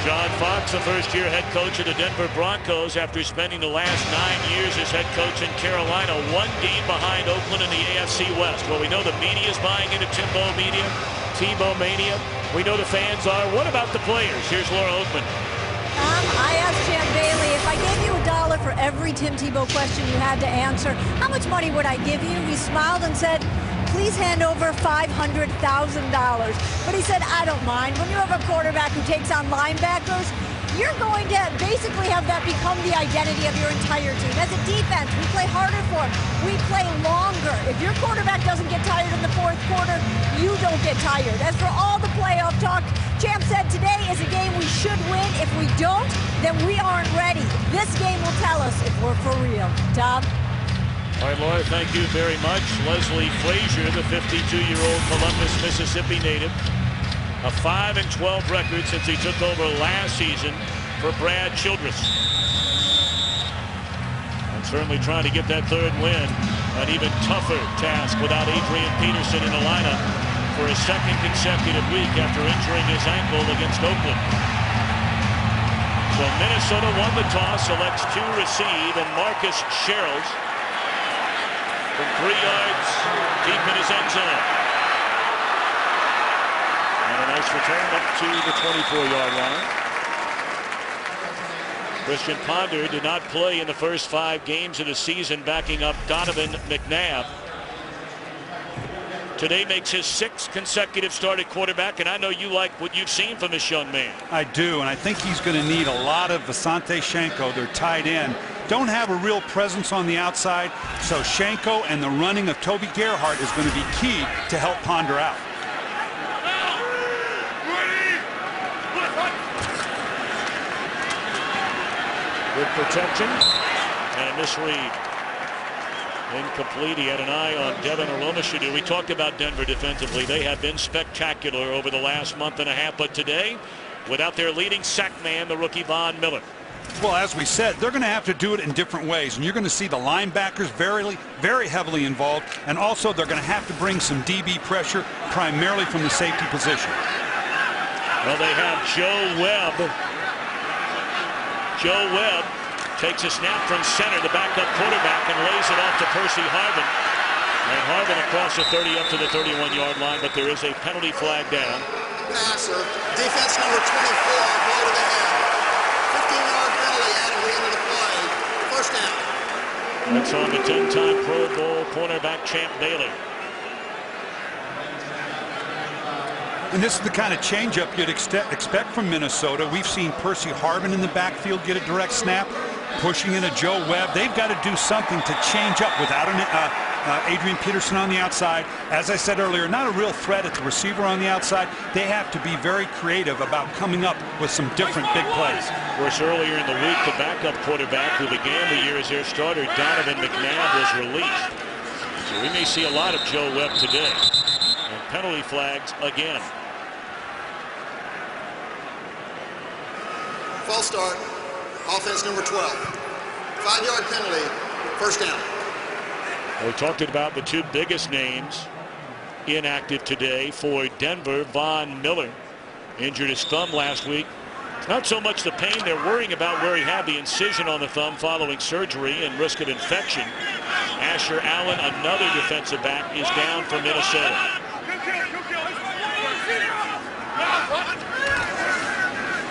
John Fox, the first-year head coach of the Denver Broncos after spending the last 9 years as head coach in Carolina, one game behind Oakland in the AFC West. Well, we know the media is buying into Tebowmania. We know the fans are. What about the players? Here's Laura Oakman. I asked Champ Bailey, if I gave you $1 for every Tim Tebow question you had to answer, how much money would I give you? He smiled and said, please hand over $500,000. But he said, I don't mind. When you have a quarterback who takes on linebackers, you're going to basically have that become the identity of your entire team. As a defense, we play harder for him. We play longer. If your quarterback doesn't get tired in the fourth quarter, you don't get tired. As for all the playoff talk, Champ said today is a game we should win. If we don't, then we aren't ready. This game will tell us if we're for real. Tom? All right, Laura, thank you very much. Leslie Frazier, the 52-year-old Columbus, Mississippi native, a 5-12 record since he took over last season for Brad Childress. And certainly trying to get that third win, an even tougher task without Adrian Peterson in the lineup for a second consecutive week after injuring his ankle against Oakland. So Minnesota won the toss, selects to receive, and Marcus Sherrills from 3 yards deep in his end zone. And a nice return up to the 24-yard line. Christian Ponder did not play in the first 5 games of the season, backing up Donovan McNabb. Today makes his 6th consecutive start at quarterback, and I know you like what you've seen from this young man. I do, and I think he's going to need a lot of Visante Shenko, their tight end. Don't have a real presence on the outside, so Shenko and the running of Toby Gerhart is going to be key to help Ponder out. Good protection and a misread. Incomplete. He had an eye on Devin Aromashadu. We talked about Denver defensively. They have been spectacular over the last month and a half, but today, without their leading sack man, the rookie Von Miller. Well, as we said, they're going to have to do it in different ways, and you're going to see the linebackers very heavily involved, and also they're going to have to bring some DB pressure, primarily from the safety position. Well, they have Joe Webb. Joe Webb takes a snap from center, the backup quarterback, and lays it off to Percy Harvin. And Harvin across the 30 up to the 31-yard line, but there is a penalty flag down. Passer, defense number 24, blow to the head. 15-yard penalty added to the end of the play. First down. That's on the 10-time Pro Bowl cornerback Champ Bailey. And this is the kind of changeup you'd expect from Minnesota. We've seen Percy Harvin in the backfield get a direct snap, pushing in a Joe Webb. They've got to do something to change up without Adrian Peterson on the outside. As I said earlier, not a real threat at the receiver on the outside. They have to be very creative about coming up with some different big plays. Of course, earlier in the week, the backup quarterback who began the year as their starter, Donovan McNabb, was released. So we may see a lot of Joe Webb today. And penalty flags again. False start. Offense number 12. 5-yard penalty. First down. We talked about the 2 biggest names inactive today for Denver. Von Miller injured his thumb last week. It's not so much the pain they're worrying about, where he had the incision on the thumb following surgery and risk of infection. Asher Allen, another defensive back, is down for Minnesota.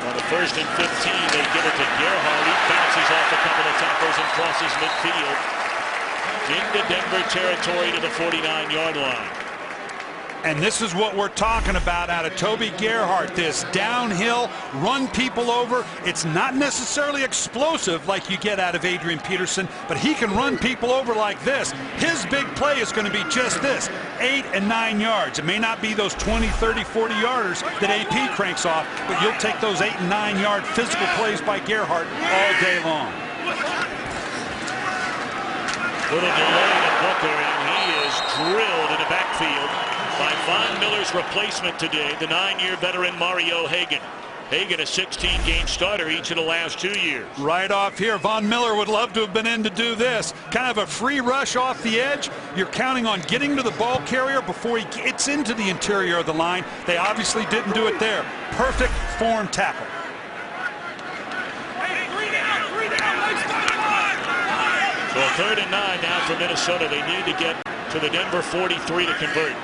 On the 1st and 15, they give it to Gerhart. He bounces off a couple of tackles and crosses midfield into Denver territory to the 49-yard line. And this is what we're talking about out of Toby Gerhart, this downhill, run people over. It's not necessarily explosive like you get out of Adrian Peterson, but he can run people over like this. His big play is going to be just this, 8 and 9 yards. It may not be those 20, 30, 40-yarders that AP cranks off, but you'll take those 8 and 9-yard physical plays by Gerhart all day long. Little delay to Booker, and he is drilled in the backfield by Von Miller's replacement today, the 9-year veteran Mario Hagan. Hagan, a 16-game starter each of the last 2 years. Right off here, Von Miller would love to have been in to do this. Kind of a free rush off the edge. You're counting on getting to the ball carrier before he gets into the interior of the line. They obviously didn't do it there. Perfect form tackle. So 3rd and 9 now for Minnesota. They need to get to the Denver 43 to convert.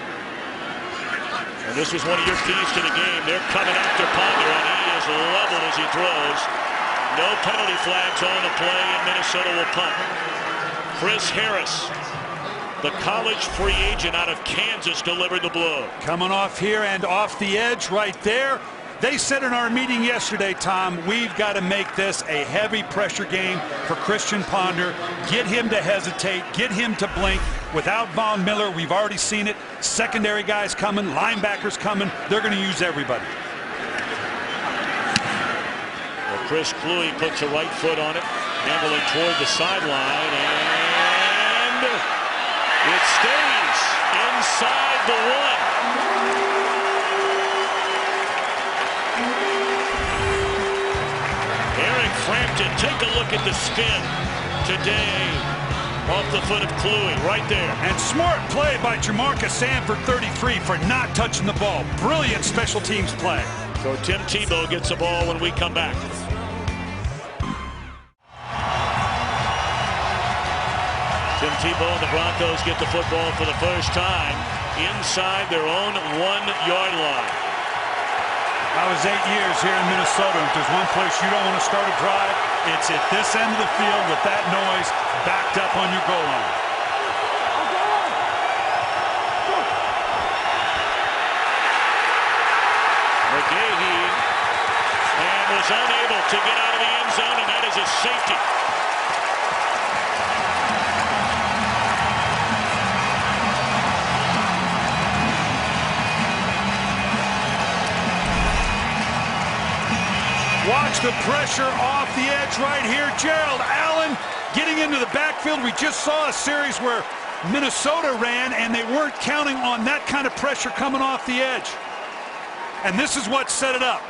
And this was one of your keys to the game. They're coming after Ponder, and he is leveled as he throws. No penalty flags on the play, and Minnesota will punt. Chris Harris, the college free agent out of Kansas, delivered the blow. Coming off here and off the edge right there. They said in our meeting yesterday, Tom, we've got to make this a heavy pressure game for Christian Ponder. Get him to hesitate, get him to blink. Without Von Miller, we've already seen it. Secondary guys coming, linebackers coming. They're going to use everybody. Well, Chris Kluwe puts a right foot on it, handling toward the sideline, and it stays inside the 1. Frampton, take a look at the spin today off the foot of Kluwe right there. And smart play by Jamarcus Sanford, 33, for not touching the ball. Brilliant special teams play. So Tim Tebow gets the ball when we come back. Tim Tebow and the Broncos get the football for the first time inside their own 1-yard line. I was 8 years here in Minnesota. If there's one place you don't want to start a drive, it's at this end of the field with that noise backed up on your goal line. McGahee and was unable to get out of the end zone, and that is a safety. Watch the pressure off the edge right here. Gerald Allen getting into the backfield. We just saw a series where Minnesota ran, and they weren't counting on that kind of pressure coming off the edge. And this is what set it up.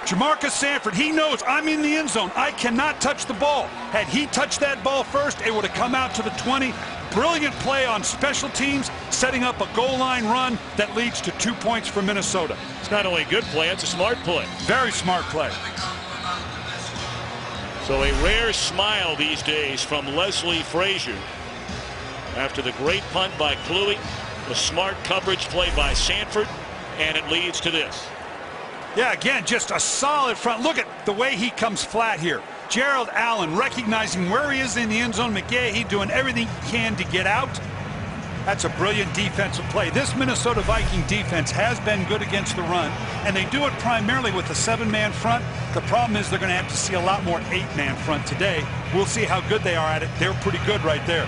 Jamarcus Sanford, he knows I'm in the end zone. I cannot touch the ball. Had he touched that ball first, it would have come out to the 20. Brilliant play on special teams, setting up a goal line run that leads to 2 points for Minnesota. It's not only a good play, it's a smart play. Very smart play. So a rare smile these days from Leslie Frazier after the great punt by Kluwe, the smart coverage play by Sanford, and it leads to this. Yeah, again, just a solid front. Look at the way he comes flat here. Gerald Allen recognizing where he is in the end zone. McGahee doing everything he can to get out. That's a brilliant defensive play. This Minnesota Viking defense has been good against the run, and they do it primarily with a 7-man front. The problem is they're going to have to see a lot more 8-man front today. We'll see how good they are at it. They're pretty good right there.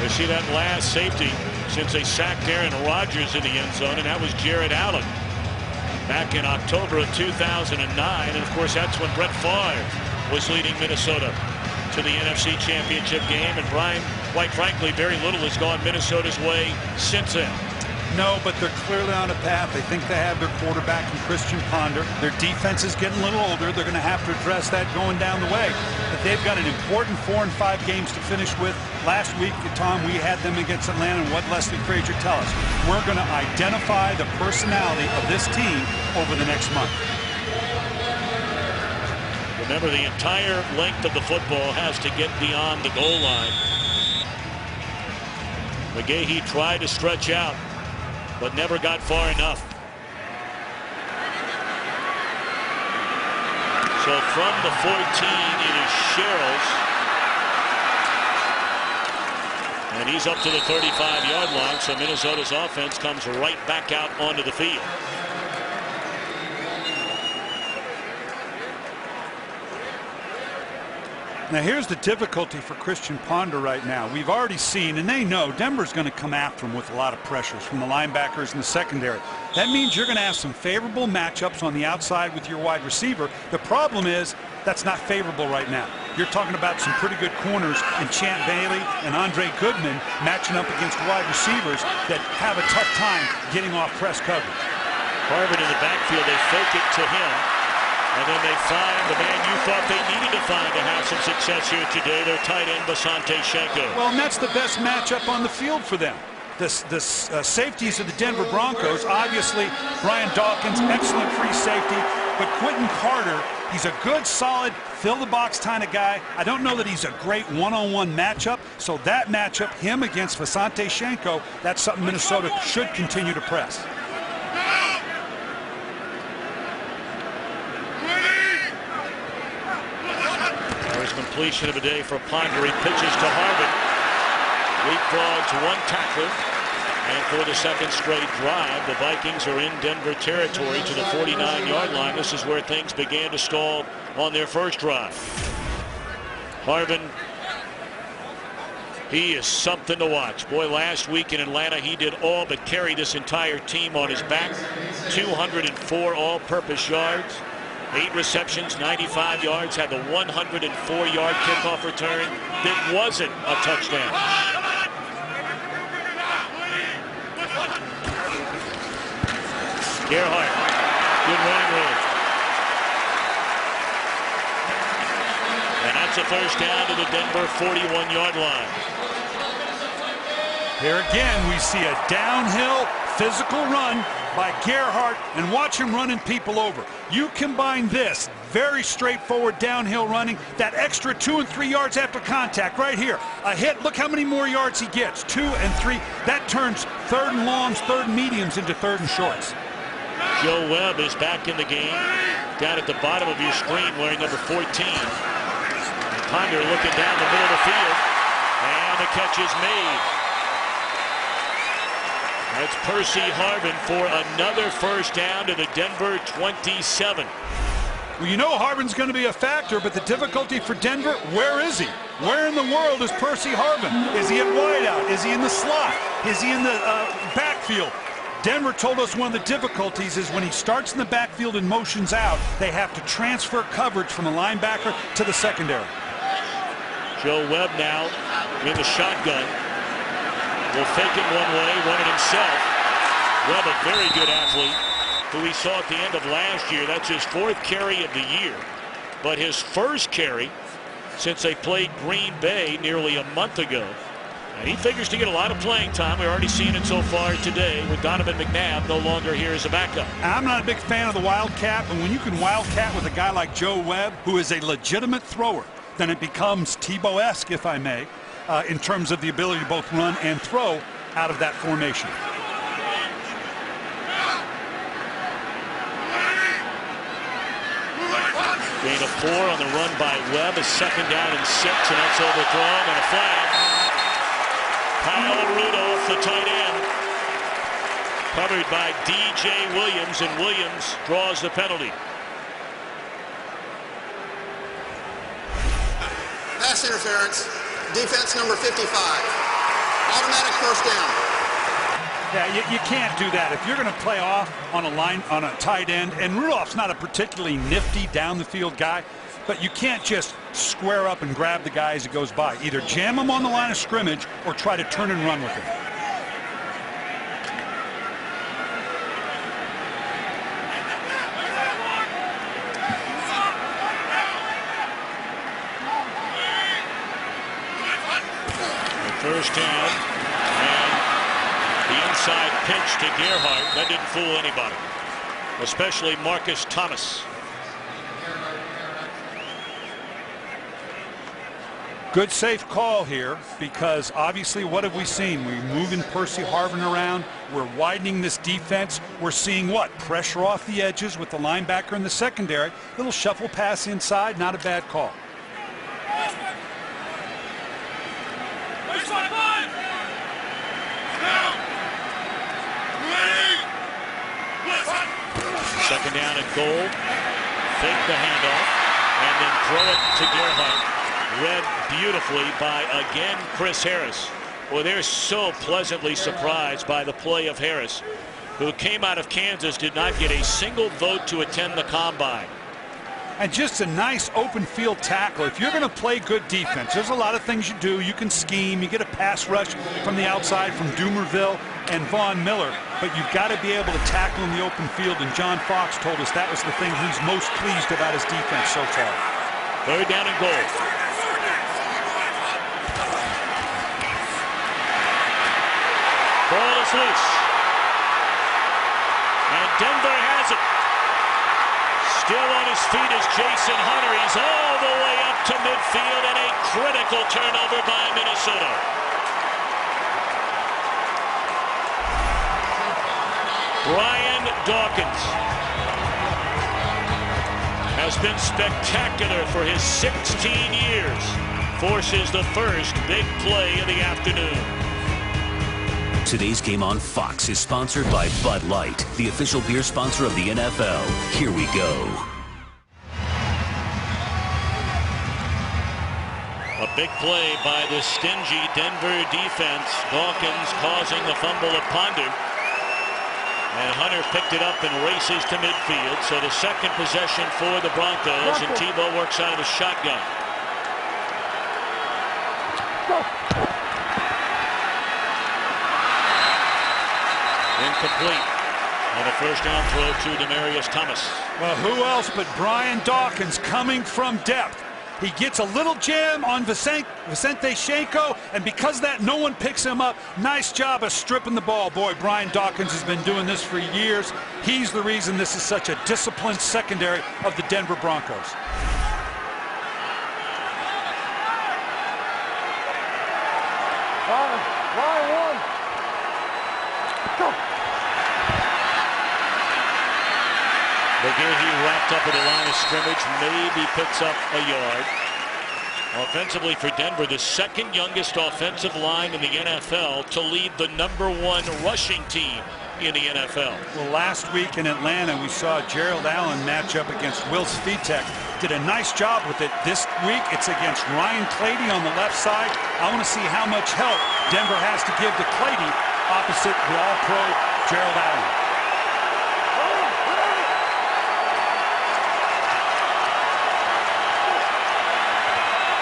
We see that last safety since they sacked Aaron Rodgers in the end zone, and that was Jared Allen back in October of 2009. And of course, that's when Brett Favre was leading Minnesota to the NFC Championship game. And Brian, quite frankly, very little has gone Minnesota's way since then. No, but they're clearly on a path. They think they have their quarterback in Christian Ponder. Their defense is getting a little older. They're going to have to address that going down the way. But they've got an important 4 and 5 games to finish with. Last week, Tom, we had them against Atlanta, and what Leslie Frazier tell us? We're going to identify the personality of this team over the next month. Remember, the entire length of the football has to get beyond the goal line. McGahee tried to stretch out, but never got far enough. So from the 14, it is Sherrills. And he's up to the 35-yard line, so Minnesota's offense comes right back out onto the field. Now here's the difficulty for Christian Ponder right now. We've already seen, and they know, Denver's going to come after him with a lot of pressures from the linebackers and the secondary. That means you're going to have some favorable matchups on the outside with your wide receiver. The problem is that's not favorable right now. You're talking about some pretty good corners in Champ Bailey and Andre Goodman matching up against wide receivers that have a tough time getting off press coverage. Harvard in the backfield, they fake it to him. And then they find the man you thought they needed to find to have some success here today, their tight end, Basante Shenko. Well, and that's the best matchup on the field for them. The safeties of the Denver Broncos, obviously, Brian Dawkins, excellent free safety, but Quentin Carter He's a good, solid, fill-the-box kind of guy. I don't know that he's a great one-on-one matchup, so that matchup, him against Visanthe Shiancoe, that's something Minnesota should continue to press. First completion of the day for Ponder. He pitches to Harvin. Leapfrogs one tackler. And for the second straight drive, the Vikings are in Denver territory to the 49-yard line. This is where things began to stall on their first drive. Harvin, he is something to watch. Boy, last week in Atlanta, he did all but carry this entire team on his back. 204 all-purpose yards, 8 receptions, 95 yards, had the 104-yard kickoff return that wasn't a touchdown. Gerhardt, good running room. And that's a first down to the Denver 41-yard line. Here again, we see a downhill physical run by Gerhardt, and watch him running people over. You combine this very straightforward downhill running, that extra 2 and 3 yards after contact right here. A hit, look how many more yards he gets, 2 and 3. That turns third and longs, third and mediums into third and shorts. Joe Webb is back in the game, down at the bottom of your screen wearing number 14. Ponder looking down the middle of the field, and the catch is made. That's Percy Harvin for another first down to the Denver 27. Well, you know Harvin's going to be a factor, but the difficulty for Denver, where is he? Where in the world is Percy Harvin? Is he at wideout? Is he in the slot? Is he in the backfield? Denver told us one of the difficulties is when he starts in the backfield and motions out, they have to transfer coverage from the linebacker to the secondary. Joe Webb now in the shotgun. Will fake it one way, run it himself. Webb, a very good athlete, who we saw at the end of last year. That's his 4th carry of the year, but his first carry since they played Green Bay nearly a month ago. And he figures to get a lot of playing time. We're already seeing it so far today with Donovan McNabb no longer here as a backup. I'm not a big fan of the wildcat, but when you can wildcat with a guy like Joe Webb, who is a legitimate thrower, then it becomes Tebow-esque, if I may, in terms of the ability to both run and throw out of that formation. Gain of 4 on the run by Webb. A second down and 6, and that's overthrown, and a flag. Kyle Rudolph, the tight end, covered by D.J. Williams, and Williams draws the penalty. Pass interference, defense number 55. Automatic first down. Yeah, you can't do that. If you're going to play off on a tight end, and Rudolph's not a particularly nifty down the field guy, but you can't just square up and grab the guy as he goes by. Either jam him on the line of scrimmage or try to turn and run with him. First down, and the inside pitch to Gerhardt. That didn't fool anybody, especially Marcus Thomas. Good safe call here, because obviously what have we seen? We're moving Percy Harvin around. We're widening this defense. We're seeing what? Pressure off the edges with the linebacker in the secondary. Little shuffle pass inside, not a bad call. Second down and goal. Fake the handoff and then throw it to Gerhardt. Read beautifully by, again, Chris Harris. Well, they're so pleasantly surprised by the play of Harris, who came out of Kansas, did not get a single vote to attend the combine. And just a nice open field tackle. If you're going to play good defense, there's a lot of things you do. You can scheme, you get a pass rush from the outside from Dumerville and Von Miller, but you've got to be able to tackle in the open field, and John Fox told us that was the thing he's most pleased about his defense so far. Third down and goal. Ball is loose. And Denver has it. Still on his feet is Jason Hunter. He's all the way up to midfield, and a critical turnover by Minnesota. Brian Dawkins has been spectacular for his 16 years. Forces the first big play of the afternoon. Today's game on Fox is sponsored by Bud Light, the official beer sponsor of the NFL. Here we go. A big play by the stingy Denver defense. Dawkins causing the fumble of Ponder. And Hunter picked it up and races to midfield. So the second possession for the Broncos, and Tebow works out of the shotgun. Incomplete. And a first down throw to Demaryius Thomas. Well, who else but Brian Dawkins coming from depth? He gets a little jam on Vicente Shenko, and because of that, no one picks him up. Nice job of stripping the ball. Boy, Brian Dawkins has been doing this for years. He's the reason this is such a disciplined secondary of the Denver Broncos. McGahee wrapped up at the line of scrimmage, maybe picks up a yard. Offensively for Denver, the second youngest offensive line in the NFL to lead the #1 rushing team in the NFL. Well, last week in Atlanta, we saw Gerald Allen match up against Will Svitek. Did a nice job with it. This week, it's against Ryan Clady on the left side. I want to see how much help Denver has to give to Clady opposite the All-Pro Gerald Allen.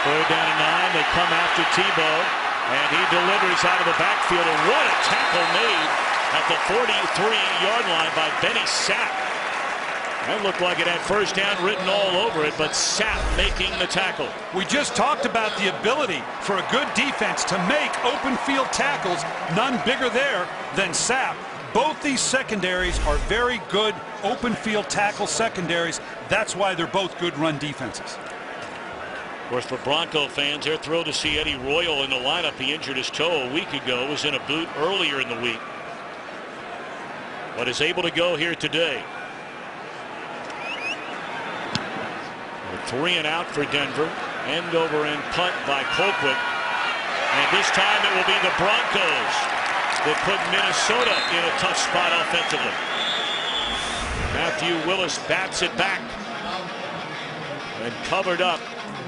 Third down and 9. They come after Tebow, and he delivers out of the backfield. And what a tackle made at the 43-yard line by Benny Sapp. That looked like it had first down written all over it, but Sapp making the tackle. We just talked about the ability for a good defense to make open field tackles. None bigger there than Sapp. Both these secondaries are very good open field tackle secondaries. That's why they're both good run defenses. Of course, for Bronco fans, they're thrilled to see Eddie Royal in the lineup. He injured his toe a week ago, was in a boot earlier in the week, but is able to go here today. A 3 and out for Denver. End over and punt by Colquitt. And this time it will be the Broncos that put Minnesota in a tough spot offensively. Matthew Willis bats it back and covered up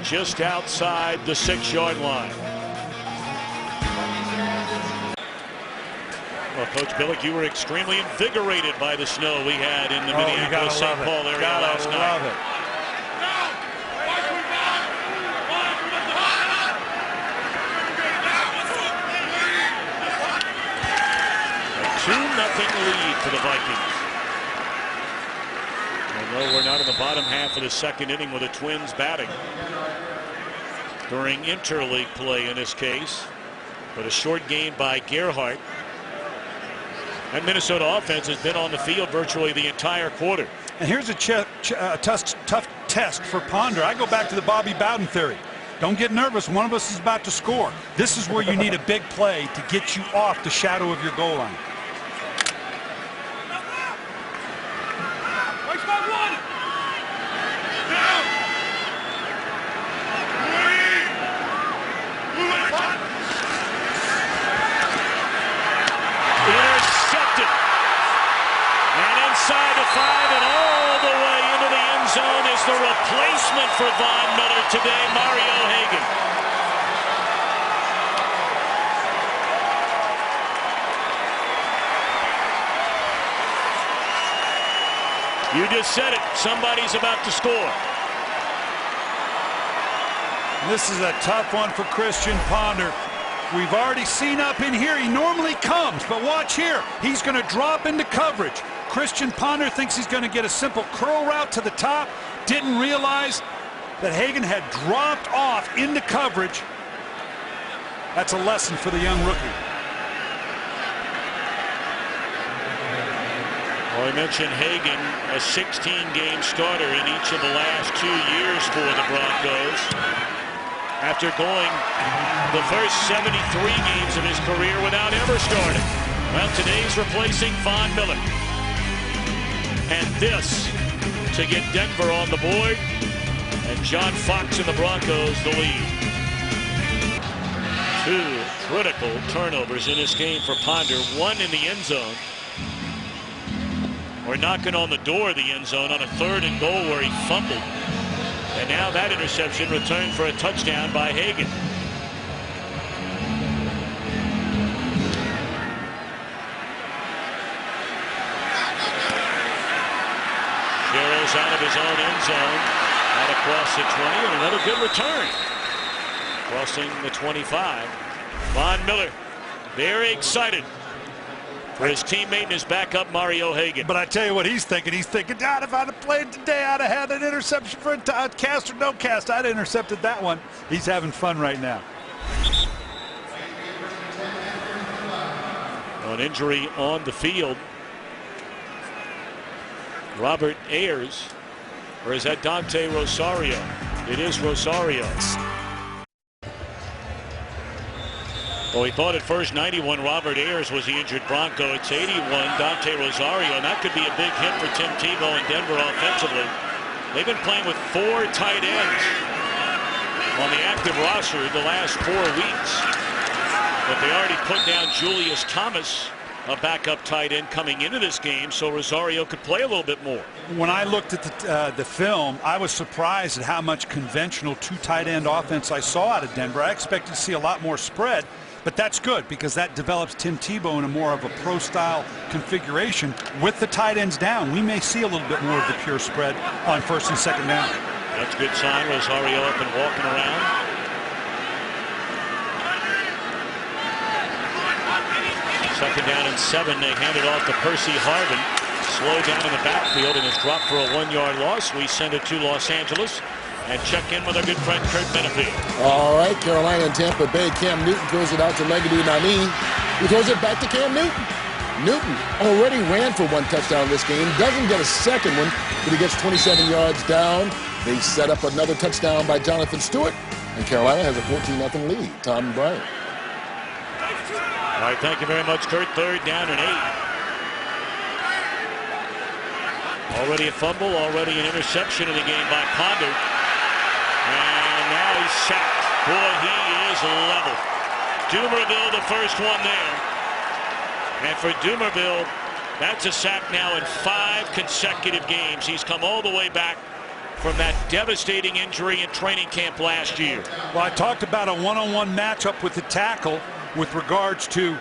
just outside the 6-yard line. Well, Coach Billick, you were extremely invigorated by the snow we had in the Minneapolis St. Paul area last night. Love it. A 2-0 lead for the Vikings. Although we're not in the bottom half of the second inning with the Twins batting during interleague play in this case, but a short gain by Gerhardt. And Minnesota offense has been on the field virtually the entire quarter. And here's a tough test for Ponder. I go back to the Bobby Bowden theory. Don't get nervous. One of us is about to score. This is where you need a big play to get you off the shadow of your goal line. The replacement for Von Miller today, Mario Hagan. You just said it. Somebody's about to score. This is a tough one for Christian Ponder. We've already seen up in here, he normally comes, but watch here. He's going to drop into coverage. Christian Ponder thinks he's going to get a simple curl route to the top. Didn't realize that Hagan had dropped off into coverage. That's a lesson for the young rookie. Well, I mentioned Hagan, a 16-game starter in each of the last 2 years for the Broncos. After going the first 73 games of his career without ever starting. Well, today's replacing Von Miller. And this to get Denver on the board. And John Fox and the Broncos the lead. 2 critical turnovers in this game for Ponder. 1 in the end zone. Or knocking on the door of the end zone on a 3rd and goal where he fumbled. And now that interception returned for a touchdown by Hagan. Sherrill's out of his own end zone. Out across the 20, and another good return. Crossing the 25. Von Miller, very excited for his teammate and his backup, Mario Hagan. But I tell you what he's thinking. He's thinking, God, if I'd have played today, I'd have had an interception for a cast or no cast. I'd have intercepted that one. He's having fun right now. An injury on the field. Robert Ayers, or is that Dante Rosario? It is Rosario. Well, we thought at first 91 Robert Ayers was the injured Bronco. It's 81 Dante Rosario, and that could be a big hit for Tim Tebow and Denver offensively. They've been playing with 4 tight ends on the active roster the last 4 weeks. But they already put down Julius Thomas, a backup tight end, coming into this game, so Rosario could play a little bit more. When I looked at the film, I was surprised at how much conventional 2 tight end offense I saw out of Denver. I expected to see a lot more spread. But that's good because that develops Tim Tebow in a more of a pro-style configuration. With the tight ends down, we may see a little bit more of the pure spread on 1st and 2nd down. That's a good sign. Rosario up and walking around. Second down and 7. They hand it off to Percy Harvin. Slow down in the backfield and is dropped for a 1-yard loss. We send it to Los Angeles. And check in with our good friend Kurt Benefield. All right, Carolina and Tampa Bay. Cam Newton throws it out to Legacy Nani. He throws it back to Cam Newton. Newton already ran for 1 touchdown this game. Doesn't get a second one, but he gets 27 yards down. They set up another touchdown by Jonathan Stewart. And Carolina has a 14-0 lead. Tom Bryant. All right, thank you very much, Kurt. 3rd down and 8. Already a fumble, already an interception in the game by Ponder. And now he's sacked. Boy, he is level. Dumerville, the first one there. And for Dumerville, that's a sack now in 5 consecutive games. He's come all the way back from that devastating injury in training camp last year. Well, I talked about a one-on-one matchup with the tackle with regards to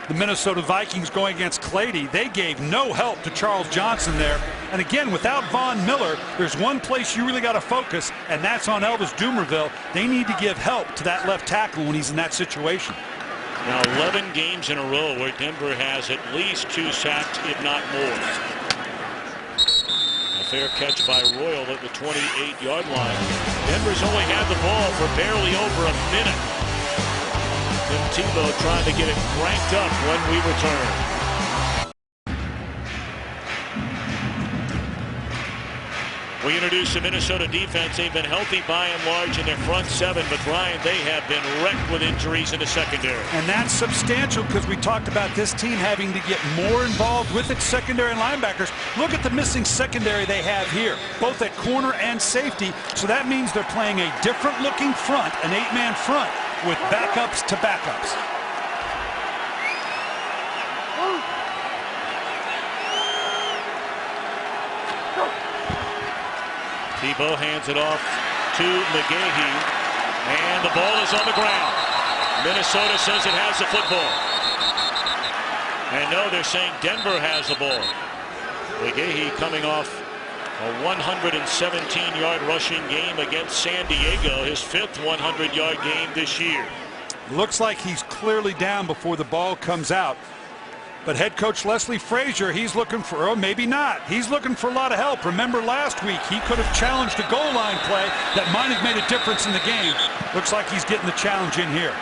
the Minnesota Vikings going against Clady. They gave no help to Charles Johnson there. And again, without Von Miller, there's one place you really got to focus, and that's on Elvis Dumerville. They need to give help to that left tackle when he's in that situation. Now 11 games in a row where Denver has at least 2 sacks, if not more. A fair catch by Royal at the 28-yard line. Denver's only had the ball for barely over a minute. Tim Tebow trying to get it cranked up when we return. We introduce the Minnesota defense. They've been healthy by and large in their front 7, but Ryan, they have been wrecked with injuries in the secondary. And that's substantial because we talked about this team having to get more involved with its secondary and linebackers. Look at the missing secondary they have here, both at corner and safety. So that means they're playing a different looking front, an 8-man front, with backups to backups. Tebow hands it off to McGahee, and the ball is on the ground. Minnesota says it has the football. And no, they're saying Denver has the ball. McGahee coming off a 117-yard rushing game against San Diego, his 5th 100-yard game this year. Looks like he's clearly down before the ball comes out. But head coach Leslie Frazier, he's looking for, oh, maybe not. He's looking for a lot of help. Remember last week, he could have challenged a goal line play that might have made a difference in the game. Looks like he's getting the challenge in here.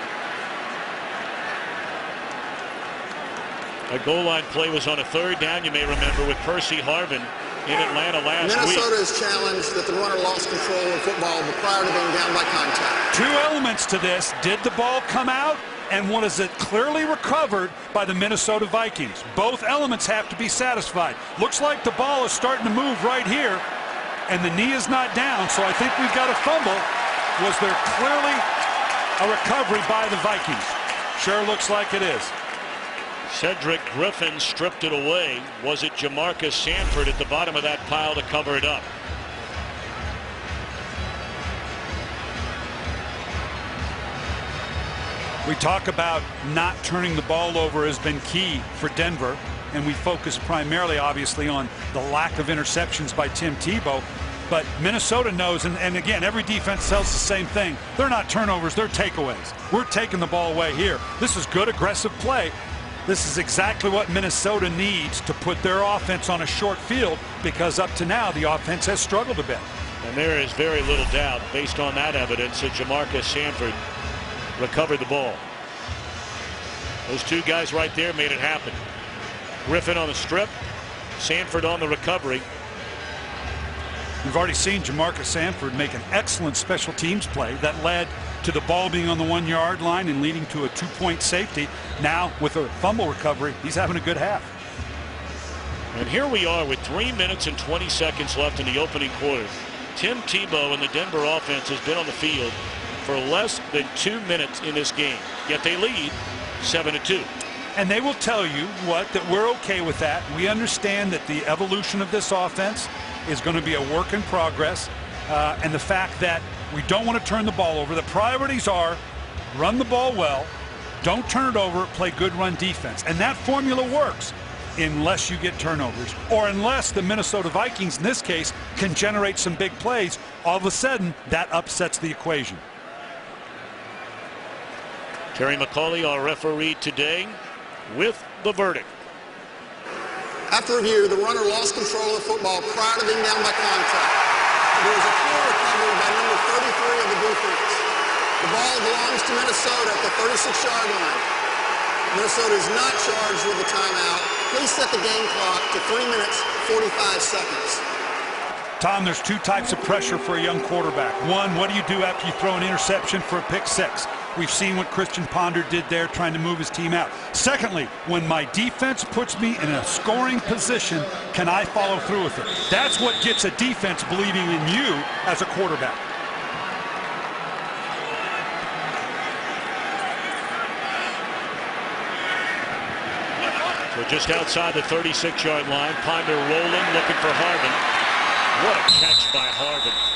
A goal line play was on a third down, you may remember, with Percy Harvin in Atlanta last week. Minnesota is challenged that the runner lost control of football prior to being down by contact. Two elements to this. Did the ball come out? And was it clearly recovered by the Minnesota Vikings? Both elements have to be satisfied. Looks like the ball is starting to move right here, and the knee is not down, so I think we've got a fumble. Was there clearly a recovery by the Vikings? Sure looks like it is. Cedric Griffin stripped it away. Was it Jamarcus Sanford at the bottom of that pile to cover it up? We talk about not turning the ball over has been key for Denver, and we focus primarily, obviously, on the lack of interceptions by Tim Tebow. But Minnesota knows, and again, every defense tells the same thing. They're not turnovers, they're takeaways. We're taking the ball away here. This is good, aggressive play. This is exactly what Minnesota needs to put their offense on a short field, because up to now, the offense has struggled a bit. And there is very little doubt, based on that evidence, that Jamarcus Sanford recovered the ball. Those two guys right there made it happen. Griffin on the strip, Sanford on the recovery. We've already seen Jamarcus Sanford make an excellent special teams play that led to the ball being on the 1 yard line and leading to a 2-point safety. Now with a fumble recovery, he's having a good half. And here we are with 3 minutes and 20 seconds left in the opening quarter. Tim Tebow and the Denver offense has been on the field for less than 2 minutes in this game, yet they lead 7-2. And they will tell you that we're okay with that. We understand that the evolution of this offense is going to be a work in progress, and the fact that we don't want to turn the ball over. The priorities are run the ball well, don't turn it over, play good run defense. And that formula works unless you get turnovers, or unless the Minnesota Vikings, in this case, can generate some big plays. All of a sudden, that upsets the equation. Terry McCauley, our referee today, with the verdict. After review, the runner lost control of the football prior to being down by contact. There was a poor recovery by number 33 of the defense. The ball belongs to Minnesota at the 36-yard line. Minnesota is not charged with a timeout. Please set the game clock to 3 minutes, 45 seconds. Tom, there's two types of pressure for a young quarterback. One, what do you do after you throw an interception for a pick six? We've seen what Christian Ponder did there, trying to move his team out. Secondly, when my defense puts me in a scoring position, can I follow through with it? That's what gets a defense believing in you as a quarterback. So just outside the 36-yard line, Ponder rolling, looking for Harvin. What a catch by Harvin.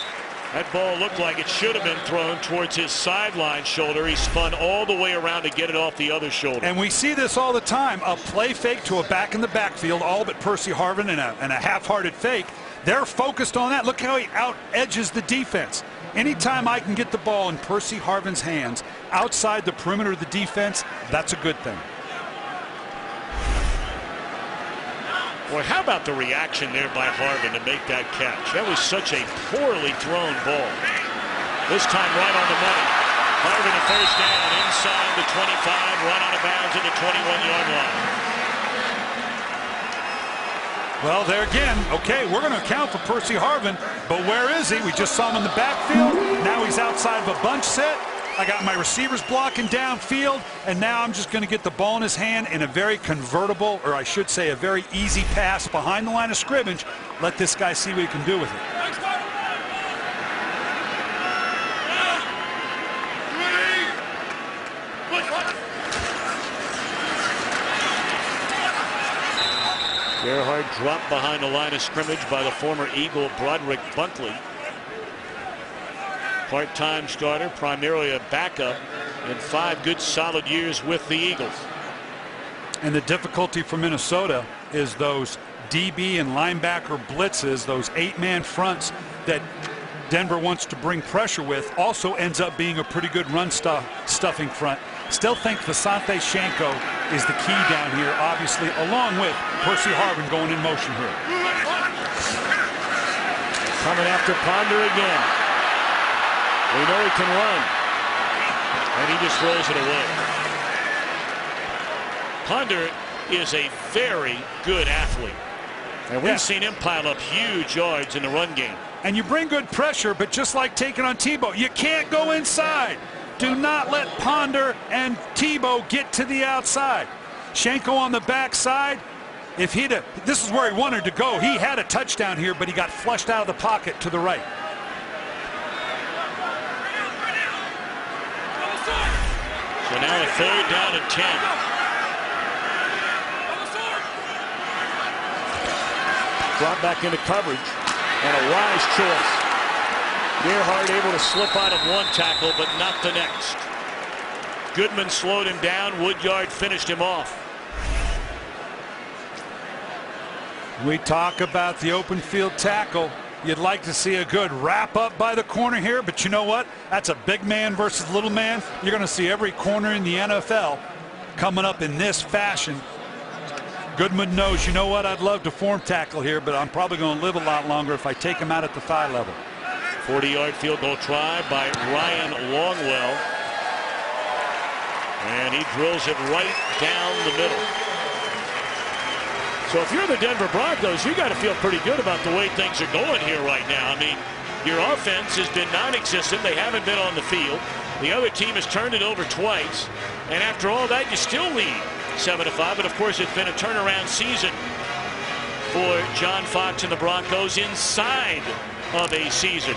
That ball looked like it should have been thrown towards his sideline shoulder. He spun all the way around to get it off the other shoulder. And we see this all the time. A play fake to a back in the backfield, all but Percy Harvin, and a half-hearted fake. They're focused on that. Look how he out-edges the defense. Anytime I can get the ball in Percy Harvin's hands outside the perimeter of the defense, that's a good thing. Boy, how about the reaction there by Harvin to make that catch? That was such a poorly thrown ball. This time right on the money. Harvin a first down inside the 25, run out of bounds at the 21-yard line. Well, there again, okay, we're going to account for Percy Harvin, but where is he? We just saw him in the backfield. Now he's outside of a bunch set. I got my receivers blocking downfield, and now I'm just going to get the ball in his hand in a very convertible, or I should say a very easy pass behind the line of scrimmage. Let this guy see what he can do with it. Gerhard dropped behind the line of scrimmage by the former Eagle Broderick Bunkley. Part-time starter, primarily a backup, in 5 good solid years with the Eagles. And the difficulty for Minnesota is those DB and linebacker blitzes, those 8-man fronts that Denver wants to bring pressure with, also ends up being a pretty good run stuffing front. Still think Visanthe Shanko is the key down here, obviously, along with Percy Harvin going in motion here. Coming after Ponder again. We know he can run, and he just throws it away. Ponder is a very good athlete. And we've seen him pile up huge yards in the run game. And you bring good pressure, but just like taking on Tebow, you can't go inside. Do not let Ponder and Tebow get to the outside. Schenkel on the backside. If this is where he wanted to go. He had a touchdown here, but he got flushed out of the pocket to the right. So now a 3rd down and 10. Brought back into coverage, and a wise choice. Gerhardt able to slip out of one tackle, but not the next. Goodman slowed him down. Woodyard finished him off. We talk about the open field tackle. You'd like to see a good wrap up by the corner here, but you know what? That's a big man versus little man. You're going to see every corner in the NFL coming up in this fashion. Goodman knows, you know what, I'd love to form tackle here, but I'm probably going to live a lot longer if I take him out at the thigh level. 40-yard field goal try by Ryan Longwell. And he drills it right down the middle. So if you're the Denver Broncos, you got to feel pretty good about the way things are going here right now. I mean, your offense has been non-existent. They haven't been on the field. The other team has turned it over twice. And after all that, you still lead 7-5. But of course, it's been a turnaround season for John Fox and the Broncos inside of a season.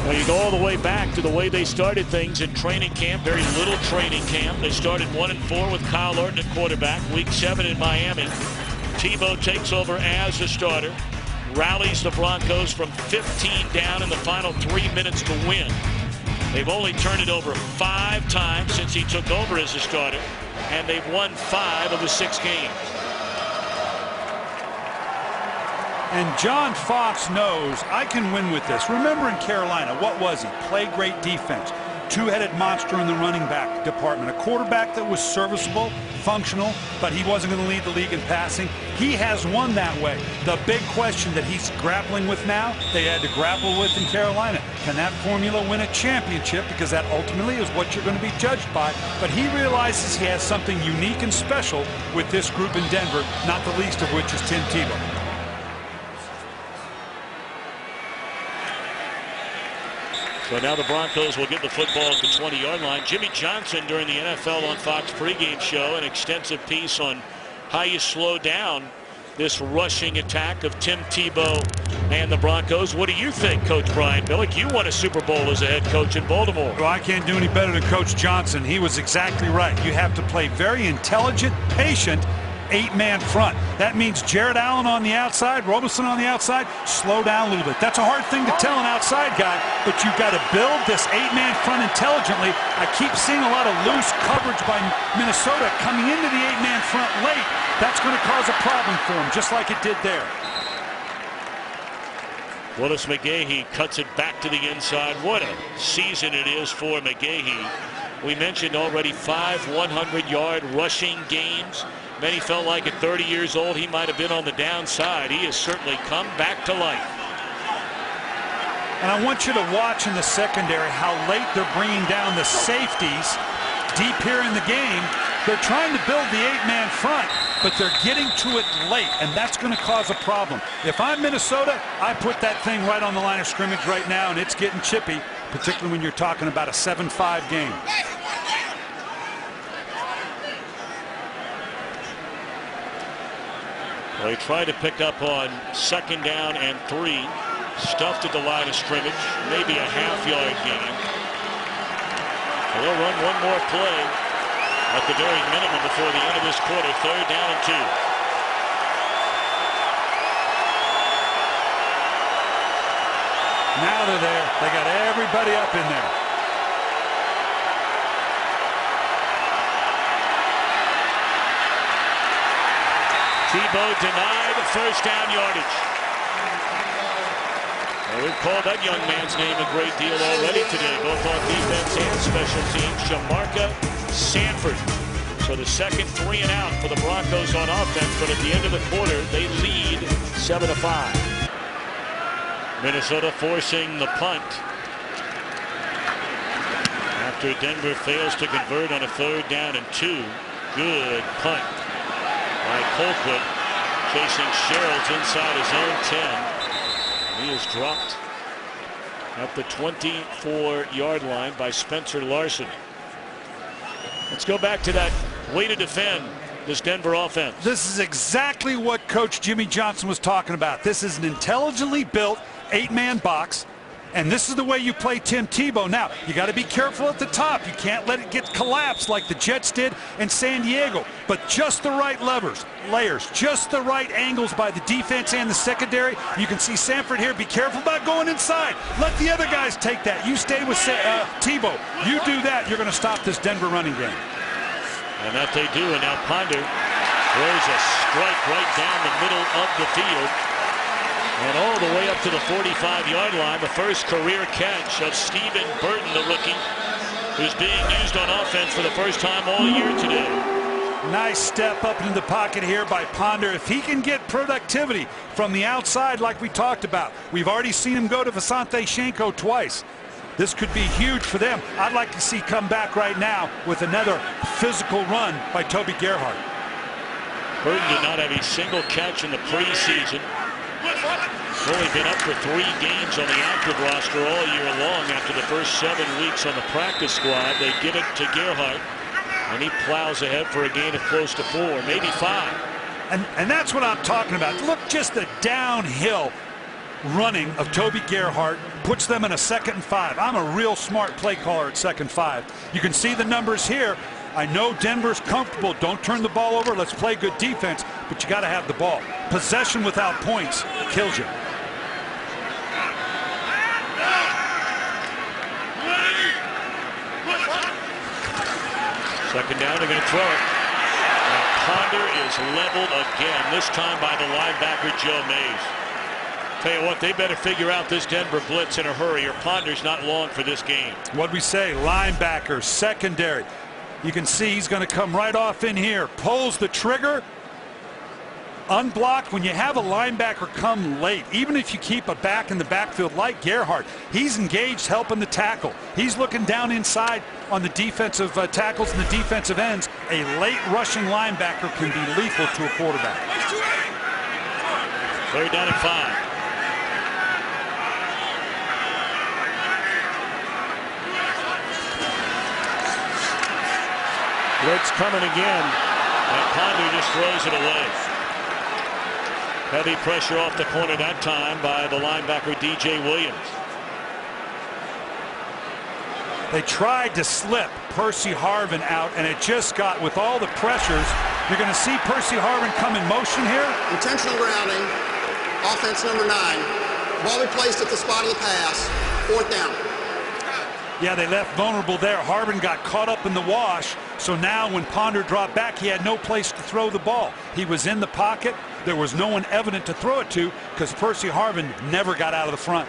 Well, you go all the way back to the way they started things in training camp. Very little training camp. They started 1-4 with Kyle Orton at quarterback. Week 7 in Miami. Tebow takes over as the starter. Rallies the Broncos from 15 down in the final 3 minutes to win. They've only turned it over 5 times since he took over as a starter, and they've won 5 of the 6 games. And John Fox knows I can win with this. Remember in Carolina, what was he? Play great defense. Two-headed monster in the running back department. A quarterback that was serviceable, functional, but he wasn't going to lead the league in passing. He has won that way. The big question that he's grappling with now, they had to grapple with in Carolina. Can that formula win a championship? Because that ultimately is what you're going to be judged by. But he realizes he has something unique and special with this group in Denver, not the least of which is Tim Tebow. So now the Broncos will get the football at the 20-yard line. Jimmy Johnson during the NFL on Fox pregame show, an extensive piece on how you slow down this rushing attack of Tim Tebow and the Broncos. What do you think, Coach Brian Billick? You won a Super Bowl as a head coach in Baltimore. Well, I can't do any better than Coach Johnson. He was exactly right. You have to play very intelligent, patient, 8-man front. That means Jared Allen on the outside, Roberson on the outside, slow down a little bit. That's a hard thing to tell an outside guy, but you've got to build this 8-man front intelligently. I keep seeing a lot of loose coverage by Minnesota coming into the 8-man front late. That's going to cause a problem for him, just like it did there. Willis McGahee cuts it back to the inside. What a season it is for McGahee. We mentioned already 5 100-yard rushing games. Many felt like at 30 years old he might have been on the downside. He has certainly come back to life. And I want you to watch in the secondary how late they're bringing down the safeties deep here in the game. They're trying to build the 8-man front, but they're getting to it late, and that's going to cause a problem. If I'm Minnesota, I put that thing right on the line of scrimmage right now, and it's getting chippy, particularly when you're talking about a 7-5 game. Well, he tried to pick up on 2nd down and 3. Stuffed at the line of scrimmage. Maybe a half-yard gain. They'll run one more play at the very minimum before the end of this quarter. 3rd down and 2. Now they're there. They got everybody up in there. Tebow denied 1st down yardage. Well, we've called that young man's name a great deal already today, both on defense and special teams. Shamarka Sanford. So the second 3 and out for the Broncos on offense, but at the end of the quarter, they lead 7-5. Minnesota forcing the punt. after Denver fails to convert on a 3rd down and 2. Good punt by Colquitt, chasing Sherrills inside his own 10. He is dropped at the 24-yard line by Spencer Larson. Let's go back to that way to defend this Denver offense. This is exactly what Coach Jimmy Johnson was talking about. This is an intelligently built 8-man box, and this is the way you play Tim Tebow. Now, you got to be careful at the top. You can't let it get collapsed like the Jets did in San Diego, but just the right layers, just the right angles by the defense and the secondary. You can see Sanford here. Be careful about going inside. Let the other guys take that. You stay with Tebow. You do that, you're going to stop this Denver running game. And that they do, and now Ponder throws a strike right down the middle of the field. And all the way up to the 45-yard line, the first career catch of Stephen Burton, the rookie, who's being used on offense for the first time all year today. Nice step up into the pocket here by Ponder. If he can get productivity from the outside like we talked about, we've already seen him go to Visanthe Shenko twice. This could be huge for them. I'd like to see come back right now with another physical run by Toby Gerhart. Burton did not have a single catch in the preseason. Only been up for 3 games on the active roster all year long. After the first 7 weeks on the practice squad, they give it to Gerhart, and he plows ahead for a gain of close to 4, maybe 5. And that's what I'm talking about. Look, just the downhill running of Toby Gerhart puts them in a 2nd and 5. I'm a real smart play caller at 2nd and 5. You can see the numbers here. I know Denver's comfortable. Don't turn the ball over. Let's play good defense, but you got to have the ball. Possession without points kills you. Second down, they're going to throw it. And Ponder is leveled again, this time by the linebacker Joe Mays. Tell you what, they better figure out this Denver blitz in a hurry, or Ponder's not long for this game. What'd we say? Linebacker, secondary. You can see he's going to come right off in here. Pulls the trigger. Unblocked. When you have a linebacker come late, even if you keep a back in the backfield like Gerhart, he's engaged helping the tackle. He's looking down inside on the defensive tackles and the defensive ends. A late rushing linebacker can be lethal to a quarterback. 3rd down and 5. Blitz coming again, and Ponder just throws it away. Heavy pressure off the corner that time by the linebacker DJ Williams. They tried to slip Percy Harvin out, and it just got, with all the pressures, you're going to see Percy Harvin come in motion here. Intentional grounding, offense number 9. Ball be placed at the spot of the pass, 4th down. Yeah, they left vulnerable there. Harvin got caught up in the wash, so now when Ponder dropped back, he had no place to throw the ball. He was in the pocket. There was no one evident to throw it to because Percy Harvin never got out of the front.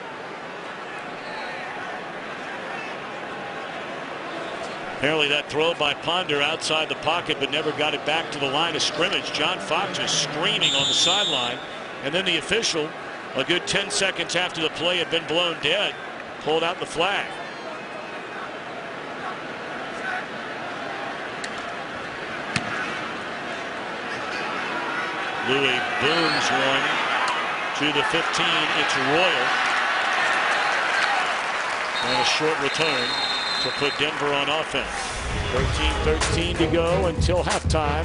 Apparently that throw by Ponder outside the pocket, but never got it back to the line of scrimmage. John Fox was screaming on the sideline, and then the official, a good 10 seconds after the play had been blown dead, pulled out the flag. Louis booms one to the 15. It's Royal. And a short return to put Denver on offense. 13-13 to go until halftime.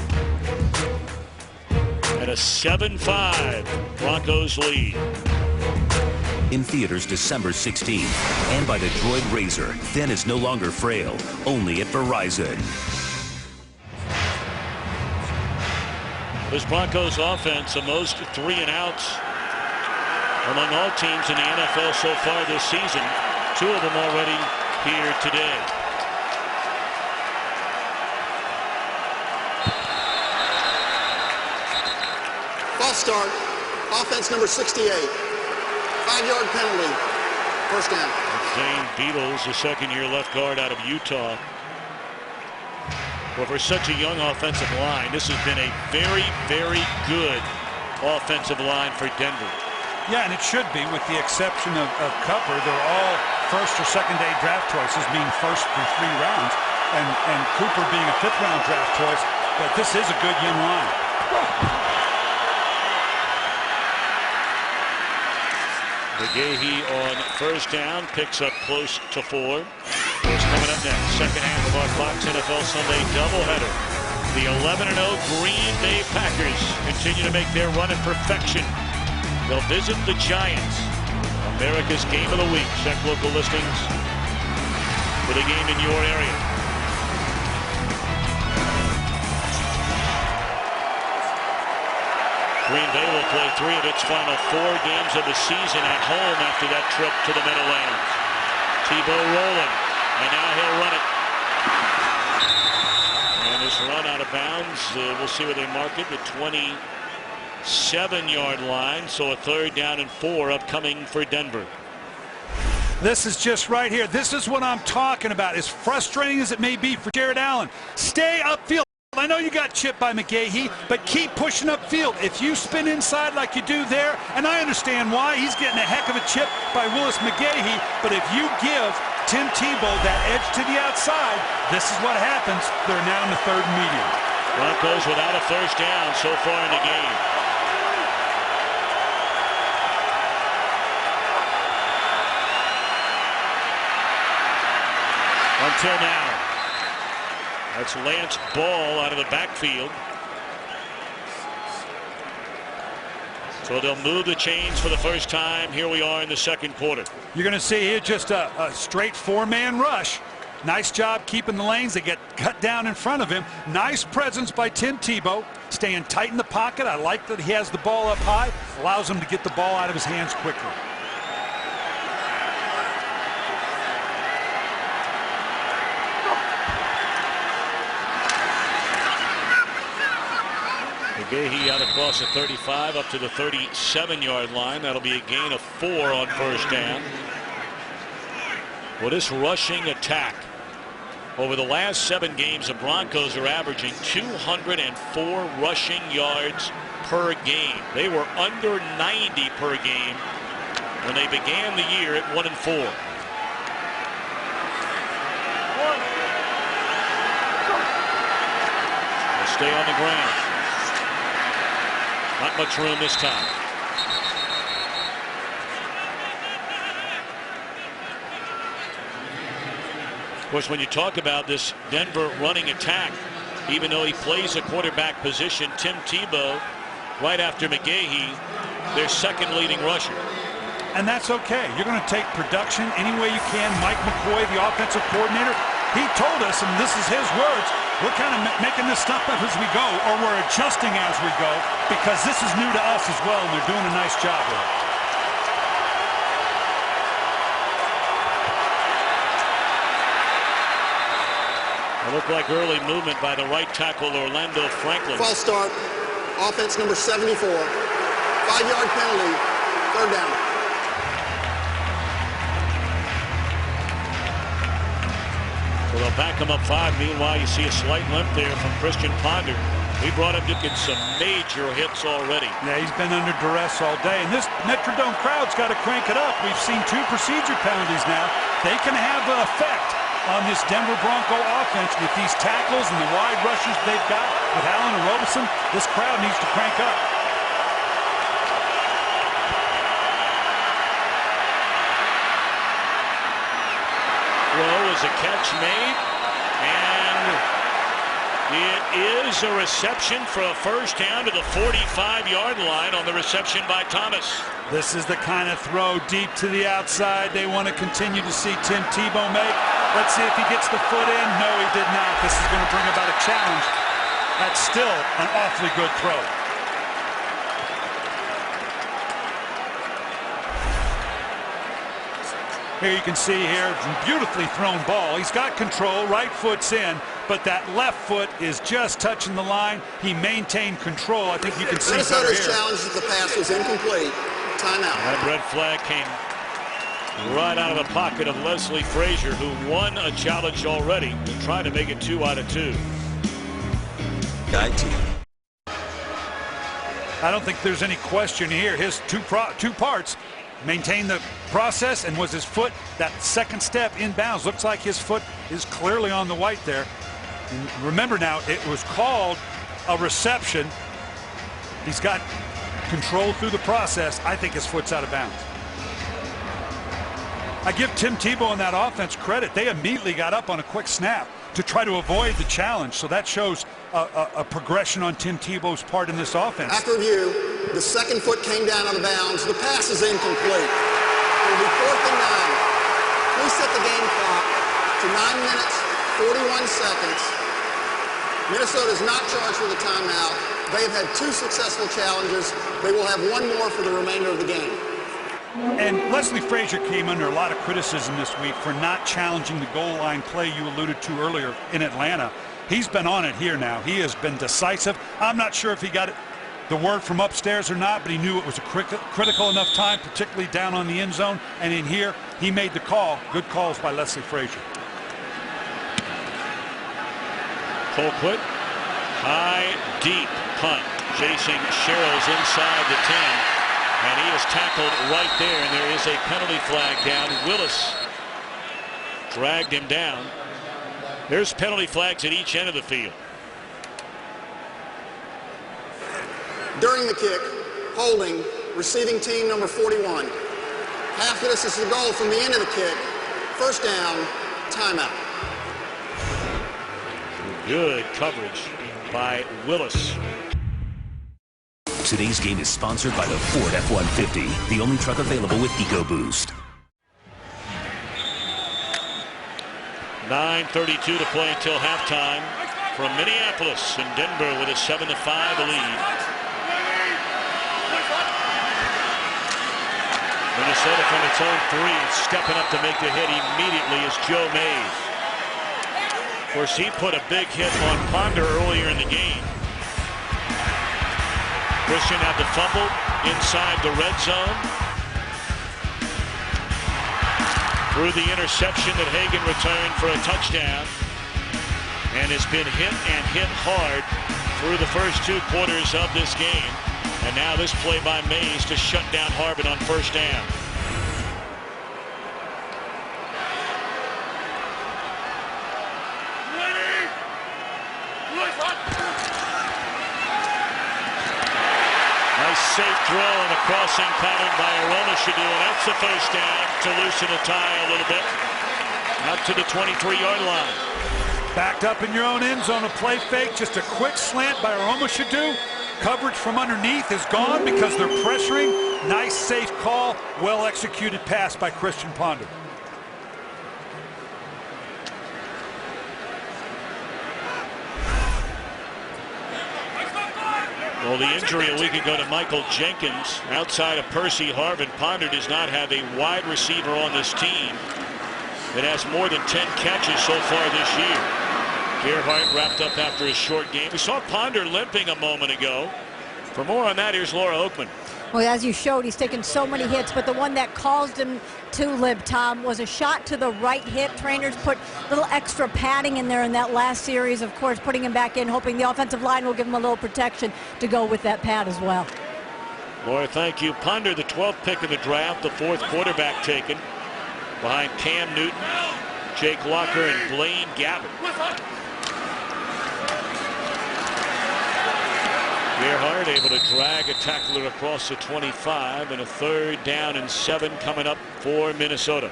And a 7-5 Broncos lead. In theaters December 16th. And by the Droid Razor. Thin is no longer frail. Only at Verizon. This Broncos offense, the most 3-and-outs among all teams in the NFL so far this season. 2 of them already here today. False start. Offense number 68. 5-yard penalty. 1st down. Zane Beatles, the 2nd-year left guard out of Utah. Well, for such a young offensive line, this has been a very, very good offensive line for Denver. Yeah, and it should be, with the exception of Cupper. They're all first or second day draft choices mean first through 3 rounds, and Cooper being a 5th round draft choice, but this is a good young line. McGahee on first down, picks up close to 4. What's coming up next? Second half of our Fox NFL Sunday doubleheader. The 11-0 Green Bay Packers continue to make their run at perfection. They'll visit the Giants. America's game of the week. Check local listings for the game in your area. Green Bay will play 3 of its final 4 games of the season at home after that trip to the Meadowlands. Tebow rolling, and now he'll run it. And this run out of bounds, we'll see where they mark it, the 27-yard line, so a 3rd down and 4 upcoming for Denver. This is just right here. This is what I'm talking about. As frustrating as it may be for Jared Allen, stay upfield. I know you got chipped by McGahee, but keep pushing upfield. If you spin inside like you do there, and I understand why, he's getting a heck of a chip by Willis McGahee, but if you give Tim Tebow that edge to the outside, this is what happens. They're now in the 3rd and medium. Broncos without a first down so far in the game. Until now. That's Lance Ball out of the backfield. So they'll move the chains for the first time. Here we are in the 2nd quarter. You're going to see here just a straight 4-man rush. Nice job keeping the lanes. They get cut down in front of him. Nice presence by Tim Tebow, staying tight in the pocket. I like that he has the ball up high. Allows him to get the ball out of his hands quickly. McGahee out across the 35 up to the 37-yard line. That'll be a gain of 4 on first down. Well, this rushing attack over the last 7 games, the Broncos are averaging 204 rushing yards per game. They were under 90 per game when they began the year at 1-4. They'll stay on the ground. Not much room this time. Of course, when you talk about this Denver running attack, even though he plays a quarterback position, Tim Tebow, right after McGahee, their 2nd leading rusher. And that's okay. You're going to take production any way you can. Mike McCoy, the offensive coordinator, he told us, and this is his words, we're kind of making this stuff up as we go, or we're adjusting as we go, because this is new to us as well, and they're doing a nice job with it. It looked like early movement by the right tackle, Orlando Franklin. False start. Offense number 74. 5-yard penalty. 3rd down. So they'll back him up 5. Meanwhile, you see a slight limp there from Christian Ponder. We brought him to get some major hits already. Yeah, he's been under duress all day. And this Metrodome crowd's got to crank it up. We've seen 2 procedure penalties now. They can have an effect on this Denver Bronco offense with these tackles and the wide rushes they've got with Allen and Robeson. This crowd needs to crank up. Throw is a catch made, and it is a reception for a first down to the 45-yard line on the reception by Thomas. This is the kind of throw deep to the outside they want to continue to see Tim Tebow make. Let's see if he gets the foot in. No, he did not. This is going to bring about a challenge. That's still an awfully good throw. Here you can see here, beautifully thrown ball. He's got control, right foot's in, but that left foot is just touching the line. He maintained control. I think you can see Minnesota's challenge that the pass was incomplete. Timeout. That red flag came right out of the pocket of Leslie Frazier, who won a challenge already and tried to make it 2 out of 2. Guide team. I don't think there's any question here. His two parts. maintained the process, and was his foot, that second step inbounds. Looks like his foot is clearly on the white there. And remember now, it was called a reception. He's got control through the process. I think his foot's out of bounds. I give Tim Tebow and that offense credit. They immediately got up on a quick snap to try to avoid the challenge. So that shows a progression on Tim Tebow's part in this offense. After review, the second foot came down out of bounds. The pass is incomplete. It will be 4th and 9. Please set the game clock to 9 minutes, 41 seconds. Minnesota is not charged with a timeout. They have had 2 successful challenges. They will have 1 more for the remainder of the game. And Leslie Frazier came under a lot of criticism this week for not challenging the goal line play you alluded to earlier in Atlanta. He's been on it here now. He has been decisive. I'm not sure if he got the word from upstairs or not, but he knew it was a critical enough time, particularly down on the end zone. And in here, he made the call. Good calls by Leslie Frazier. Colquitt, high, deep punt, chasing Sherrills inside the 10. And he is tackled right there, and there is a penalty flag down. Willis dragged him down. There's penalty flags at each end of the field. During the kick, holding, receiving team number 41. Half of this is the goal from the end of the kick. First down, timeout. Good coverage by Willis. Today's game is sponsored by the Ford F-150, the only truck available with EcoBoost. 9:32 to play until halftime from Minneapolis, and Denver with a 7-5 lead. Minnesota from its own 3, stepping up to make the hit immediately is Joe Mays. Of course, he put a big hit on Ponder earlier in the game. Christian had the fumble inside the red zone. Through the interception that Hagan returned for a touchdown. And has been hit and hit hard through the first 2 quarters of this game. And now this play by Mays to shut down Harbin on first down. Safe throw on the crossing pattern by Aroma-Shadu, and that's the first down to loosen the tie a little bit. Out to the 23-yard line. Backed up in your own end zone, a play fake, just a quick slant by Aroma-Shadu. Coverage from underneath is gone because they're pressuring. Nice, safe call, well-executed pass by Christian Ponder. Well, the injury a week ago to Michael Jenkins, outside of Percy Harvin, Ponder does not have a wide receiver on this team that has more than 10 catches so far this year. Gerhardt wrapped up after a short game. We saw Ponder limping a moment ago. For more on that, here's Laura Oakman. Well, as you showed, he's taken so many hits, but the one that caused him to limp, Tom, was a shot to the right hip. Trainers put a little extra padding in there in that last series, of course, putting him back in, hoping the offensive line will give him a little protection to go with that pad as well. Laura, thank you. Ponder, the 12th pick in the draft, the 4th quarterback taken, behind Cam Newton, Jake Locker, and Blaine Gabbert. Gerhardt able to drag a tackler across the 25, and a 3rd down and 7 coming up for Minnesota.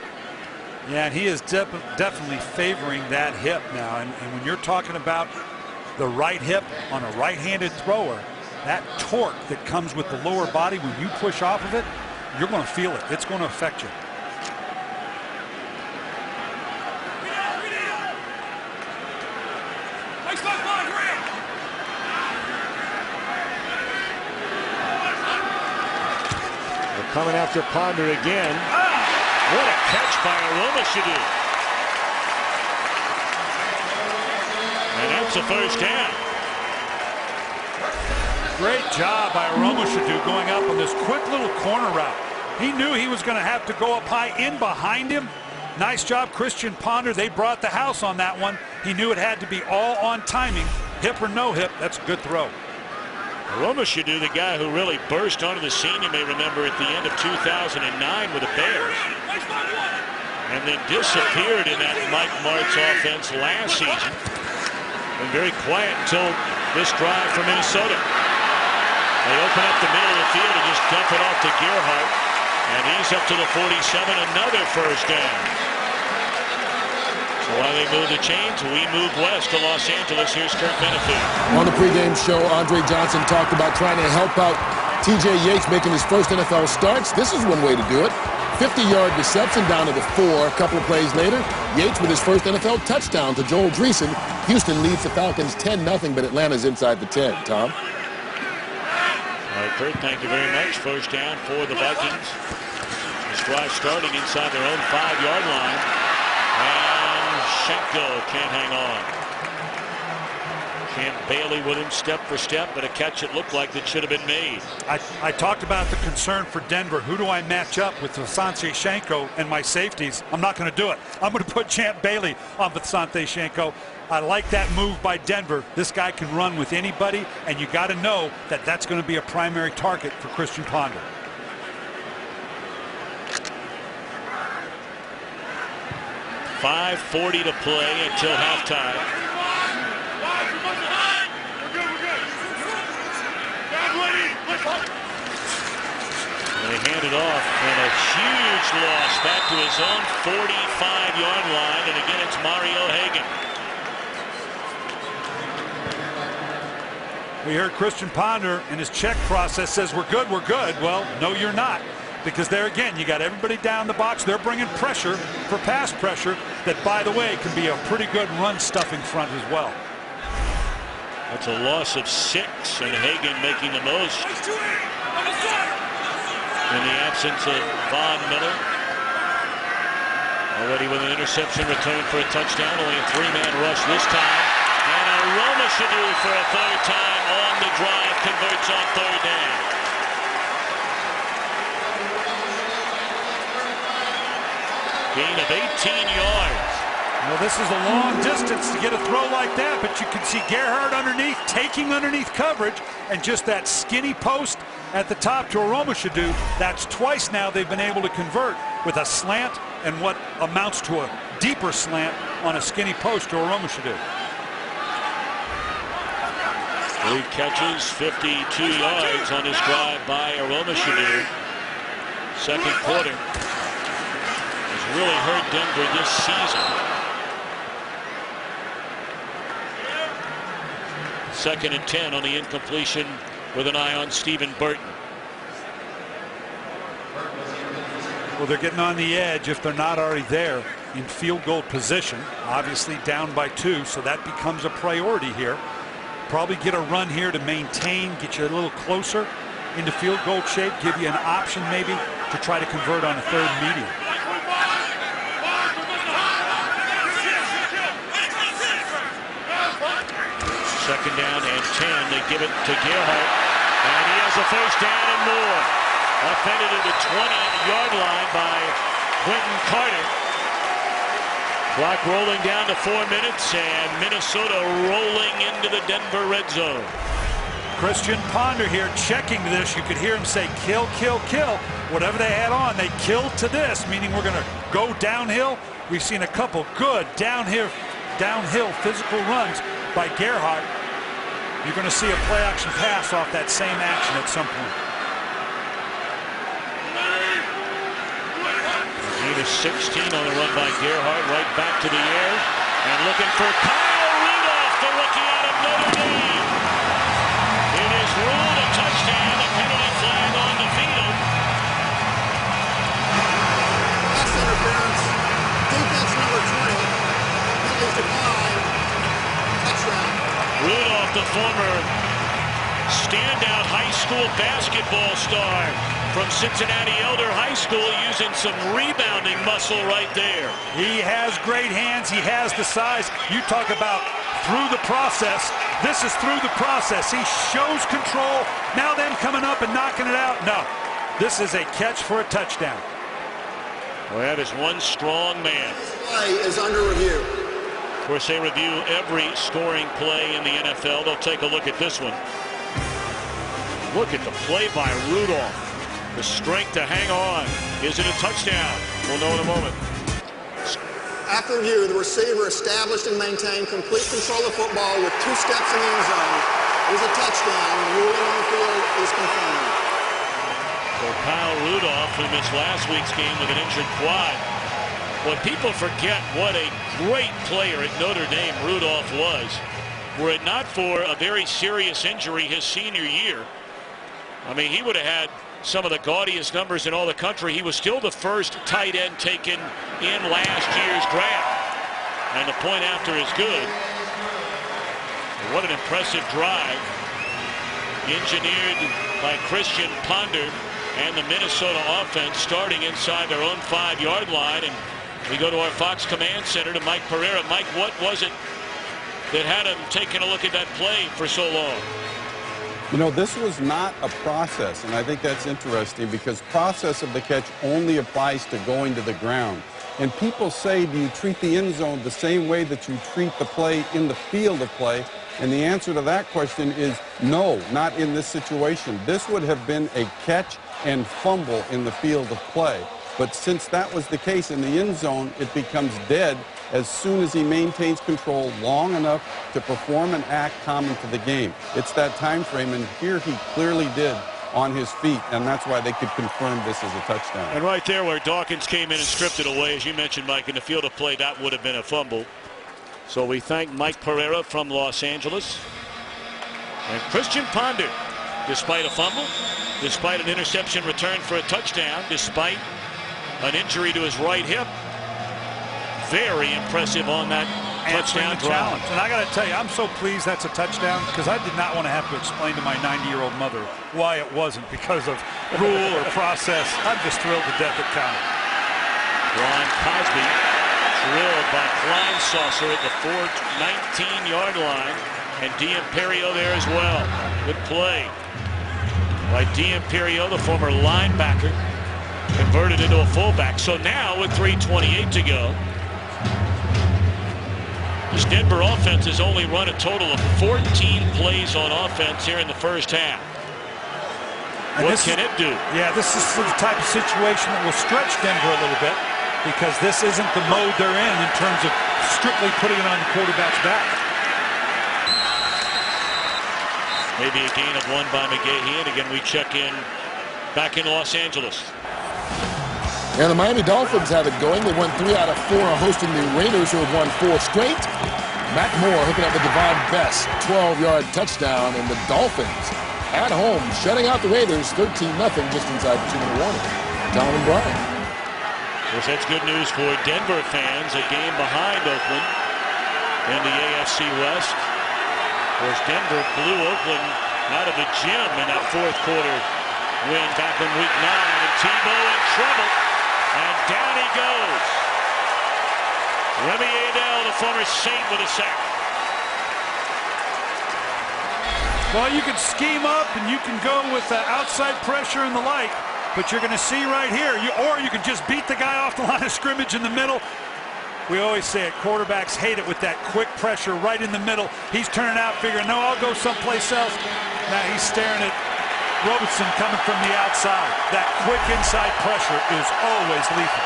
Yeah, and he is definitely favoring that hip now. And when you're talking about the right hip on a right-handed thrower, that torque that comes with the lower body, when you push off of it, you're going to feel it. It's going to affect you. Coming after Ponder again. What a catch by Aroma-Shadu. And that's a first down. Great job by Aroma-Shadu going up on this quick little corner route. He knew he was going to have to go up high in behind him. Nice job, Christian Ponder. They brought the house on that one. He knew it had to be all on timing. Hip or no hip, that's a good throw. Shootout, the guy who really burst onto the scene, you may remember, at the end of 2009 with the Bears. And then disappeared in that Mike Martz offense last season. And very quiet until this drive for Minnesota. They open up the middle of the field and just dump it off to Gerhardt. And he's up to the 47, another first down. So while they move the chains, we move west to Los Angeles. Here's Kurt Menefee. On the pregame show, Andre Johnson talked about trying to help out T.J. Yates making his first NFL starts. This is one way to do it. 50-yard reception down to the 4. A couple of plays later, Yates with his first NFL touchdown to Joel Dreesen. Houston leads the Falcons 10-0, but Atlanta's inside the 10. Tom? All right, Kurt, thank you very much. First down for the Vikings. This drive starting inside their own 5-yard line. And Schenko can't hang on. Champ Bailey with him step for step, but a catch it looked like that should have been made. I talked about the concern for Denver. Who do I match up with Visanthe Schenko and my safeties? I'm not going to do it. I'm going to put Champ Bailey on Visanthe Schenko. I like that move by Denver. This guy can run with anybody, and you got to know that that's going to be a primary target for Christian Ponder. .5:40 to play until halftime. They hand it off, and a huge loss back to his own 45-yard line, and again it's Mario Hagan. We heard Christian Ponder in his check process says we're good, we're good. Well, no, you're not. Because there again, you got everybody down the box. They're bringing pressure for pass pressure that, by the way, can be a pretty good run stuffing front as well. That's a loss of 6, and Hagan making the most in the absence of Von Miller. Already with an interception return for a touchdown. Only a 3-man rush this time. And Shootout for a third time on the drive converts on third down. Gain of 18 yards. Well, this is a long distance to get a throw like that, but you can see Gerhardt underneath, taking underneath coverage, and just that skinny post at the top to Shootout. That's twice now they've been able to convert with a slant and what amounts to a deeper slant on a skinny post to Shootout. 3 catches, 52 yards on his drive by Shootout. Second quarter has really hurt Denver this season. 2nd and 10 on the incompletion with an eye on Stephen Burton. Well, they're getting on the edge if they're not already there in field goal position. Obviously down by 2, so that becomes a priority here. Probably get a run here to maintain, get you a little closer into field goal shape, give you an option maybe to try to convert on a third medium. Second down and 10. They give it to Gerhardt, and he has a first down and more. Offended at the 20-yard line by Quentin Carter. Clock rolling down to 4 minutes, and Minnesota rolling into the Denver red zone. Christian Ponder here checking this. You could hear him say, kill, kill, kill. Whatever they had on, they killed to this, meaning we're going to go downhill. We've seen a couple good downhill physical runs by Gerhardt. You're going to see a play action pass off that same action at some point. Gain of 16 on the run by Gerhardt, right back to the air, and looking for Kyle Rudolph, the rookie out of Notre Dame. It is ruled a touchdown, a penalty flag on the field. Pass interference, defense number 20, penalties to 5, touchdown. Rudolph, the former standout high school basketball star from Cincinnati Elder High School, using some rebounding muscle right there. He has great hands. He has the size. You talk about through the process. This is through the process. He shows control. Now them coming up and knocking it out. No, this is a catch for a touchdown. Well, that is one strong man. This play is under review. Of course, they review every scoring play in the NFL. They'll take a look at this one. Look at the play by Rudolph. The strength to hang on. Is it a touchdown? We'll know in a moment. After review, the receiver established and maintained complete control of the football with 2 steps in the end zone. It was a touchdown. The ruling on the field is confirmed. So Kyle Rudolph, who missed last week's game with an injured quad. When people forget what a great player at Notre Dame Rudolph was, were it not for a very serious injury his senior year, I mean, he would have had some of the gaudiest numbers in all the country. He was still the first tight end taken in last year's draft. And the point after is good. What an impressive drive. Engineered by Christian Ponder and the Minnesota offense, starting inside their own 5-yard line. And we go to our Fox Command Center to Mike Pereira. Mike, what was it that had him taking a look at that play for so long? You know, this was not a process, and I think that's interesting because process of the catch only applies to going to the ground. And people say, do you treat the end zone the same way that you treat the play in the field of play? And the answer to that question is no, not in this situation. This would have been a catch and fumble in the field of play. But since that was the case in the end zone, it becomes dead as soon as he maintains control long enough to perform an act common to the game. It's that time frame, and here he clearly did on his feet, and that's why they could confirm this as a touchdown. And right there where Dawkins came in and stripped it away, as you mentioned, Mike, in the field of play, that would have been a fumble. So we thank Mike Pereira from Los Angeles. And Christian Ponder, despite a fumble, despite an interception return for a touchdown, despite an injury to his right hip, very impressive on that touchdown drive. And I got to tell you, I'm so pleased that's a touchdown because I did not want to have to explain to my 90-year-old mother why it wasn't because of rule or process. I'm just thrilled to death it counted. Ron Cosby drilled by Kleinsaucer at the 19-yard line, and D'Imperio there as well. Good play by D'Imperio, the former linebacker, converted into a fullback. So now with 3:28 to go, this Denver offense has only run a total of 14 plays on offense here in the first half. What can it do? Yeah, this is the type of situation that will stretch Denver a little bit because this isn't the mode they're in terms of strictly putting it on the quarterback's back. Maybe a gain of 1 by McGahee, and again we check in back in Los Angeles. And the Miami Dolphins have it going. They won 3 out of 4 hosting the Raiders, who have won 4 straight. Matt Moore hooking up with Devon Best, 12-yard touchdown, and the Dolphins at home shutting out the Raiders 13-0 just inside the 2-minute warning. Tom and Brian. Of course, that's good news for Denver fans. A game behind Oakland in the AFC West. Of course, Denver blew Oakland out of the gym in that fourth quarter win back in week 9. And Tebow in trouble. And down he goes. Remy Adele, the former Saint, with a sack. Well, you can scheme up and you can go with outside pressure and the like, but you're going to see right here, or you can just beat the guy off the line of scrimmage in the middle. We always say it, quarterbacks hate it with that quick pressure right in the middle. He's turning out figuring, no, I'll go someplace else. Now he's staring at Robertson coming from the outside. That quick inside pressure is always lethal.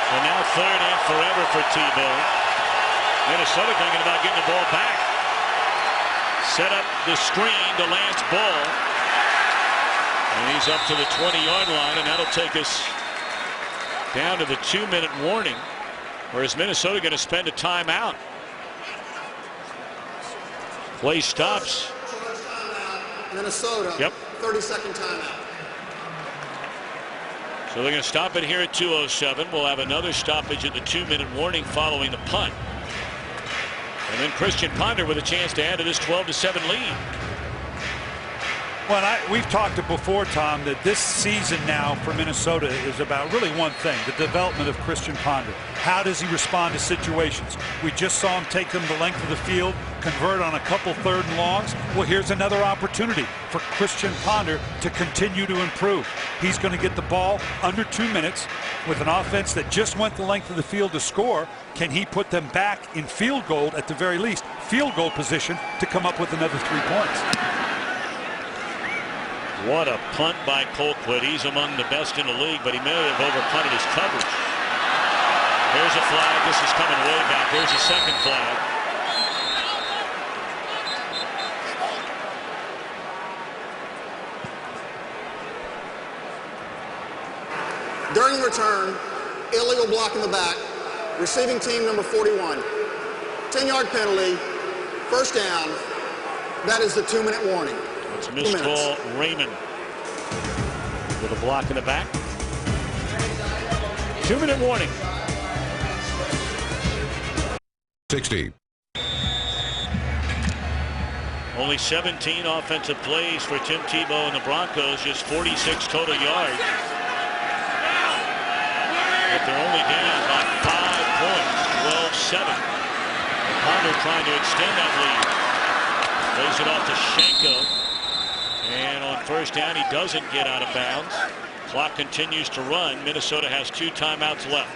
And now 3rd and forever for Tebow. Minnesota thinking about getting the ball back. Set up the screen to Lance Ball. And he's up to the 20-yard line, and that'll take us down to the 2-minute warning. Or is Minnesota going to spend a timeout? Play stops. Minnesota. Yep. 30-second timeout. So they're going to stop it here at 2:07. We'll have another stoppage at the 2-minute warning following the punt. And then Christian Ponder with a chance to add to this 12-7 lead. Well, we've talked before, Tom, that this season now for Minnesota is about really one thing, the development of Christian Ponder. How does he respond to situations? We just saw him take them the length of the field, convert on a couple 3rd and longs. Well, here's another opportunity for Christian Ponder to continue to improve. He's going to get the ball under 2 minutes with an offense that just went the length of the field to score. Can he put them back in field goal, at the very least, field goal position, to come up with another 3 points? What a punt by Colquitt. He's among the best in the league, but he may have over-punted his coverage. There's a flag. This is coming way back. There's a second flag. During the return, illegal block in the back, receiving team number 41. 10-yard penalty, first down. That is the 2-minute warning. It's a missed call. Raymond with a block in the back. 2-minute warning. 60. Only 17 offensive plays for Tim Tebow and the Broncos, just 46 total yards. But they're only down by 5 points, 12-7. Ponder trying to extend that lead. Lays it off to Shenko. And on first down, he doesn't get out of bounds. Clock continues to run. Minnesota has 2 timeouts left.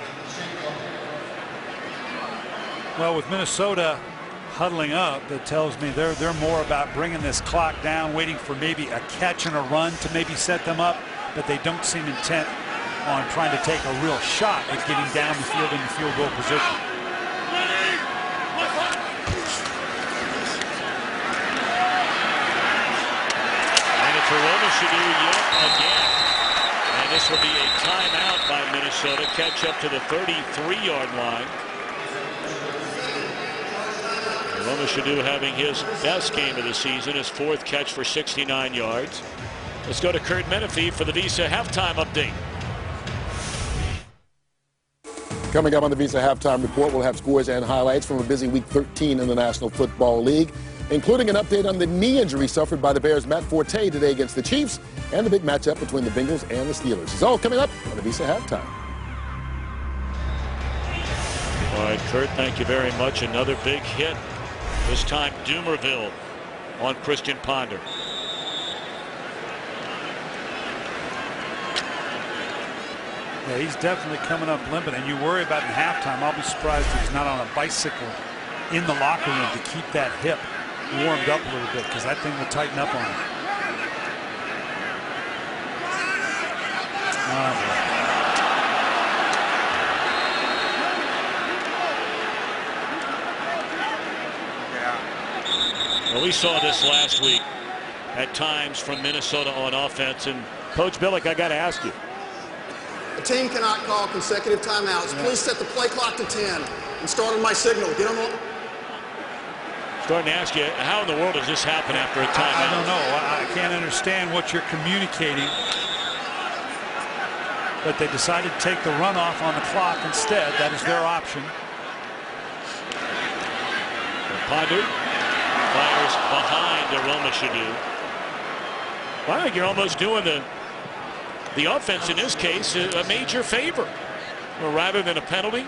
Well, with Minnesota huddling up, that tells me they're more about bringing this clock down, waiting for maybe a catch and a run to maybe set them up, but they don't seem intent on trying to take a real shot at getting down the field in the field goal position. And it's Roma should do yet again. And this will be a timeout by Minnesota. Catch up to the 33-yard line. Roma should do having his best game of the season, his 4th catch for 69 yards. Let's go to Kurt Menefee for the Visa halftime update. Coming up on the Visa Halftime Report, we'll have scores and highlights from a busy Week 13 in the National Football League, including an update on the knee injury suffered by the Bears' Matt Forte today against the Chiefs, and the big matchup between the Bengals and the Steelers. It's all coming up on the Visa Halftime. All right, Kurt, thank you very much. Another big hit. This time Doomerville on Christian Ponder. Yeah, he's definitely coming up limping, and you worry about in halftime. I'll be surprised if he's not on a bicycle in the locker room to keep that hip warmed up a little bit, because that thing will tighten up on him. Well, we saw this last week at times from Minnesota on offense, and Coach Billick, I got to ask you. A team cannot call consecutive timeouts. Please set the play clock to 10 and start on my signal. Get on the... Starting to ask you, how in the world does this happen after a timeout? I don't know. I can't understand what you're communicating. But they decided to take the runoff on the clock instead. That is their option. Ponder fires behind Aroma Shadu. Well, I think you're almost doing the offense in this case a major favor, rather than a penalty.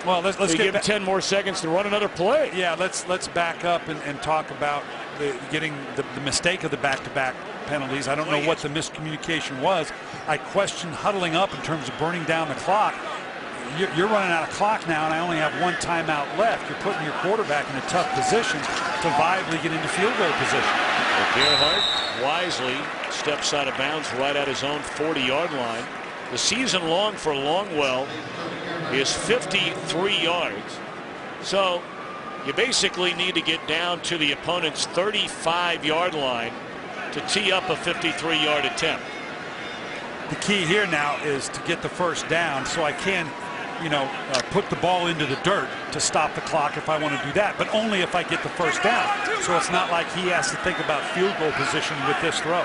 Well, let's give 10 more seconds to run another play. Yeah, let's back up and talk about getting the mistake of the back-to-back penalties. I don't know what the miscommunication was. I question huddling up in terms of burning down the clock. You're running out of clock now, and I only have 1 timeout left. You're putting your quarterback in a tough position to viably get into field goal position. Well, Gerhardt wisely steps out of bounds right at his own 40-yard line. The season long for Longwell is 53 yards. So you basically need to get down to the opponent's 35-yard line to tee up a 53-yard attempt. The key here now is to get the first down, so I can, put the ball into the dirt to stop the clock if I want to do that, but only if I get the first down. So it's not like he has to think about field goal position with this throw.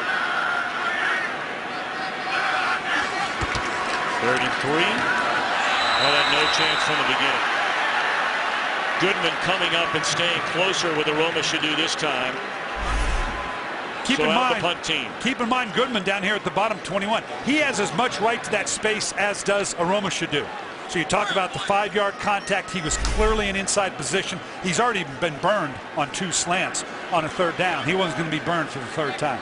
3rd and 3. Well, had no chance from the beginning. Goodman coming up and staying closer with Aroma Shadu this time. Keep So in out mind, the punt team. Keep in mind Goodman down here at the bottom, 21. He has as much right to that space as does Aroma Shadu. So you talk about the 5-yard contact. He was clearly in inside position. He's already been burned on 2 slants on a 3rd down. He wasn't going to be burned for the 3rd time.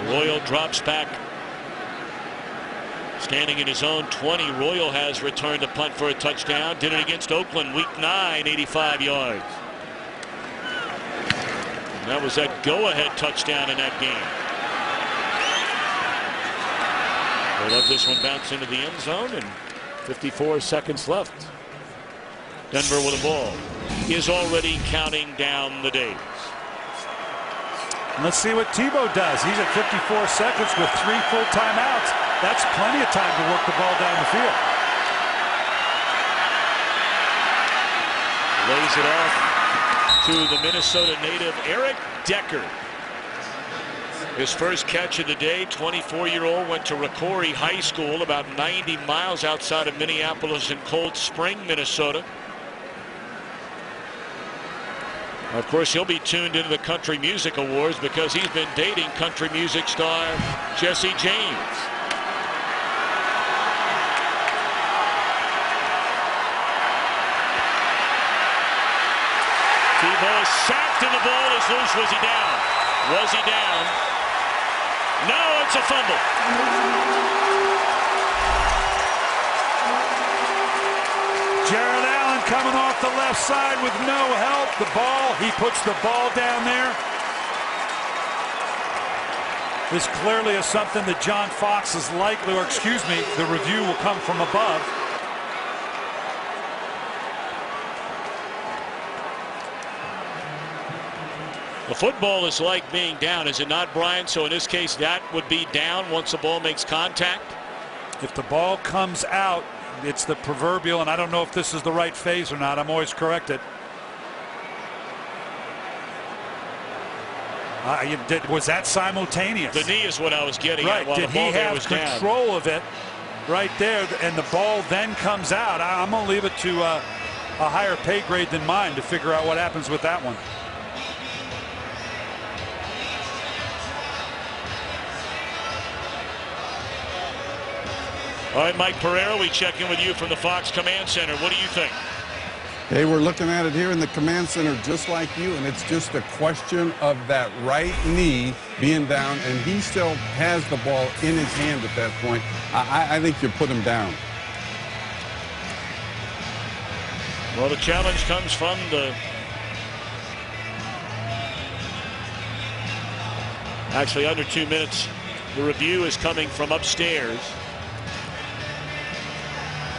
Royal drops back. Standing in his own 20, Royal has returned a punt for a touchdown. Did it against Oakland, Week 9, 85 yards. And that was that go-ahead touchdown in that game. They let this one bounce into the end zone, and 54 seconds left. Denver with the ball is already counting down the days. And let's see what Tebow does. He's at 54 seconds with 3 full timeouts. That's plenty of time to work the ball down the field. Lays it off to the Minnesota native Eric Decker. His first catch of the day. 24-year-old went to Rocori High School about 90 miles outside of Minneapolis in Cold Spring, Minnesota. Of course, he'll be tuned into the Country Music Awards because he's been dating country music star Jesse James. Tebow is sacked and the ball is loose. Was he down? Was he down? No, it's a fumble. Jared Allen coming off the left side with no help. The ball, he puts the ball down there. This clearly is something that John Fox is likely, or excuse me, the review will come from above. The football is like being down, is it not, Brian? So in this case, that would be down once the ball makes contact. If the ball comes out, it's the proverbial, and I don't know if this is the right phase or not. I'm always corrected. Was that simultaneous? The knee is what I was getting right. at while Did the ball he there have was control down. of it right there, and the ball then comes out? I'm going to leave it to a higher pay grade than mine to figure out what happens with that one. All right, Mike Pereira, we check in with you from the Fox Command Center. What do you think? Hey, we're looking at it here in the command center just like you, and it's just a question of that right knee being down, and he still has the ball in his hand at that point. I think you put him down. Well, the challenge comes from the... Actually, under 2 minutes. The review is coming from upstairs.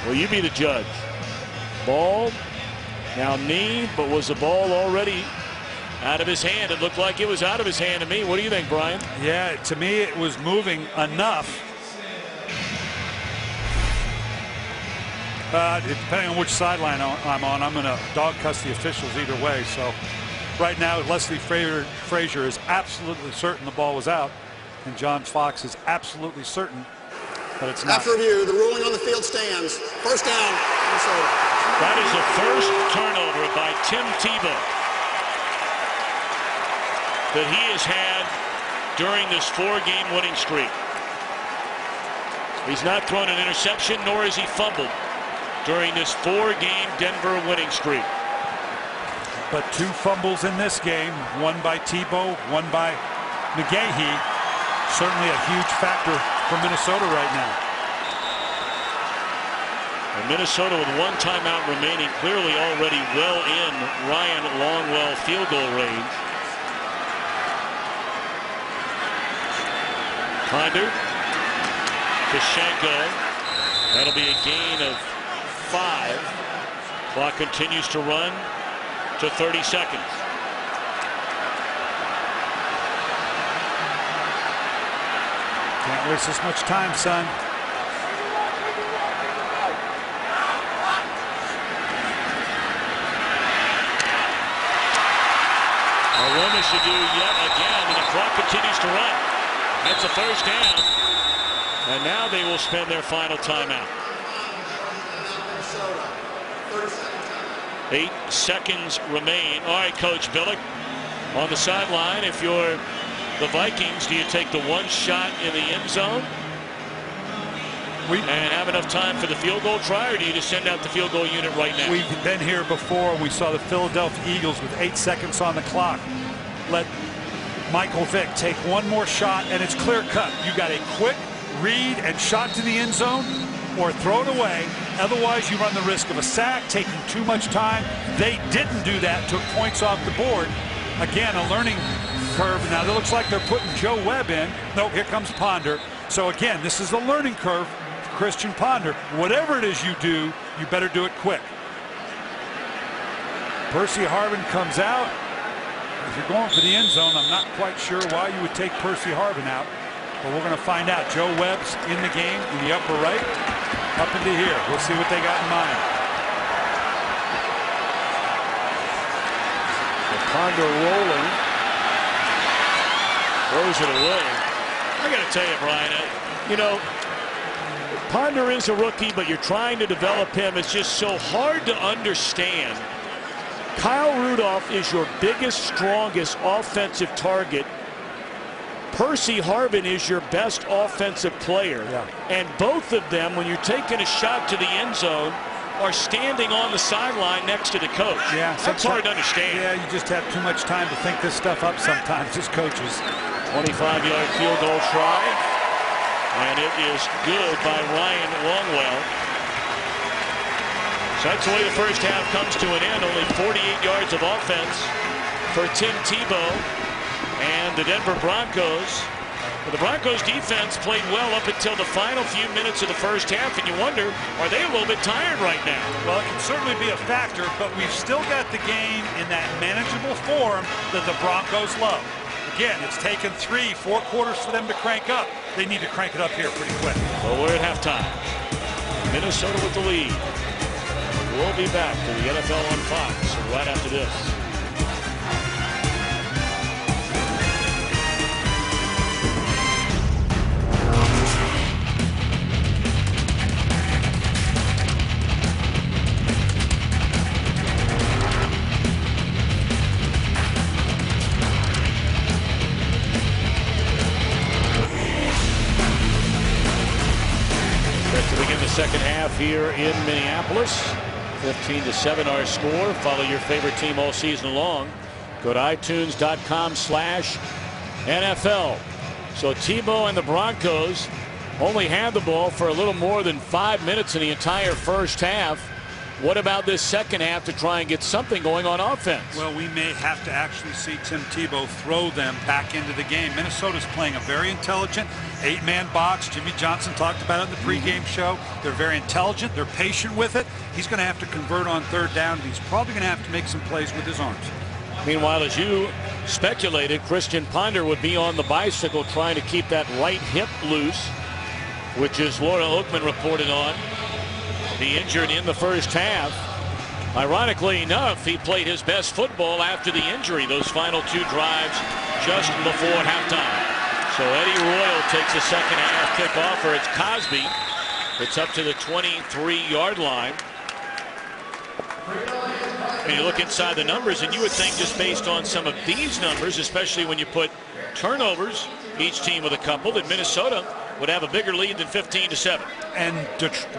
Well, you be the judge. Ball, now knee, but was the ball already out of his hand? It looked like it was out of his hand to me. What do you think, Brian? Yeah, to me it was moving enough. Depending on which sideline I'm on, I'm going to dog cuss the officials either way. So right now, Leslie Frazier is absolutely certain the ball was out, and John Fox is absolutely certain that it's not. After review, the ruling on the field stands. First down, Minnesota. That is the first turnover by Tim Tebow that he has had during this 4-game winning streak. He's not thrown an interception, nor has he fumbled during this 4-game Denver winning streak. But 2 fumbles in this game, one by Tebow, one by McGahee. Certainly a huge factor for Minnesota right now. And Minnesota with 1 timeout remaining, clearly already well in Ryan Longwell field goal range. Ponder to Shenko. That'll be a gain of 5. Clock continues to run to 30 seconds. Can't waste this much time, son. Aroma should do yet again, and the clock continues to run. That's a first down. And now they will spend their final timeout. 8 seconds remain. All right, Coach Billick, on the sideline, if you're the Vikings, do you take the 1 shot in the end zone and have enough time for the field goal try, or do you just send out the field goal unit right now? We've been here before. We saw the Philadelphia Eagles with 8 seconds on the clock let Michael Vick take 1 more shot, and it's clear cut. You got a quick read and shot to the end zone, or throw it away. Otherwise, you run the risk of a sack, taking too much time. They didn't do that, took points off the board. again, a learning curve. Now, it looks like they're putting Joe Webb in. No, here comes Ponder. So, again, this is a learning curve for Christian Ponder. Whatever it is you do, you better do it quick. Percy Harvin comes out. If you're going for the end zone, I'm not quite sure why you would take Percy Harvin out. But we're going to find out. Joe Webb's in the game in the upper right, up into here. We'll see what they got in mind. Ponder rolling. Throws it away. I got to tell you, Brian, you know, Ponder is a rookie, but you're trying to develop him. It's just so hard to understand. Kyle Rudolph is your biggest, strongest offensive target. Percy Harvin is your best offensive player. Yeah. And both of them, when you're taking a shot to the end zone, are standing on the sideline next to the coach. Yeah, that's hard to understand. Yeah, you just have too much time to think this stuff up sometimes as coaches. 25-yard field goal try. And it is good by Ryan Longwell. So that's the way the first half comes to an end. Only 48 yards of offense for Tim Tebow and the Denver Broncos. But the Broncos defense played well up until the final few minutes of the first half, and you wonder, are they a little bit tired right now? Well, it can certainly be a factor, but we've still got the game in that manageable form that the Broncos love. Again, it's taken 3-4 quarters for them to crank up. They need to crank it up here pretty quick. Well, we're at halftime. Minnesota with the lead. We'll be back to the NFL on Fox right after this. To begin the second half here in Minneapolis. 15-7 our score. Follow your favorite team all season long. Go to iTunes.com/NFL. So Tebow and the Broncos only had the ball for a little more than 5 minutes in the entire first half. What about this second half to try and get something going on offense? Well, we may have to actually see Tim Tebow throw them back into the game. Minnesota's playing a very intelligent 8-man box. Jimmy Johnson talked about it in the pregame show. They're very intelligent. They're patient with it. He's going to have to convert on third down. He's probably going to have to make some plays with his arms. Meanwhile, as you speculated, Christian Ponder would be on the bicycle trying to keep that right hip loose, which is Laura Oakman reported on. He injured in the first half. Ironically enough, he played his best football after the injury, those final 2 drives just before halftime. So Eddie Royal takes a second half kickoff, or it's Cosby. It's up to the 23-yard line. And you look inside the numbers, and you would think just based on some of these numbers, especially when you put turnovers, each team with a couple, that Minnesota would have a bigger lead than 15-7. And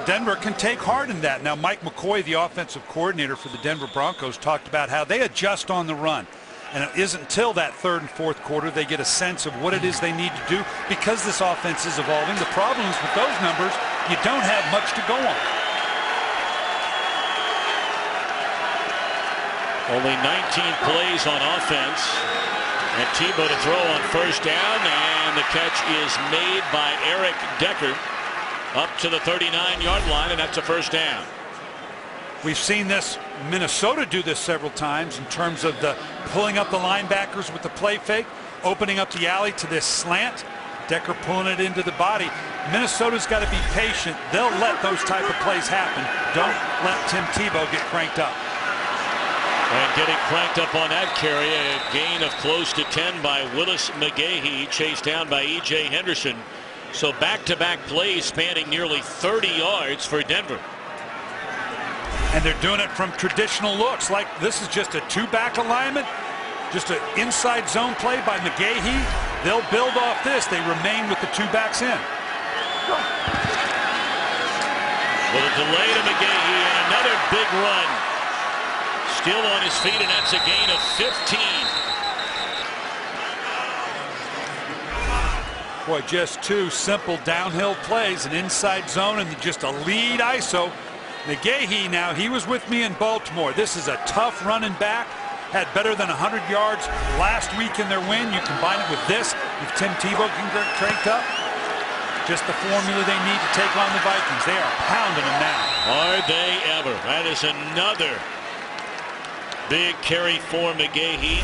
Denver can take heart in that. Now, Mike McCoy, the offensive coordinator for the Denver Broncos, talked about how they adjust on the run. And it isn't until that third and fourth quarter they get a sense of what it is they need to do because this offense is evolving. The problem is with those numbers, you don't have much to go on. Only 19 plays on offense. And Tebow to throw on first down, and the catch is made by Eric Decker up to the 39-yard line, and that's a first down. We've seen this, Minnesota do this several times in terms of the pulling up the linebackers with the play fake, opening up the alley to this slant, Decker pulling it into the body. Minnesota's got to be patient. They'll let those type of plays happen. Don't let Tim Tebow get cranked up. And getting cranked up on that carry, a gain of close to 10 by Willis McGahee, chased down by E.J. Henderson. So back-to-back plays spanning nearly 30 yards for Denver. And they're doing it from traditional looks, like this is just a 2-back alignment, just an inside zone play by McGahee. They'll build off this. They remain with the 2 backs in. With a delay to McGahee and another big run. Still on his feet, and that's a gain of 15. Boy, just 2 simple downhill plays, an inside zone and just a lead ISO. McGahee now, he was with me in Baltimore. This is a tough running back. had better than 100 yards last week in their win. You combine it with this, if Tim Tebow can get cranked up, just the formula they need to take on the Vikings. They are pounding them now. Are they ever? That is another big carry for McGahee,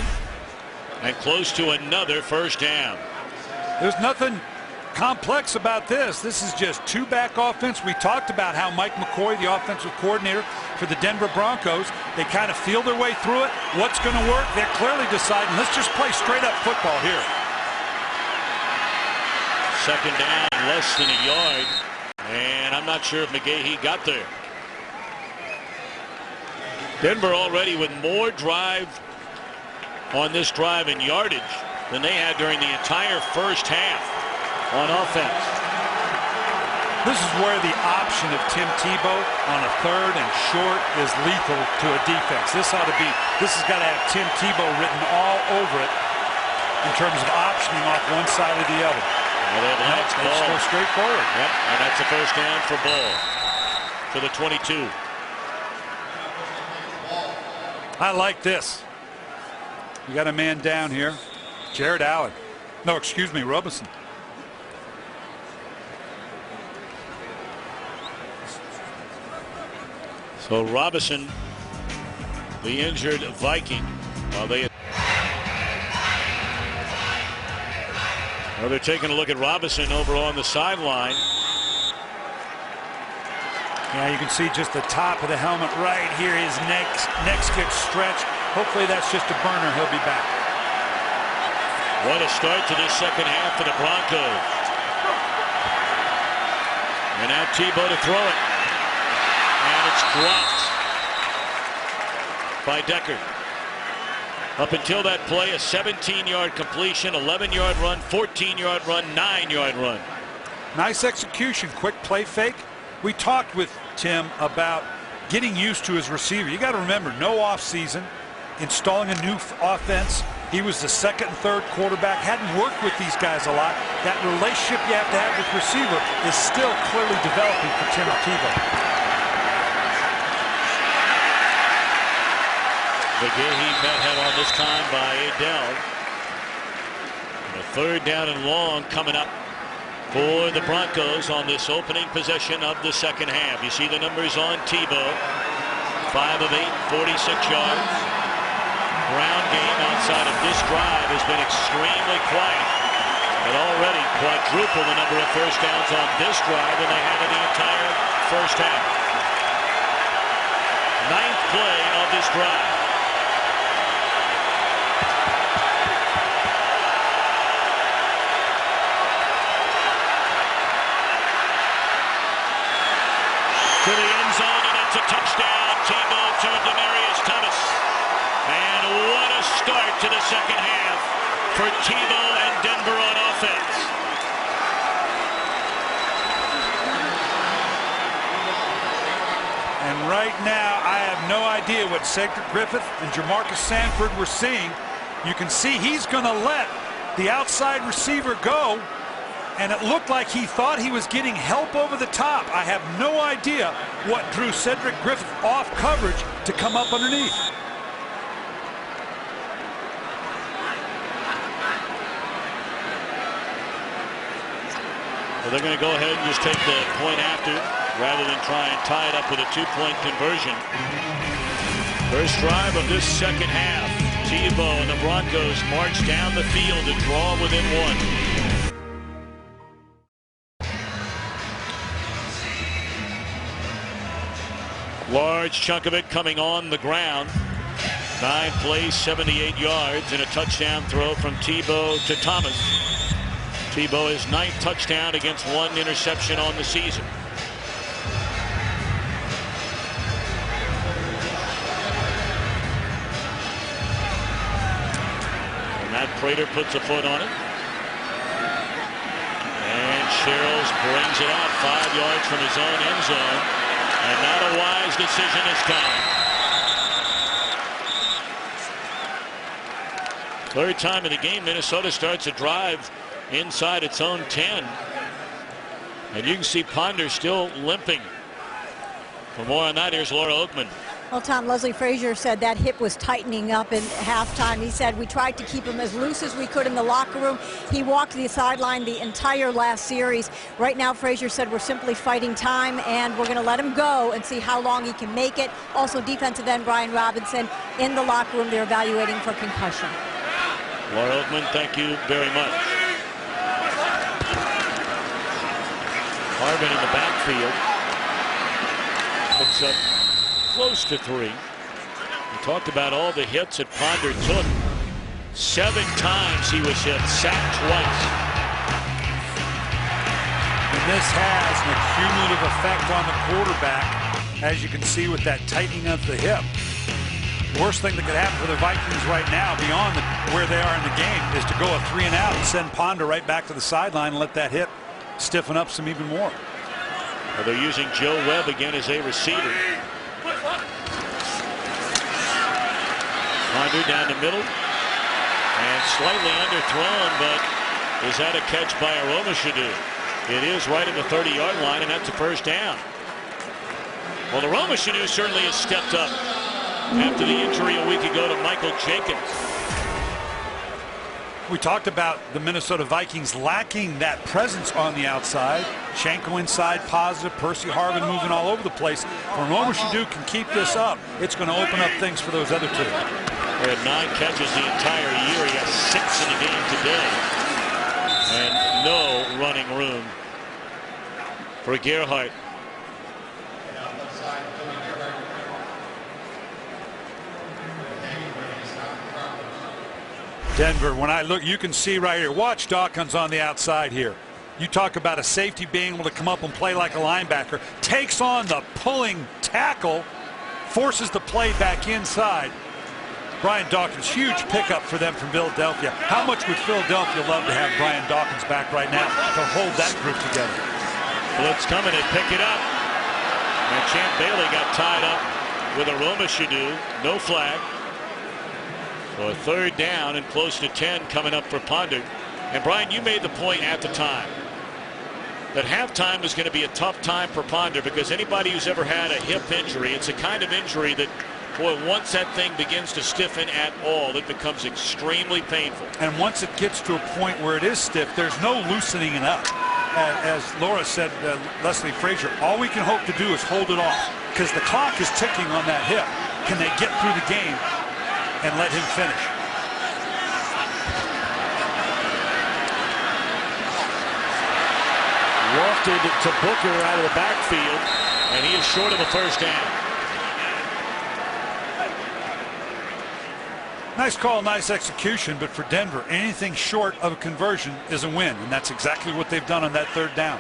and close to another first down. There's nothing complex about this. This is just two-back offense. We talked about how Mike McCoy, the offensive coordinator for the Denver Broncos, they kind of feel their way through it. What's going to work? They're clearly deciding, let's just play straight-up football here. Second down, less than a yard, and I'm not sure if McGahee got there. Denver already with more drive on this drive in yardage than they had during the entire first half on offense. This is where the option of Tim Tebow on a third and short is lethal to a defense. This has got to have Tim Tebow written all over it in terms of optioning off one side or the other. Well, they just go straight forward. Yep, and that's a first down for Ball to the 22. I like this. You got a man down here. Jared Allen. No, excuse me, Robinson. So Robinson, the injured Viking, they're taking a look at Robinson over on the sideline. Yeah, you can see just the top of the helmet right here. His neck's gets stretched. Hopefully that's just a burner. He'll be back. What a start to this second half for the Broncos. And now Tebow to throw it. And it's dropped by Decker. Up until that play, a 17-yard completion, 11-yard run, 14-yard run, 9-yard run. Nice execution, quick play fake. We talked with Tim about getting used to his receiver. You got to remember, no offseason, installing a new offense. He was the second and third quarterback, hadn't worked with these guys a lot. That relationship you have to have with receiver is still clearly developing for Tim Tebow. McGahee met head on this time by Adele. And a third down and long coming up for the Broncos on this opening possession of the second half. You see the numbers on Tebow. 5 of 8, 46 yards. Ground game outside of this drive has been extremely quiet. But already quadruple the number of first downs on this drive than they had in the entire first half. 9th play of this drive. To the end zone, and it's a touchdown. Tebow to Demaryius Thomas. And what a start to the second half for Tebow and Denver on offense. And right now, I have no idea what Cedric Griffith and Jamarcus Sanford were seeing. You can see he's going to let the outside receiver go. And it looked like he thought he was getting help over the top. I have no idea what drew Cedric Griffith off coverage to come up underneath. Well, they're going to go ahead and just take the point after rather than try and tie it up with a 2-point conversion. First drive of this second half. Tebow and the Broncos march down the field to draw within 1. Large chunk of it coming on the ground. 9 plays, 78 yards, and a touchdown throw from Tebow to Thomas. Tebow his 9th touchdown against 1 interception on the season. And Matt Prater puts a foot on it. And Sherrills brings it out 5 yards from his own end zone. And not a wise decision this time. Third time in the game, Minnesota starts a drive inside its own 10. And you can see Ponder still limping. For more on that, here's Laura Oakman. Well, Tom, Leslie Frazier said that hip was tightening up in halftime. He said, we tried to keep him as loose as we could in the locker room. He walked the sideline the entire last series. Right now, Frazier said, we're simply fighting time, and we're going to let him go and see how long he can make it. Also, defensive end Brian Robinson in the locker room. They're evaluating for concussion. Laura Oakman, thank you very much. Harvin in the backfield. Picks up close to 3. We talked about all the hits that Ponder took. 7 times he was hit, sacked twice. And this has an cumulative effect on the quarterback, as you can see with that tightening of the hip. The worst thing that could happen for the Vikings right now, beyond where they are in the game, is to go a 3 and out and send Ponder right back to the sideline and let that hip stiffen up some even more. Well, they're using Joe Webb again as a receiver. Ponder down the middle and slightly underthrown, but is that a catch by Aromashadu? It is right at the 30-yard line, and that's a first down. Well, Aromashadu certainly has stepped up after the injury a week ago to Michael Jenkins. We talked about the Minnesota Vikings lacking that presence on the outside. Shanko inside positive, Percy Harvin moving all over the place. If Aromashadu can keep this up, it's going to open up things for those other 2. He had 9 catches the entire year. He got 6 in the game today. And no running room for Gerhardt. Denver, when I look, you can see right here, watch Dawkins on the outside here. You talk about a safety being able to come up and play like a linebacker. Takes on the pulling tackle, forces the play back inside. Brian Dawkins, huge pickup for them from Philadelphia. How much would Philadelphia love to have Brian Dawkins back right now to hold that group together? Blitz coming and pick it up. And Champ Bailey got tied up with Aromashadu. No flag. So a 3rd down and close to 10 coming up for Ponder. And Brian, you made the point at the time that halftime was going to be a tough time for Ponder, because anybody who's ever had a hip injury, it's a kind of injury that, boy, once that thing begins to stiffen at all, it becomes extremely painful. And once it gets to a point where it is stiff, there's no loosening it up. As Laura said, Leslie Frazier, all we can hope to do is hold it off, because the clock is ticking on that hip. Can they get through the game and let him finish? Wafted to Booker out of the backfield, and he is short of a first down. Nice call, nice execution, but for Denver, anything short of a conversion is a win, and that's exactly what they've done on that 3rd down.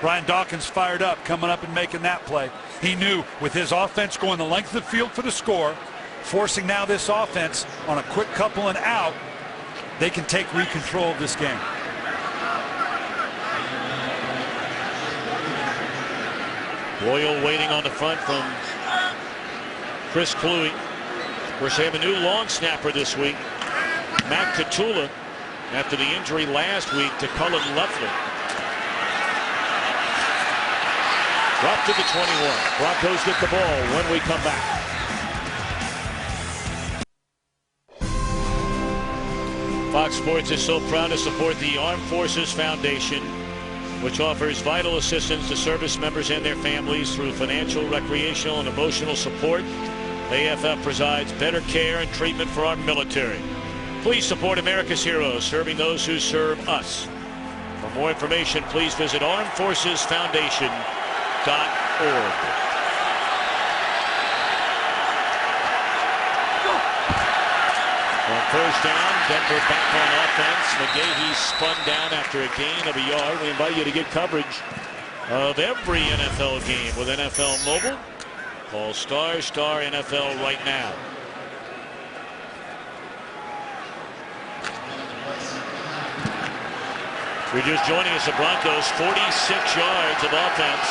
Brian Dawkins fired up, coming up and making that play. He knew with his offense going the length of the field for the score, forcing now this offense on a quick couple and out, they can take control of this game. Boyle waiting on the front from Chris Cluey. Of course, they have a new long snapper this week, Matt Katula, after the injury last week to Cullen Loeffler. Drop to the 21. Broncos get the ball when we come back. Fox Sports is so proud to support the Armed Forces Foundation, which offers vital assistance to service members and their families through financial, recreational, and emotional support. AFF provides better care and treatment for our military. Please support America's heroes, serving those who serve us. For more information, please visit armedforcesfoundation.org. On first down, Denver back on offense. McGahee spun down after a gain of a yard. We invite you to get coverage of every NFL game with NFL Mobile. Call ** NFL right now. If you're just joining us, the Broncos 46 yards of offense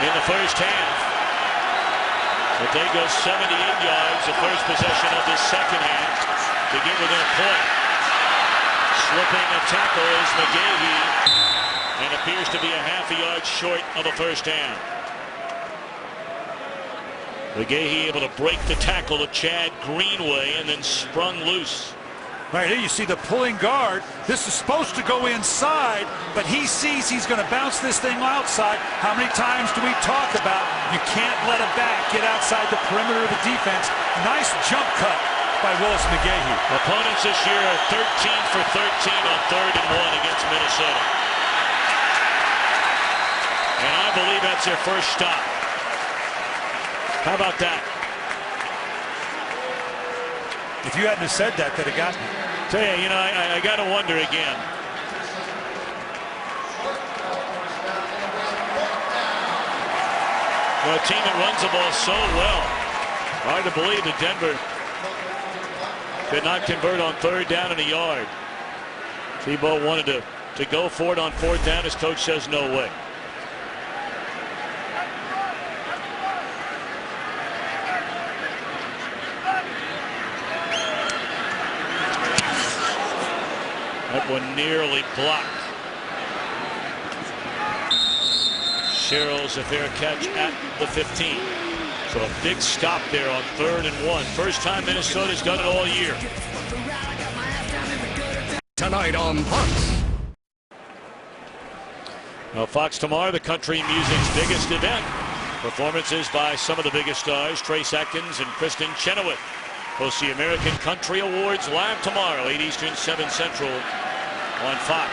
in the first half. But they go 78 yards the first possession of this second half to get within a point. Slipping a tackle is McGahee, and appears to be a half a yard short of a first down. McGahee able to break the tackle of Chad Greenway and then sprung loose. Right here you see the pulling guard. This is supposed to go inside, but he sees he's going to bounce this thing outside. How many times do we talk about you can't let a back get outside the perimeter of the defense? Nice jump cut by Willis McGahee. Opponents this year are 13 for 13 on 3rd and 1 against Minnesota. And I believe that's their first stop. How about that? If you hadn't have said that, they'd have gotten it. Tell you, I got to wonder again. Well, a team that runs the ball so well. Hard to believe that Denver could not convert on 3rd down and a yard. Tebow wanted to go for it on 4th down. His coach says no way. That one nearly blocked. Sherrill's a fair catch at the 15. So a big stop there on 3rd and 1. First time Minnesota's done it all year. Tonight on Fox. Well, Fox tomorrow, the country music's biggest event. Performances by some of the biggest stars, Trace Atkins and Kristen Chenoweth. Host the American Country Awards live tomorrow, 8 Eastern, 7 Central on Fox.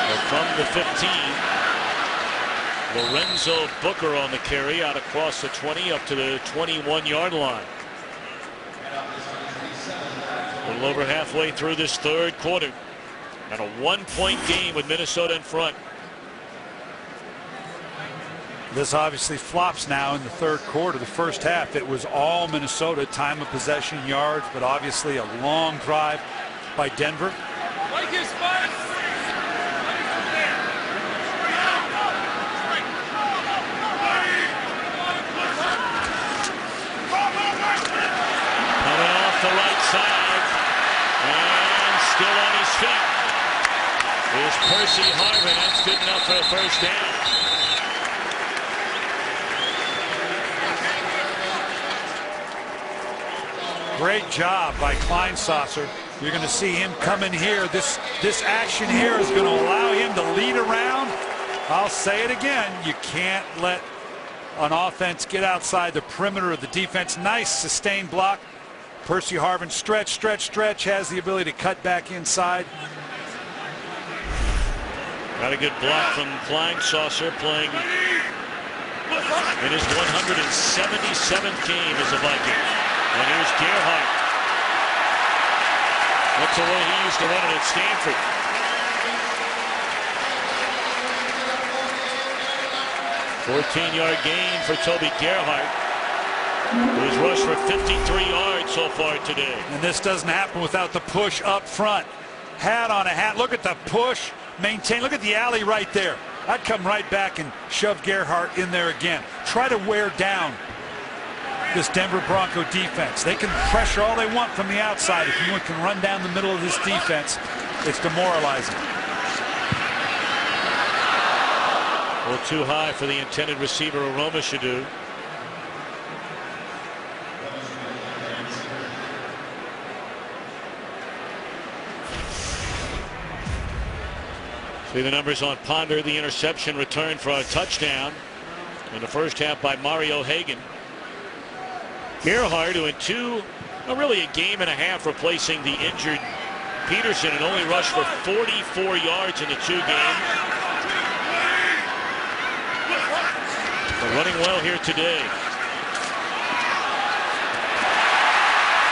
Well, from the 15, Lorenzo Booker on the carry out across the 20 up to the 21-yard line. A little over halfway through this 3rd quarter. And a 1-point game with Minnesota in front. This obviously flops now in the 3rd quarter. The first half, it was all Minnesota, time of possession, yards, but obviously a long drive by Denver. Coming off the right side and still on his feet is Percy Harvin. That's good enough for a first down. Great job by Kleinsasser. You're going to see him come in here. This action here is going to allow him to lead around. I'll say it again. You can't let an offense get outside the perimeter of the defense. Nice sustained block. Percy Harvin stretch, has the ability to cut back inside. Got a good block from Kleinsasser, playing in his 177th game as a Viking. And here's Gerhardt. That's the way he used to run it at Stanford. $14-yard gain for Toby Gerhardt, who's rushed for 53 yards so far today. And this doesn't happen without the push up front. Hat on a hat. Look at the push. Maintain. Look at the alley right there. I'd come right back and shove Gerhardt in there again. Try to wear down this Denver Bronco defense. They can pressure all they want from the outside. If you can run down the middle of this defense, it's demoralizing. A little too high for the intended receiver, Aroma Shadu. See the numbers on Ponder. The interception return for a touchdown in the first half by Mario Hagan. Gerhardt, who in really a game and a half, replacing the injured Peterson, and only rushed for 44 yards in the 2 games. But running well here today.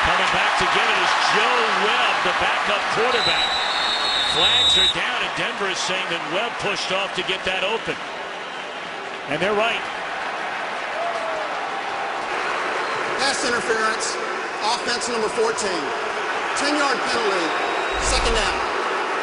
Coming back to get it is Joe Webb, the backup quarterback. Flags are down, and Denver is saying that Webb pushed off to get that open. And they're right. Pass interference, offense number 14. 10-yard penalty, 2nd down.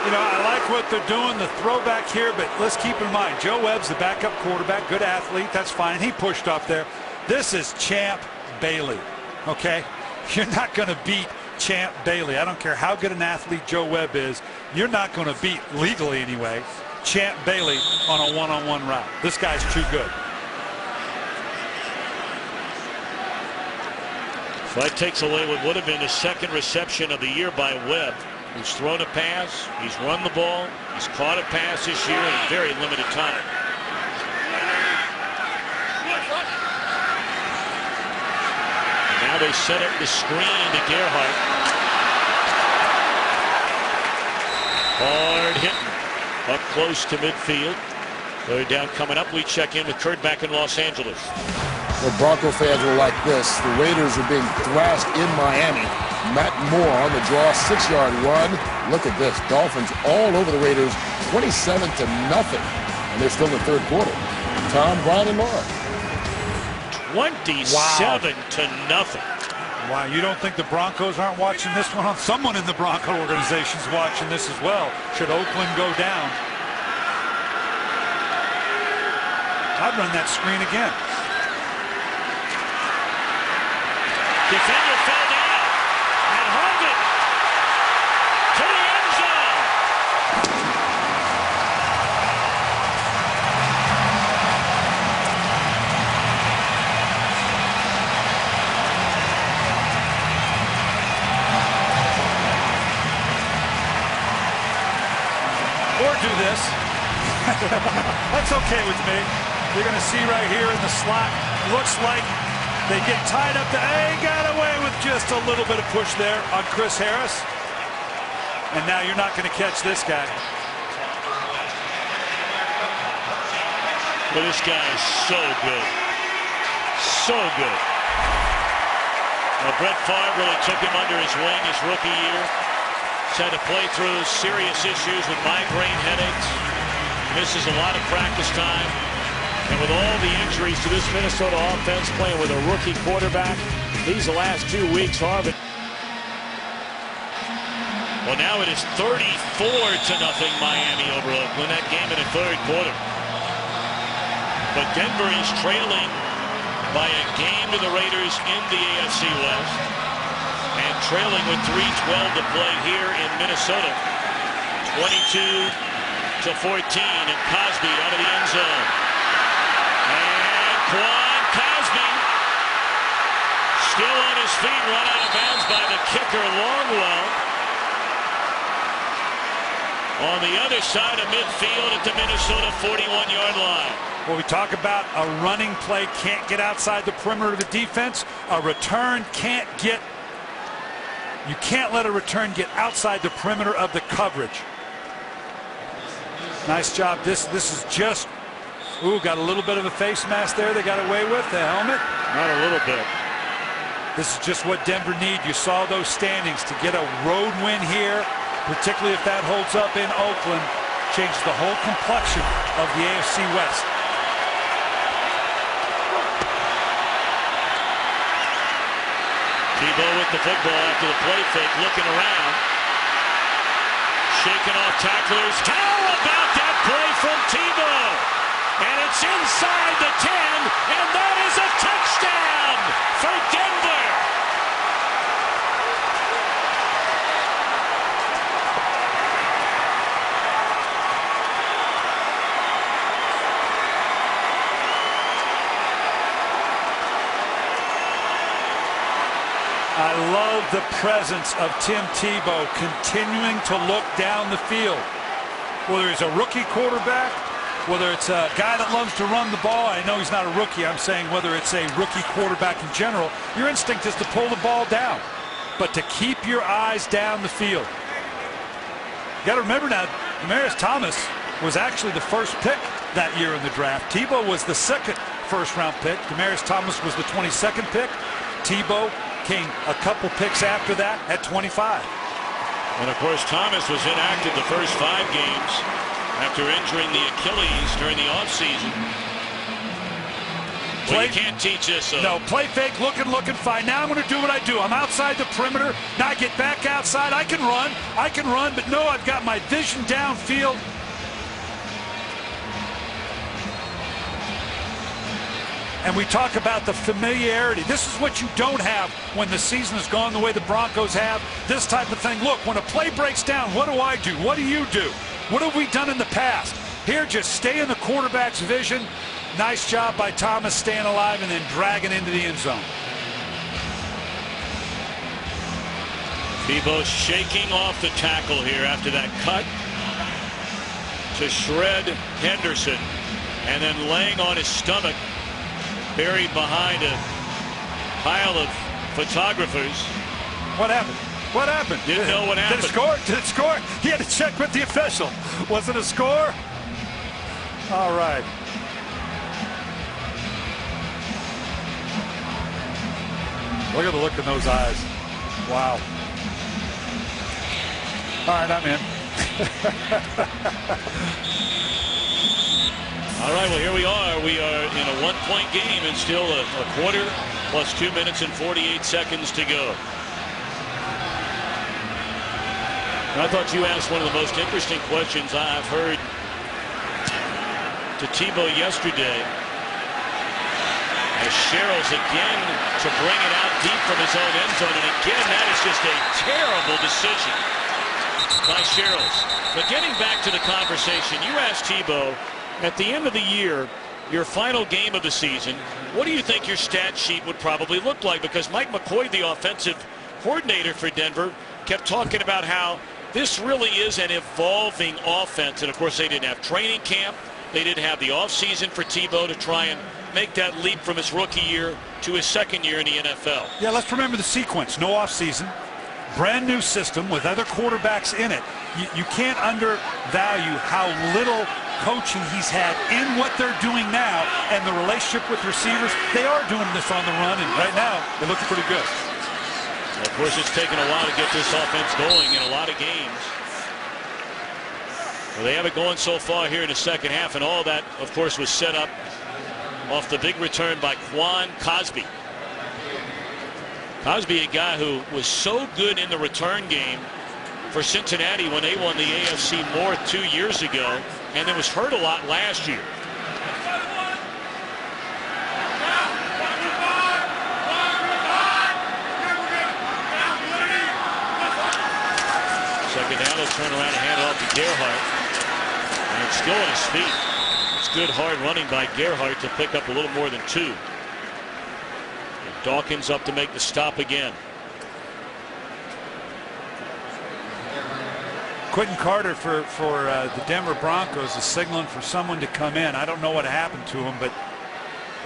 You know, I like what they're doing, the throwback here, but let's keep in mind, Joe Webb's the backup quarterback, good athlete, that's fine. He pushed off there. This is Champ Bailey, okay? You're not going to beat Champ Bailey. I don't care how good an athlete Joe Webb is. You're not going to beat, legally anyway, Champ Bailey on a one-on-one route. This guy's too good. That takes away what would have been the second reception of the year by Webb. He's thrown a pass, he's run the ball, he's caught a pass this year in very limited time. And now they set up the screen to Gerhardt. Hard hitting up close to midfield. Third down coming up. We check in with Kurt back in Los Angeles. The Bronco fans were like this. The Raiders are being thrashed in Miami. Matt Moore on the draw, 6-yard run. Look at this. Dolphins all over the Raiders, 27-0. And they're still in the third quarter. Tom, Brian, and Laura. 27-0. Wow, you don't think the Broncos aren't watching this one? Someone in the Bronco organization is watching this as well. Should Oakland go down? I'd run that screen again. Defender fell down and hung it to the end zone. Or do this. That's okay with me. You're going to see right here in the slot. Looks like they get tied up. They got away with just a little bit of push there on Chris Harris. And now you're not going to catch this guy. Well, this guy is so good. So good. Well, Brett Favre really took him under his wing his rookie year. He's had to play through serious issues with migraine headaches. Misses a lot of practice time. And with all the injuries to this Minnesota offense, playing with a rookie quarterback, these last 2 weeks, Harvard. Well, now it is 34-0 Miami over Oakland. That game in the third quarter. But Denver is trailing by a game to the Raiders in the AFC West. And trailing with 3:12 to play here in Minnesota. 22-14, and Cosby out of the end zone. Quan Cosby still on his feet, run out of bounds by the kicker Longwell. On the other side of midfield at the Minnesota 41-yard line. Well, we talk about a running play can't get outside the perimeter of the defense. A return can't get, you can't let a return get outside the perimeter of the coverage. Nice job. This is just, ooh, got a little bit of a face mask there they got away with, the helmet. Not a little bit. This is just what Denver need. You saw those standings to get a road win here, particularly if that holds up in Oakland, changes the whole complexion of the AFC West. Tebow with the football after the play fake, looking around. Shaking off tacklers. How about that play from Tebow? And it's inside the 10, and that is a touchdown for Denver. I love the presence of Tim Tebow continuing to look down the field. Whether he's a rookie quarterback, whether it's a guy that loves to run the ball. I know he's not a rookie. I'm saying whether it's a rookie quarterback in general, your instinct is to pull the ball down. But to keep your eyes down the field. You got to remember now, Demaryius Thomas was actually the first pick that year in the draft. Tebow was the second first-round pick. Demaryius Thomas was the 22nd pick. Tebow came a couple picks after that at 25. And of course, Thomas was inactive the first 5 games after injuring the Achilles during the offseason. Well, you can't teach this. No, play fake, looking fine. Now I'm going to do what I do. I'm outside the perimeter. Now I get back outside. I can run, but no, I've got my vision downfield. And we talk about the familiarity. This is what you don't have when the season has gone the way the Broncos have. This type of thing. Look, when a play breaks down, what do I do? What do you do? What have we done in the past? Here, just stay in the quarterback's vision. Nice job by Thomas staying alive and then dragging into the end zone. Tebow shaking off the tackle here after that cut to shred Henderson, and then laying on his stomach, buried behind a pile of photographers. What happened? What happened? Didn't know what happened. Did it score? Did it score? He had to check with the official. Was it a score? All right. Look at the look in those eyes. Wow. All right, I'm in. All right, well, here we are. We are in a one-point game and still a quarter plus 2 minutes and 48 seconds to go. I thought you asked one of the most interesting questions I've heard to Tebow yesterday. As Sherrills again to bring it out deep from his own end zone. And again, that is just a terrible decision by Sherrills. But getting back to the conversation, you asked Tebow, at the end of the year, your final game of the season, what do you think your stat sheet would probably look like? Because Mike McCoy, the offensive coordinator for Denver, kept talking about how this really is an evolving offense. And of course, they didn't have training camp. They didn't have the offseason for Tebow to try and make that leap from his rookie year to his second year in the NFL. Yeah, let's remember the sequence. No offseason, brand new system with other quarterbacks in it. You can't undervalue how little coaching he's had in what they're doing now, and the relationship with receivers. They are doing this on the run, and right now it looks pretty good. Of course, it's taken a while to get this offense going in a lot of games. Well, they have it going so far here in the second half, and all that, of course, was set up off the big return by Quan Cosby. Cosby, a guy who was so good in the return game for Cincinnati when they won the AFC North 2 years ago, and then was hurt a lot last year. Second down, they'll turn around and hand it off to Gerhardt. And it's still on his feet. It's good hard running by Gerhardt to pick up a little more than 2. And Dawkins up to make the stop again. Quentin Carter for the Denver Broncos is signaling for someone to come in. I don't know what happened to him, but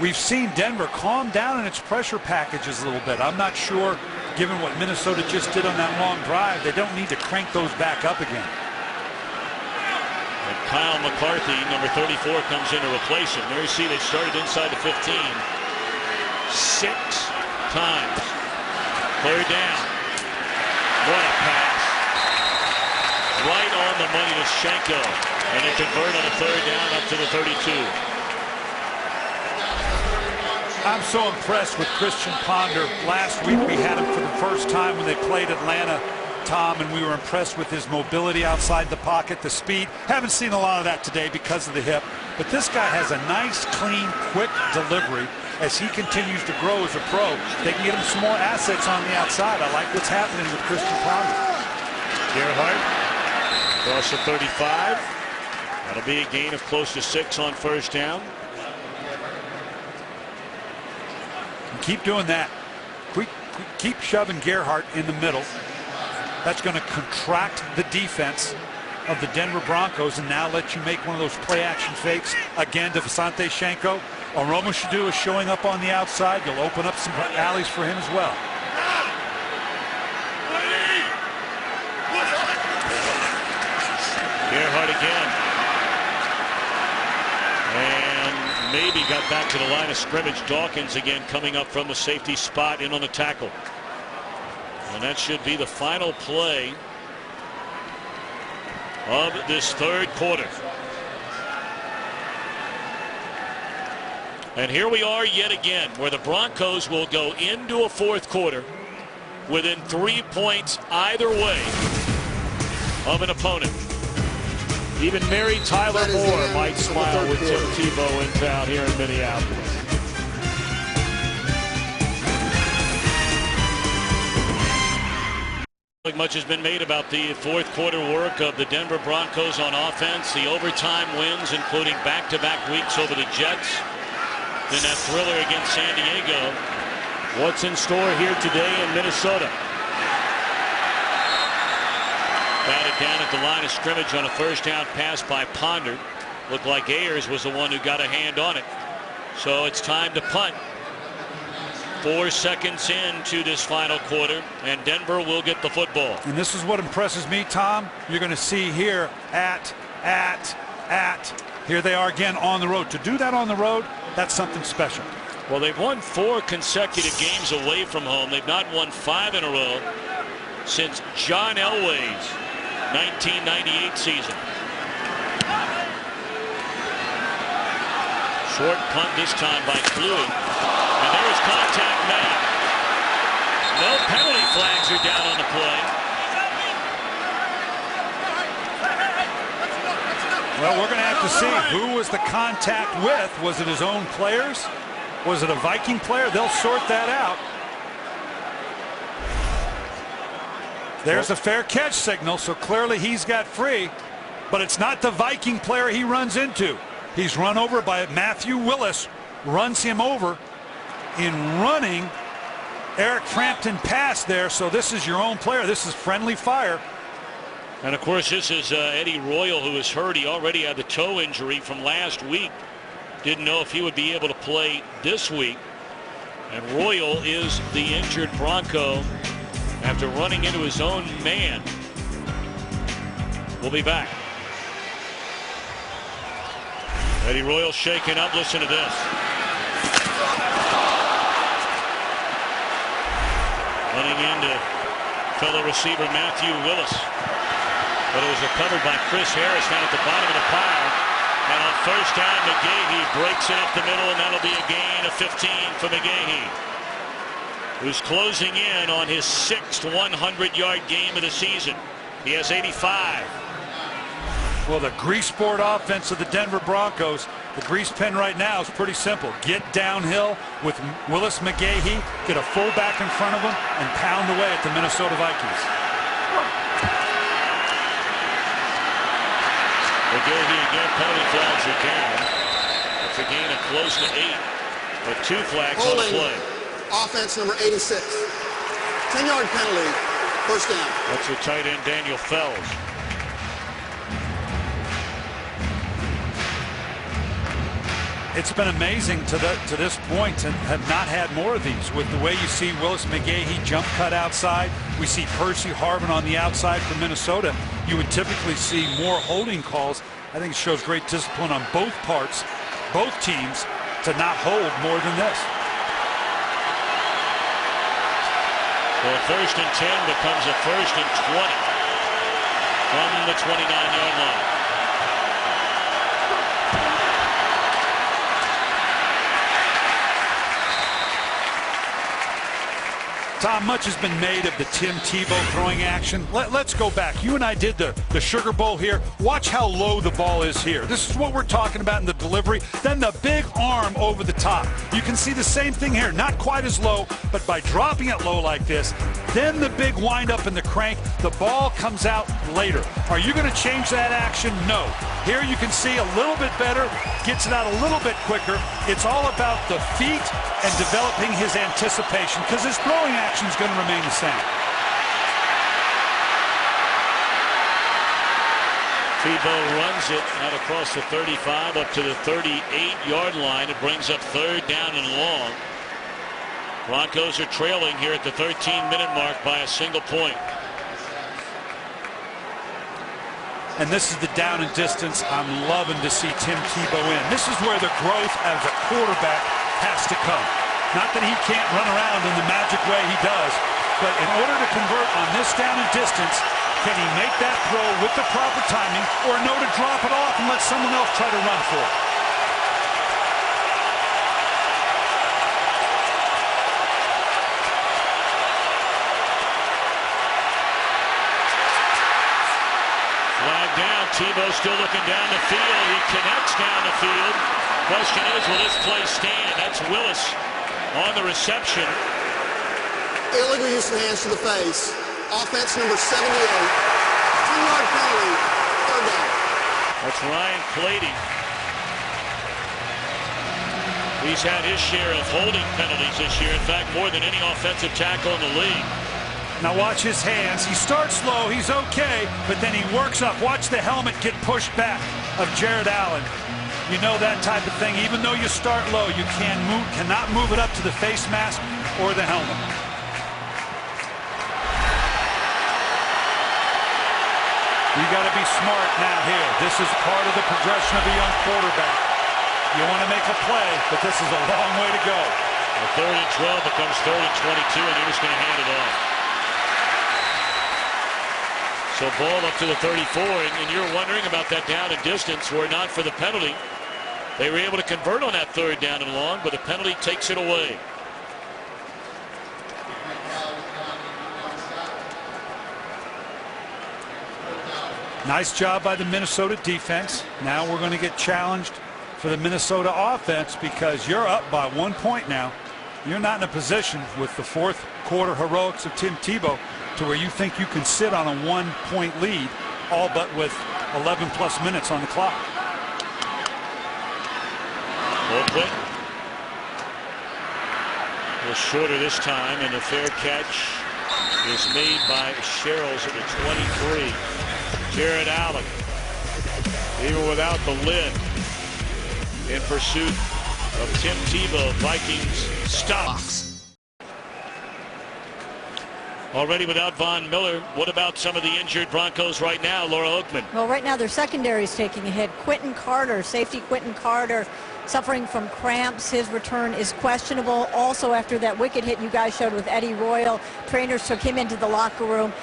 we've seen Denver calm down in its pressure packages a little bit. I'm not sure, given what Minnesota just did on that long drive, they don't need to crank those back up again. And Kyle McCarthy, number 34, comes in to replace him. There you see they started inside the 15 6 times. Third down. What a pass. Right on the money to Schenko. And they convert on a third down up to the 32. I'm so impressed with Christian Ponder. Last week we had him for the first time when they played Atlanta, Tom, and we were impressed with his mobility outside the pocket, the speed. Haven't seen a lot of that today because of the hip. But this guy has a nice, clean, quick delivery. As he continues to grow as a pro, they can get him some more assets on the outside. I like what's happening with Christian Ponder. Gerhardt across the 35. That'll be a gain of close to 6 on first down. And keep doing that. Keep shoving Gerhardt in the middle. That's going to contract the defense of the Denver Broncos and now let you make one of those play action fakes again to Asante Schenko. Roma Shadu is showing up on the outside. You'll open up some alleys for him as well. Gerhardt again. And maybe got back to the line of scrimmage. Dawkins again coming up from the safety spot in on the tackle. And that should be the final play of this third quarter. And here we are yet again, where the Broncos will go into a fourth quarter within 3 points either way of an opponent. Even Mary Tyler Moore might smile with Tim Tebow in town here in Minneapolis. Much has been made about the fourth quarter work of the Denver Broncos on offense. The overtime wins, including back-to-back weeks over the Jets. Then that thriller against San Diego. What's in store here today in Minnesota? down at the line of scrimmage on a first down pass by Ponder. Looked like Ayers was the one who got a hand on it. So it's time to punt. 4 seconds into this final quarter, and Denver will get the football. And this is what impresses me, Tom. You're going to see here here they are again on the road. To do that on the road, that's something special. Well, they've won 4 consecutive games away from home. They've not won 5 in a row since John Elway's 1998 season. Short punt this time by Fluid. And there's contact now. No penalty flags are down on the play. Well, we're going to have to see who was the contact with. Was it his own players? Was it a Viking player? They'll sort that out. There's a fair catch signal, so clearly he's got free. But it's not the Viking player he runs into. He's run over by Matthew Willis, runs him over in running. Eric Frampton passed there, so this is your own player. This is friendly fire. And of course, this is Eddie Royal, who is hurt. He already had the toe injury from last week. Didn't know if he would be able to play this week. And Royal is the injured Bronco after running into his own man. We'll be back. Eddie Royal shaken up. Listen to this. Running into fellow receiver Matthew Willis. But it was recovered by Chris Harris down at the bottom of the pile. And on first down, McGahee breaks it up the middle, and that'll be a gain of 15 for McGahee, who's closing in on his 6th 100-yard game of the season. He has 85. Well, the grease board offense of the Denver Broncos, the grease pen right now is pretty simple. Get downhill with Willis McGahee, get a fullback in front of him, and pound away at the Minnesota Vikings. McGahee again, penalty flags are down. That's a gain of close to 8, but 2 flags on the play. Offense number 86. 10-yard penalty, first down. That's your tight end, Daniel Fells. It's been amazing to this point and have not had more of these. With the way you see Willis McGahee jump cut outside, we see Percy Harvin on the outside for Minnesota. You would typically see more holding calls. I think it shows great discipline on both parts, both teams, to not hold more than this. Well, 1st and 10 becomes a 1st and 20 from the 29-yard line. Tom, much has been made of the Tim Tebow throwing action. Let's go back. You and I did the Sugar Bowl here. Watch how low the ball is here. This is what we're talking about in the delivery. Then the big arm over the top. You can see the same thing here. Not quite as low, but by dropping it low like this, then the big wind up in the crank, the ball comes out later. Are you going to change that action? No. Here you can see a little bit better, gets it out a little bit quicker. It's all about the feet and developing his anticipation, because his throwing action is going to remain the same. Tebow runs it out across the 35 up to the 38-yard line. It brings up 3rd down and long. Broncos are trailing here at the 13-minute mark by a single point. And this is the down and distance I'm loving to see Tim Tebow in. This is where the growth as a quarterback has to come. Not that he can't run around in the magic way he does, but in order to convert on this down and distance, can he make that throw with the proper timing, or know to drop it off and let someone else try to run for it? Flag down. Tebow still looking down the field. He connects down the field. Question is, will this play stand? That's Willis on the reception. Illegal use of hands to the face. Offense number 78. 10-yard penalty, 3rd down. That's Ryan Clady. He's had his share of holding penalties this year. In fact, more than any offensive tackle in the league. Now watch his hands. He starts slow. He's okay, but then he works up. Watch the helmet get pushed back of Jared Allen. You know that type of thing. Even though you start low, you cannot move it up to the face mask or the helmet. You got to be smart now here. This is part of the progression of a young quarterback. You want to make a play, but this is a long way to go. The 3rd and 12 becomes 3rd and 22, and he's going to hand it off. So ball up to the 34, and you're wondering about that down and distance. Were it not for the penalty, they were able to convert on that 3rd down and long, but the penalty takes it away. Nice job by the Minnesota defense. Now we're going to get challenged for the Minnesota offense because you're up by 1 point now. You're not in a position with the 4th quarter heroics of Tim Tebow to where you think you can sit on a 1 point lead, all but with 11 plus minutes on the clock. Oakland was shorter this time, and the fair catch is made by Sherrills at the 23. Jared Allen, even without the lid, in pursuit of Tim Tebow. Vikings stops. Already without Von Miller. What about some of the injured Broncos right now, Laura Oakman? Well, right now their secondary is taking a hit. Quentin Carter, safety Quentin Carter, suffering from cramps. His return is questionable. Also, after that wicked hit you guys showed with Eddie Royal, trainers took him into the locker room.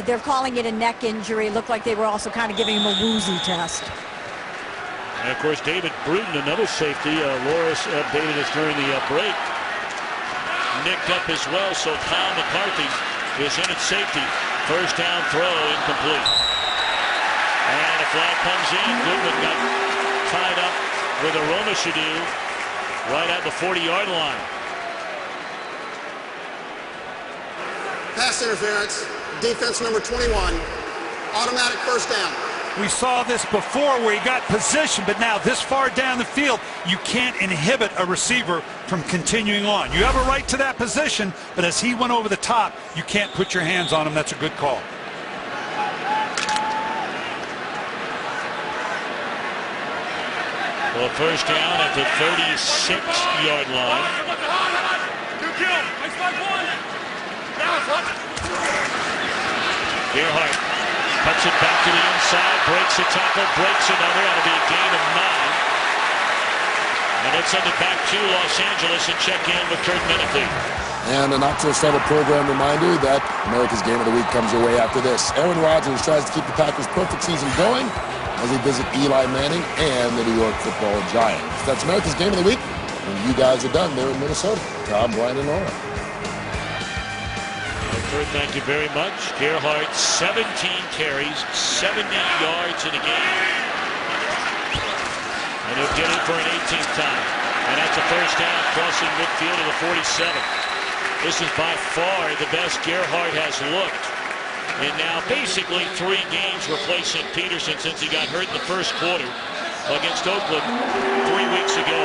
They're calling it a neck injury. Looked like they were also kind of giving him a woozy test. And of course, David Bruton, another safety. Loris updated us during the break. Nicked up as well, so Kyle McCarthy is in at safety. 1st down throw, incomplete. And a flag comes in. Goodwin got tied up with a Roma Shadu right at the 40-yard line. Pass interference, defense number 21, automatic 1st down. We saw this before where he got position, but now this far down the field, you can't inhibit a receiver from continuing on. You have a right to that position, but as he went over the top, you can't put your hands on him. That's a good call. Well, 1st down at the 36-yard line. Gerhardt cuts it back to the inside, breaks a tackle, breaks another. That'll be a gain of 9. And let's send it back to Los Angeles and check in with Kurt Menefee. And an Octo program reminder that America's Game of the Week comes your way after this. Aaron Rodgers tries to keep the Packers' perfect season going as they visit Eli Manning and the New York Football Giants. That's America's Game of the Week. And you guys are done there in Minnesota. Tom, Brian, and Laura. Kurt, thank you very much. Gerhardt, 17 carries, 70 yards in a game. And he'll get it for an 18th time. And that's a 1st down crossing midfield to the 47. This is by far the best Gerhardt has looked in now basically 3 games replacing Peterson since he got hurt in the 1st quarter against Oakland 3 weeks ago.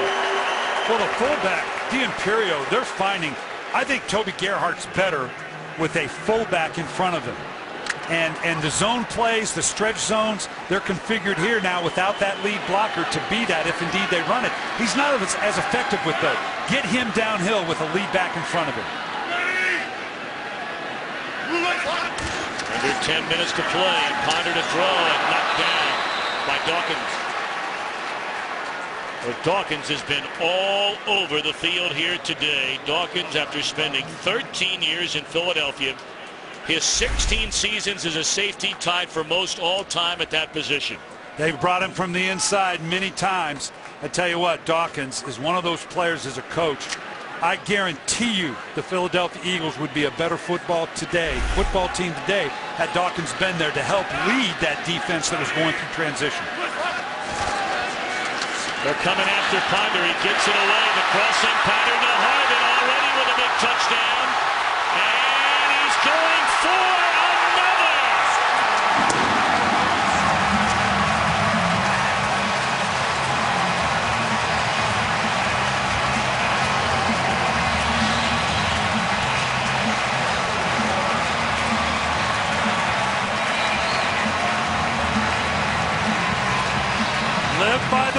Well, the fullback, D'Imperio, they're finding, I think Toby Gerhardt's better with a fullback in front of him. And the zone plays, the stretch zones, they're configured here now without that lead blocker to be that if indeed they run it. He's not as effective with those. Get him downhill with a lead back in front of him. Under 10 minutes to play, and Ponder to throw and knocked down by Dawkins. Well, Dawkins has been all over the field here today. Dawkins, after spending 13 years in Philadelphia, his 16 seasons as a safety, tied for most all-time at that position. They've brought him from the inside many times. I tell you what, Dawkins is one of those players as a coach. I guarantee you the Philadelphia Eagles would be a better football team today had Dawkins been there to help lead that defense that was going through transition. They're coming after Ponder. He gets it away. The crossing pattern to Harvin already with a big touchdown. And he's going for another.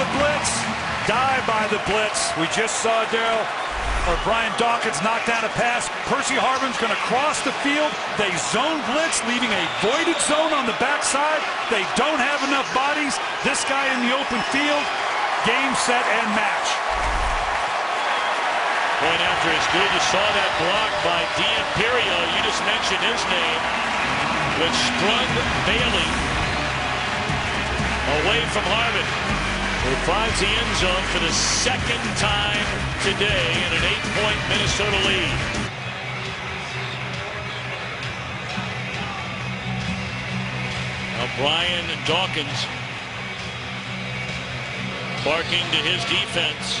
the blitz, die by the blitz. We just saw Brian Dawkins knock down a pass. Percy Harvin's going to cross the field. They zone blitz, leaving a voided zone on the backside. They don't have enough bodies. This guy in the open field. Game, set, and match. Point after is good. You saw that block by D'Imperio. You just mentioned his name, which sprung Bailey away from Harvin, who finds the end zone for the second time today in an 8-point Minnesota lead. Now Brian Dawkins barking to his defense,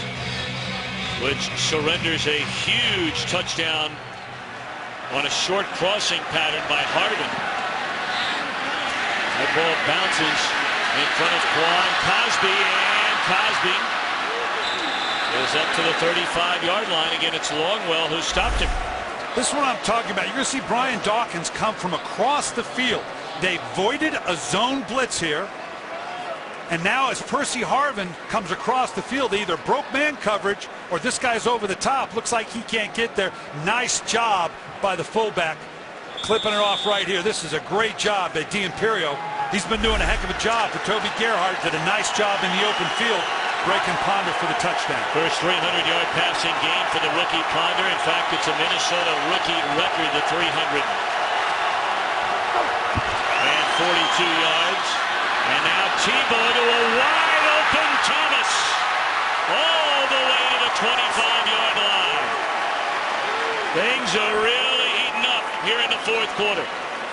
which surrenders a huge touchdown on a short crossing pattern by Harvin. That ball bounces in front of Quan Cosby, and Cosby is up to the 35-yard line. Again, it's Longwell who stopped him. This is what I'm talking about. You're going to see Brian Dawkins come from across the field. They voided a zone blitz here. And now as Percy Harvin comes across the field, they either broke man coverage or this guy's over the top. Looks like he can't get there. Nice job by the fullback, clipping it off right here. This is a great job by D'Imperio. He's been doing a heck of a job. But Toby Gerhart did a nice job in the open field, breaking Ponder for the touchdown. First 300-yard passing game for the rookie Ponder. In fact, it's a Minnesota rookie record, the 300. And 42 yards. And now Tebow to a wide-open Thomas, all the way to the 25-yard line. Things are really heating up here in the fourth quarter.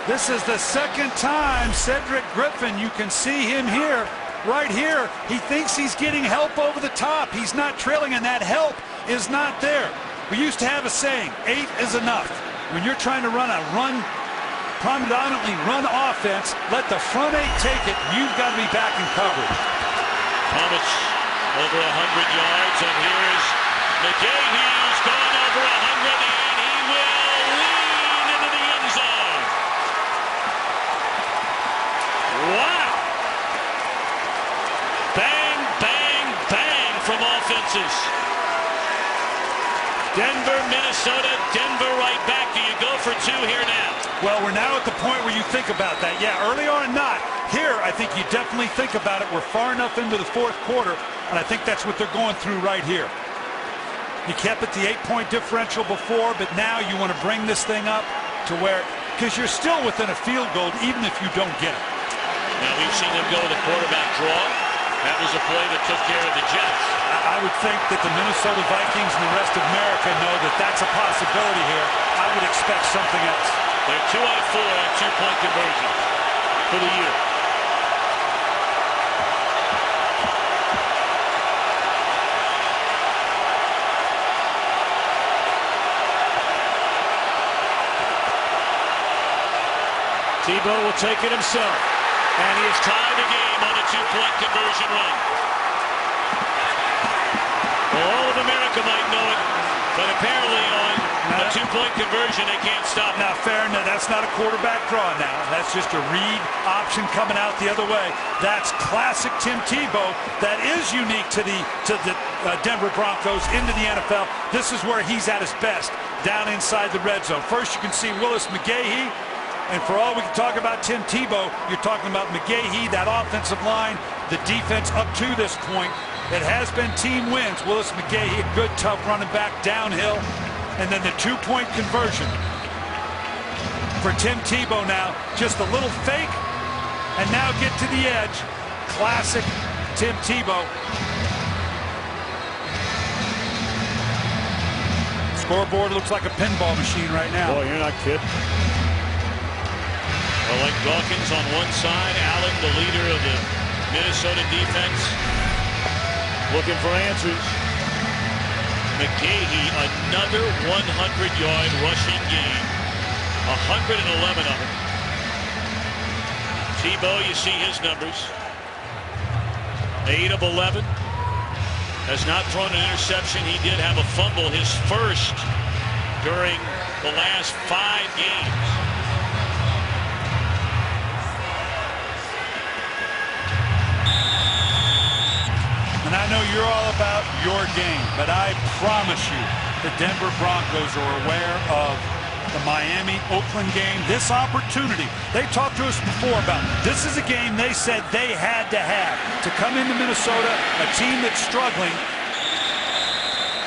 This is the second time Cedric Griffin, you can see him here, right here. He thinks he's getting help over the top. He's not trailing, and that help is not there. We used to have a saying, 8 is enough. When you're trying to predominantly run offense, let the front 8 take it. You've got to be back in coverage. Thomas over 100 yards, and here's McGahee, who's gone over 100, and he will lean into the end zone. Wow! Bang, bang, bang from offenses. Denver, Minnesota, Denver right back. Do you go for 2 here now? Well, we're now at the point where you think about that. Yeah, early on not. Here, I think you definitely think about it. We're far enough into the fourth quarter, and I think that's what they're going through right here. You kept it the 8-point differential before, but now you want to bring this thing up to where, because you're still within a field goal, even if you don't get it. Now, we've seen them go to the quarterback draw. That was a play that took care of the Jets. I would think that the Minnesota Vikings and the rest of America know that that's a possibility here. I would expect something else. They're 2 out of 4 on 2-point conversions for the year. Tebow will take it himself, and he has tied the game on a 2-point conversion run. Well, all of America might know it, but apparently on a 2-point conversion, they can't stop. Now, fair enough. That's not a quarterback draw now. That's just a read option coming out the other way. That's classic Tim Tebow. That is unique to the Denver Broncos into the NFL. This is where he's at his best, down inside the red zone. First, you can see Willis McGahee. And for all we can talk about Tim Tebow, you're talking about McGahee, that offensive line, the defense up to this point. It has been team wins. Willis McGahee, a good, tough running back downhill. And then the 2-point conversion for Tim Tebow now. Just a little fake, and now get to the edge. Classic Tim Tebow. Scoreboard looks like a pinball machine right now. Boy, you're not kidding. Well, like Dawkins on one side, Allen, the leader of the Minnesota defense, looking for answers. McGahee, another 100-yard rushing game. 111 of them. Tebow, you see his numbers. 8 of 11. Has not thrown an interception. He did have a fumble, his first during the last 5 games. And your game, but I promise you the Denver Broncos are aware of the Miami-Oakland game, this opportunity. They talked to us before about this is a game they said they had to have to come into Minnesota, a team that's struggling,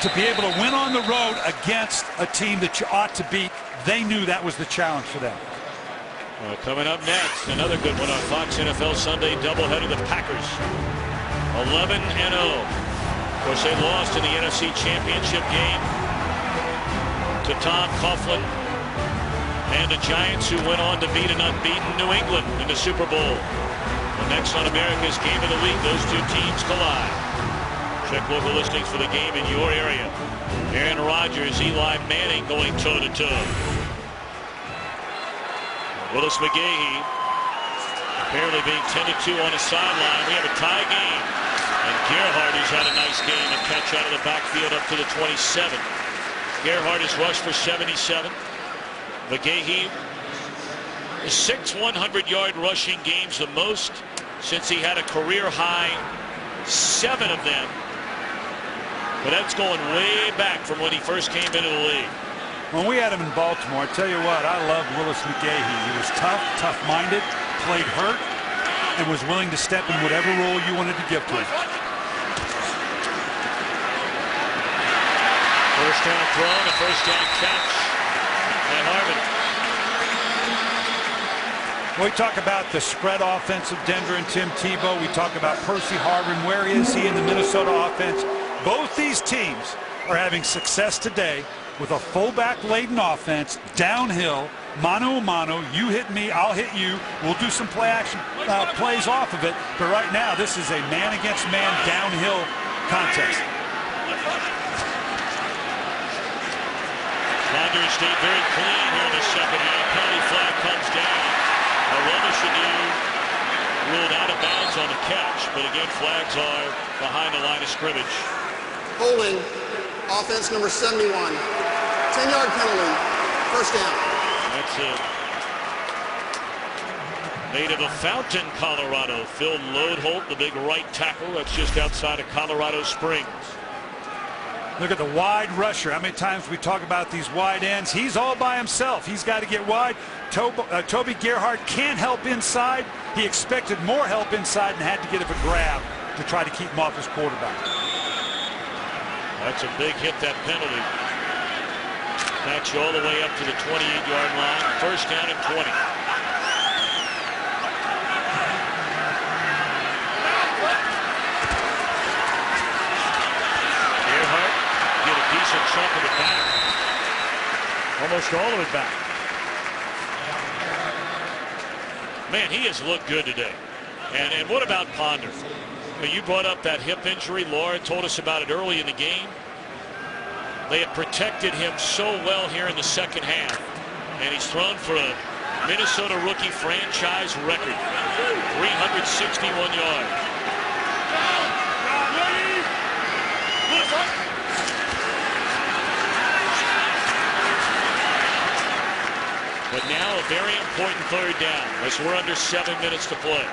to be able to win on the road against a team that you ought to beat. They knew that was the challenge for them. Coming up next, another good one on Fox NFL Sunday doubleheader. The Packers 11-0. Of course, they lost in the NFC Championship game to Tom Coughlin and the Giants, who went on to beat an unbeaten New England in the Super Bowl. Well, next on America's Game of the Week, those two teams collide. Check local listings for the game in your area. Aaron Rodgers, Eli Manning going toe-to-toe. Willis McGahee apparently being tended to on the sideline. We have a tie game. And Gerhardt has had a nice game, a catch out of the backfield up to the 27. Gerhardt has rushed for 77. McGahee, 6 100-yard rushing games, the most since he had a career-high 7 of them. But that's going way back from when he first came into the league. When we had him in Baltimore, I tell you what, I love Willis McGahee. He was tough, tough-minded, played hurt, and was willing to step in whatever role you wanted to give to him. First down throw, a first down catch by Harvin. We talk about the spread offense of Denver and Tim Tebow. We talk about Percy Harvin. Where is he in the Minnesota offense? Both these teams are having success today with a fullback-laden offense, downhill, mano-a-mano, you hit me, I'll hit you. We'll do some play action plays off of it, but right now this is a man-against-man downhill contest. Ponder stayed very clean here in the second half. Penalty flag comes down. Arona ruled out of bounds on the catch, but again, flags are behind the line of scrimmage. Holding, offense number 71. 10-yard penalty, first down. That's it. Native of Fountain, Colorado, Phil Lodeholt, the big right tackle. That's just outside of Colorado Springs. Look at the wide rusher. How many times we talk about these wide ends? He's all by himself. He's got to get wide. Toby Gerhardt can't help inside. He expected more help inside and had to get a grab to try to keep him off his quarterback. That's a big hit, that penalty. Backs you all the way up to the 28-yard line. First down and 20. Gerhardt get a decent chunk of it back. Almost all of it back. Man, he has looked good today. And what about Ponder? You brought up that hip injury. Laura told us about it early in the game. They have protected him so well here in the second half. And he's thrown for a Minnesota rookie franchise record. 361 yards. But now a very important third down as we're under 7 minutes to play.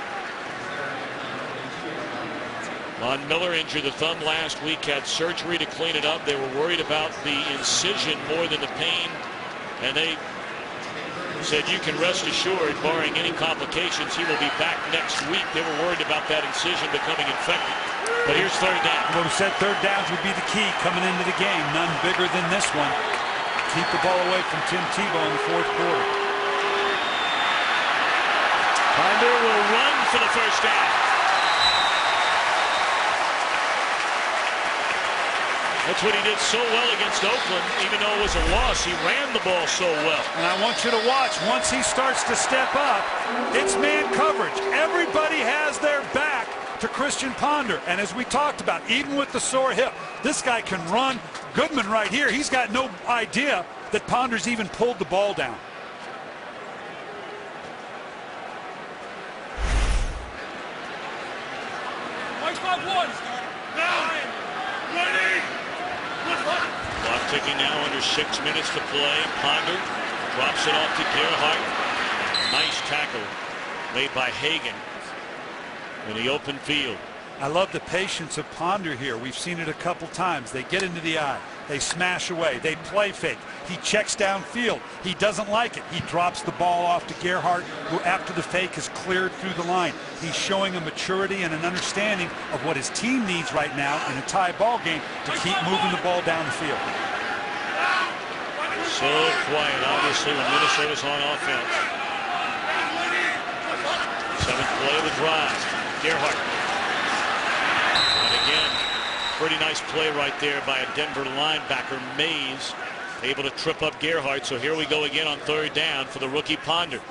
Von Miller injured the thumb last week, had surgery to clean it up. They were worried about the incision more than the pain, and they said you can rest assured, barring any complications, he will be back next week. They were worried about that incision becoming infected. But here's third down. Well, we said third downs would be the key coming into the game. None bigger than this one. Keep the ball away from Tim Tebow in the fourth quarter. Ponder will run for the first down. That's what he did so well against Oakland. Even though it was a loss, he ran the ball so well. And I want you to watch, once he starts to step up, it's man coverage. Everybody has their back to Christian Ponder. And as we talked about, even with the sore hip, this guy can run. Goodman right here, he's got no idea that Ponder's even pulled the ball down. Clock ticking now, under 6 minutes to play. Ponder drops it off to Gerhardt. Nice tackle made by Hagan in the open field. I love the patience of Ponder here. We've seen it a couple times. They get into the eye. They smash away. They play fake. He checks downfield. He doesn't like it. He drops the ball off to Gerhardt, who after the fake is cleared through the line. He's showing a maturity and an understanding of what his team needs right now in a tie ball game to keep moving the ball down the field. So quiet, obviously, when Minnesota's on offense. Seventh play of the drive. Gerhardt. And again, pretty nice play right there by a Denver linebacker, Mays, able to trip up Gerhardt. So here we go again on third down for the rookie Ponder.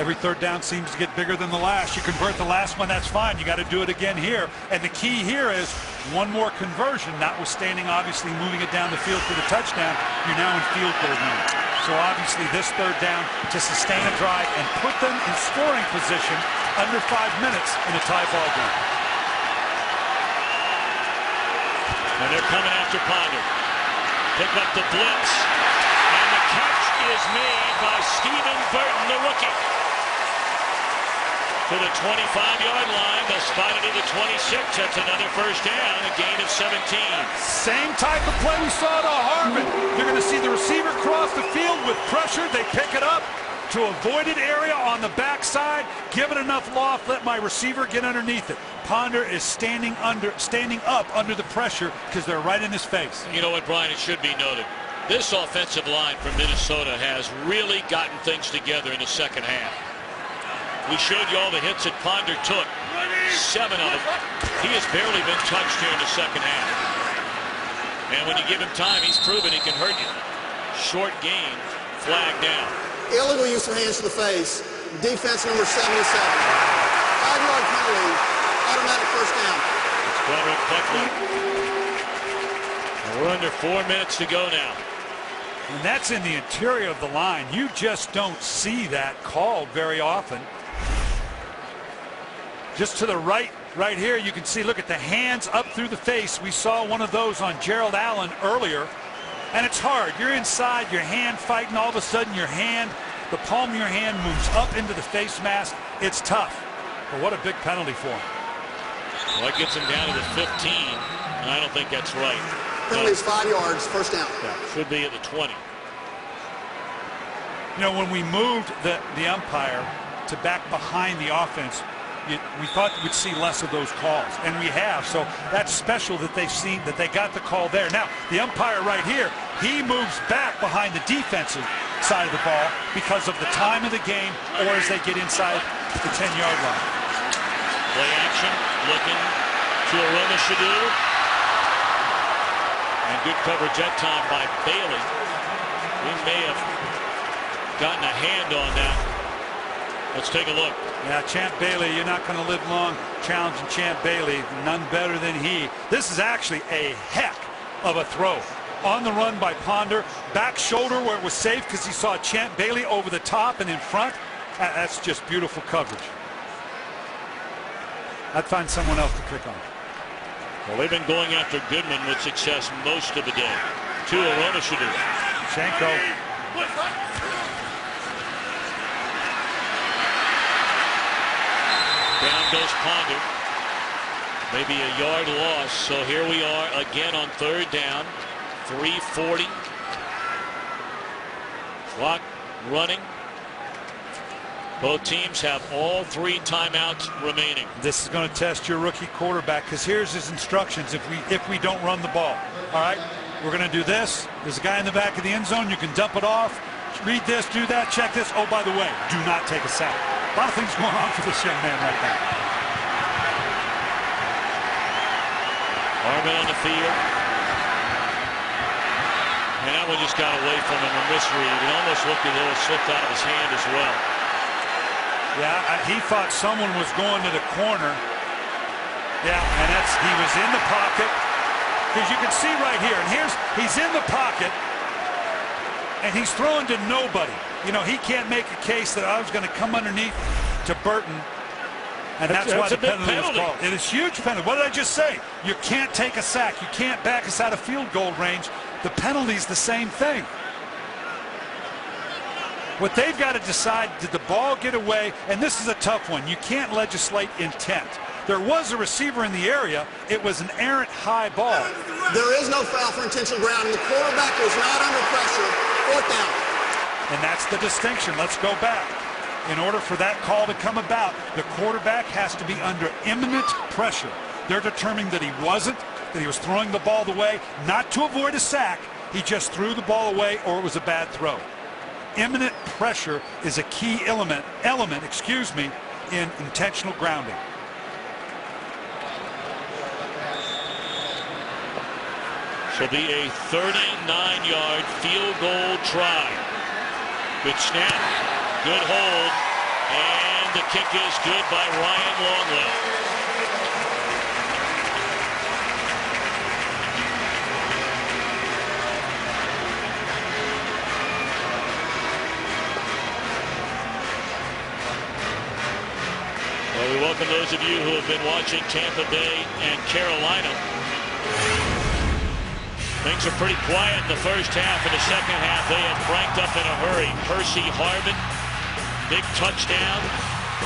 Every third down seems to get bigger than the last. You convert the last one, that's fine. You got to do it again here. And the key here is one more conversion, notwithstanding obviously moving it down the field for the touchdown. You're now in field goal range. So obviously this third down to sustain a drive and put them in scoring position under 5 minutes in a tie ball game. And they're coming after Ponder. Pick up the blitz. And the catch is made by Stephen Burton, the rookie. To the 25-yard line. They'll spot it at the 26. That's another first down. A gain of 17. Same type of play we saw to Harvin. You're going to see the receiver cross the field with pressure. They pick it up to avoided area on the backside. Give it enough loft. Let my receiver get underneath it. Ponder is standing up under the pressure because they're right in his face. You know what, Brian? It should be noted. This offensive line from Minnesota has really gotten things together in the second half. We showed you all the hits that Ponder took. 7 of them. He has barely been touched here in the second half. And when you give him time, he's proven he can hurt you. Short gain, flag down. Illegal use of hands to the face. Defense number 77. 5-yard penalty. Automatic first down. It's Broderick Buckley. We're under 4 minutes to go now. And that's in the interior of the line. You just don't see that called very often. Just to the right here, you can see, look at the hands up through the face. We saw one of those on Gerald Allen earlier. And it's hard. You're inside, your hand fighting, all of a sudden your hand, the palm of your hand moves up into the face mask. It's tough. But what a big penalty for him. Well, that gets him down to the 15, and I don't think that's right. Penalty is 5 yards, first down. Yeah, should be at the 20. You know, when we moved the umpire to back behind the offense, we thought we'd see less of those calls, and we have. So that's special that they've seen that they got the call there. Now the umpire right here, he moves back behind the defensive side of the ball because of the time of the game, or as they get inside the 10-yard line. Play action, looking to Aroma Shadu, and good coverage that time by Bailey. We may have gotten a hand on that. Let's take a look. Yeah, Champ Bailey, you're not going to live long challenging Champ Bailey. None better than he. This is actually a heck of a throw. On the run by Ponder. Back shoulder where it was safe because he saw Champ Bailey over the top and in front. That's just beautiful coverage. I'd find someone else to pick on. Well, they've been going after Goodman with success most of the day. To Aroma Shadu. Shanko. Down goes Ponder. Maybe a yard loss. So here we are again on third down. 3:40. Clock running. Both teams have all 3 timeouts remaining. This is going to test your rookie quarterback because here's his instructions if we don't run the ball. All right, we're going to do this. There's a guy in the back of the end zone. You can dump it off. Read this, do that, check this. Oh, by the way, do not take a sack. A lot of things going on for this young man right now. Harmon on the field. And that one just got away from him, a misread. It almost looked as though it slipped out of his hand as well. Yeah, he thought someone was going to the corner. Yeah, and he was in the pocket. Because you can see right here, and he's in the pocket, and he's throwing to nobody. You know, he can't make a case that I was going to come underneath to Burton, and that's why the penalty was called. It is huge penalty. What did I just say? You can't take a sack. You can't back us out of field goal range. The penalty's the same thing. What they've got to decide, did the ball get away? And this is a tough one. You can't legislate intent. There was a receiver in the area. It was an errant high ball. There is no foul for intentional grounding. The quarterback was not under pressure. Fourth down. And that's the distinction. Let's go back. In order for that call to come about, the quarterback has to be under imminent pressure. They're determining that he wasn't, that he was throwing the ball away, not to avoid a sack. He just threw the ball away, or it was a bad throw. Imminent pressure is a key element, in intentional grounding. Should be a 39-yard field goal try. Good snap, good hold, and the kick is good by Ryan Longley. Well, we welcome those of you who have been watching Tampa Bay and Carolina. Things are pretty quiet in the first half. In the second half, they have cranked up in a hurry. Percy Harvin, big touchdown.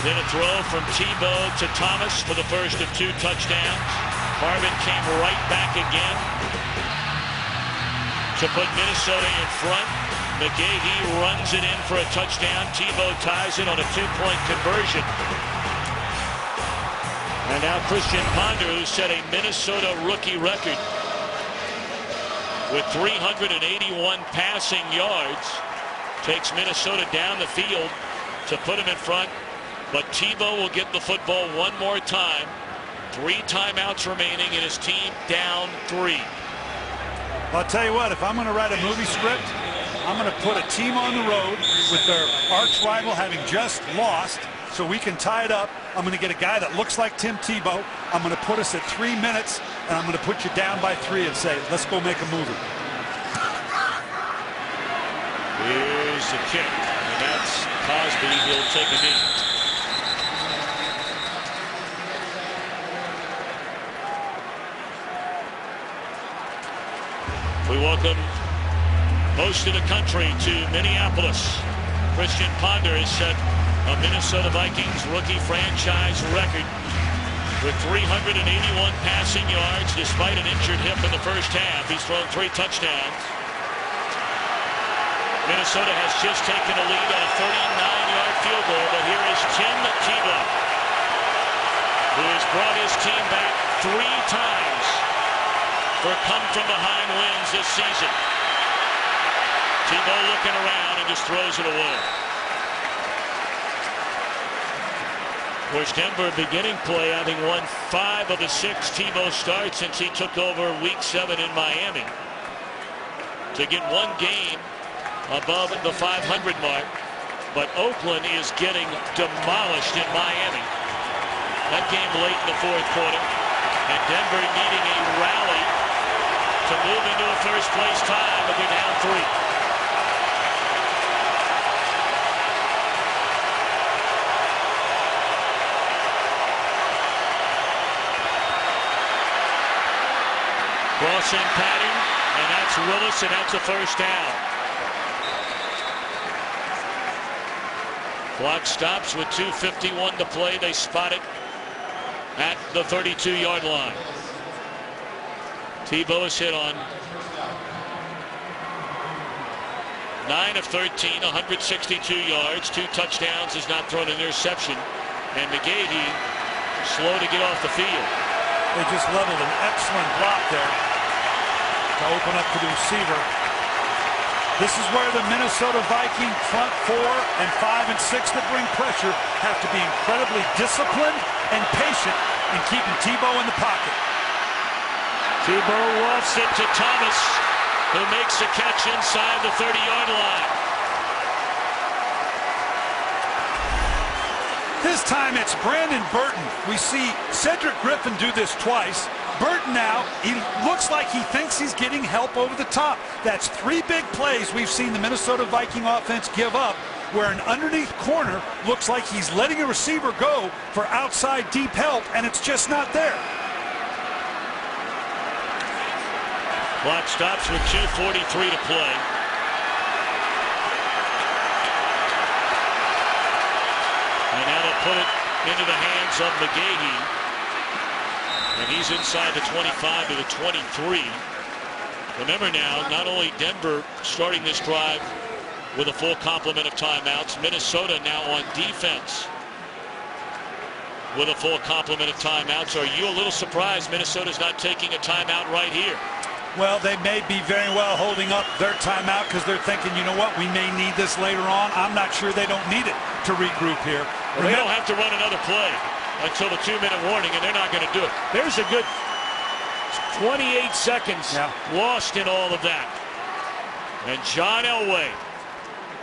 Then a throw from Tebow to Thomas for the first of 2 touchdowns. Harvin came right back again to put Minnesota in front. McGahee runs it in for a touchdown. Tebow ties it on a 2-point conversion. And now Christian Ponder, who set a Minnesota rookie record with 381 passing yards, takes Minnesota down the field to put him in front. But Tebow will get the football one more time. 3 timeouts remaining and his team down 3. I'll tell you what, if I'm going to write a movie script, I'm going to put a team on the road with their arch rival having just lost so we can tie it up. I'm going to get a guy that looks like Tim Tebow. I'm going to put us at 3 minutes, and I'm going to put you down by 3 and say, let's go make a movie. Here's the kick, and that's Cosby. He'll take a knee. We welcome most of the country to Minneapolis. Christian Ponder has set a Minnesota Vikings rookie franchise record with 381 passing yards despite an injured hip in the first half. He's thrown 3 touchdowns. Minnesota has just taken a lead on a 39-yard field goal, but here is Tim Tebow, who has brought his team back 3 times for come-from-behind wins this season. Tebow looking around and just throws it away. Of course, Denver beginning play, having won 5 of the 6 Tebow starts since he took over Week 7 in Miami. To get 1 game above the 500 mark, but Oakland is getting demolished in Miami. That game late in the 4th quarter, and Denver needing a rally to move into a first-place tie, but they're down 3. Crossing pattern, and that's Willis, and that's a first down. Clock stops with 2:51 to play. They spot it at the 32-yard line. Tebow is hit on 9 of 13, 162 yards, 2 touchdowns, has not thrown an interception, and McGahee slow to get off the field. They just leveled an excellent block there to open up to the receiver. This is where the Minnesota Viking front 4 and 5 and 6 that bring pressure have to be incredibly disciplined and patient in keeping Tebow in the pocket. Tebow lofts it to Thomas, who makes the catch inside the 30-yard line. This time it's Brandon Burton. We see Cedric Griffin do this twice. Burton now, he looks like he thinks he's getting help over the top. That's 3 big plays we've seen the Minnesota Viking offense give up, where an underneath corner looks like he's letting a receiver go for outside deep help, and it's just not there. Clock stops with 2:43 to play. put it into the hands of McGahee. And he's inside the 25 to the 23. Remember now, not only Denver starting this drive with a full complement of timeouts, Minnesota now on defense with a full complement of timeouts. Are you a little surprised Minnesota's not taking a timeout right here? Well, they may be very well holding up their timeout because they're thinking, you know what, we may need this later on. I'm not sure they don't need it to regroup here. Well, they don't have to run another play until the 2-minute warning, and they're not going to do it. There's a good 28 seconds lost in all of that. And John Elway,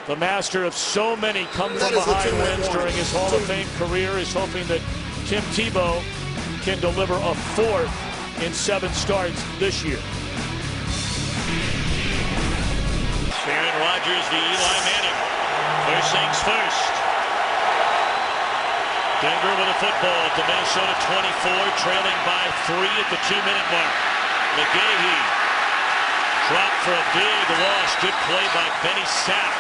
the master of so many come-from-behind wins during his Hall of Fame career, is hoping that Tim Tebow can deliver a 4th in 7 starts this year. Aaron Rodgers v. Eli Manning. First things first. Denver with a football at the Minnesota 24, trailing by 3 at the 2-minute mark. McGahee dropped for a big loss. Good play by Benny Sapp.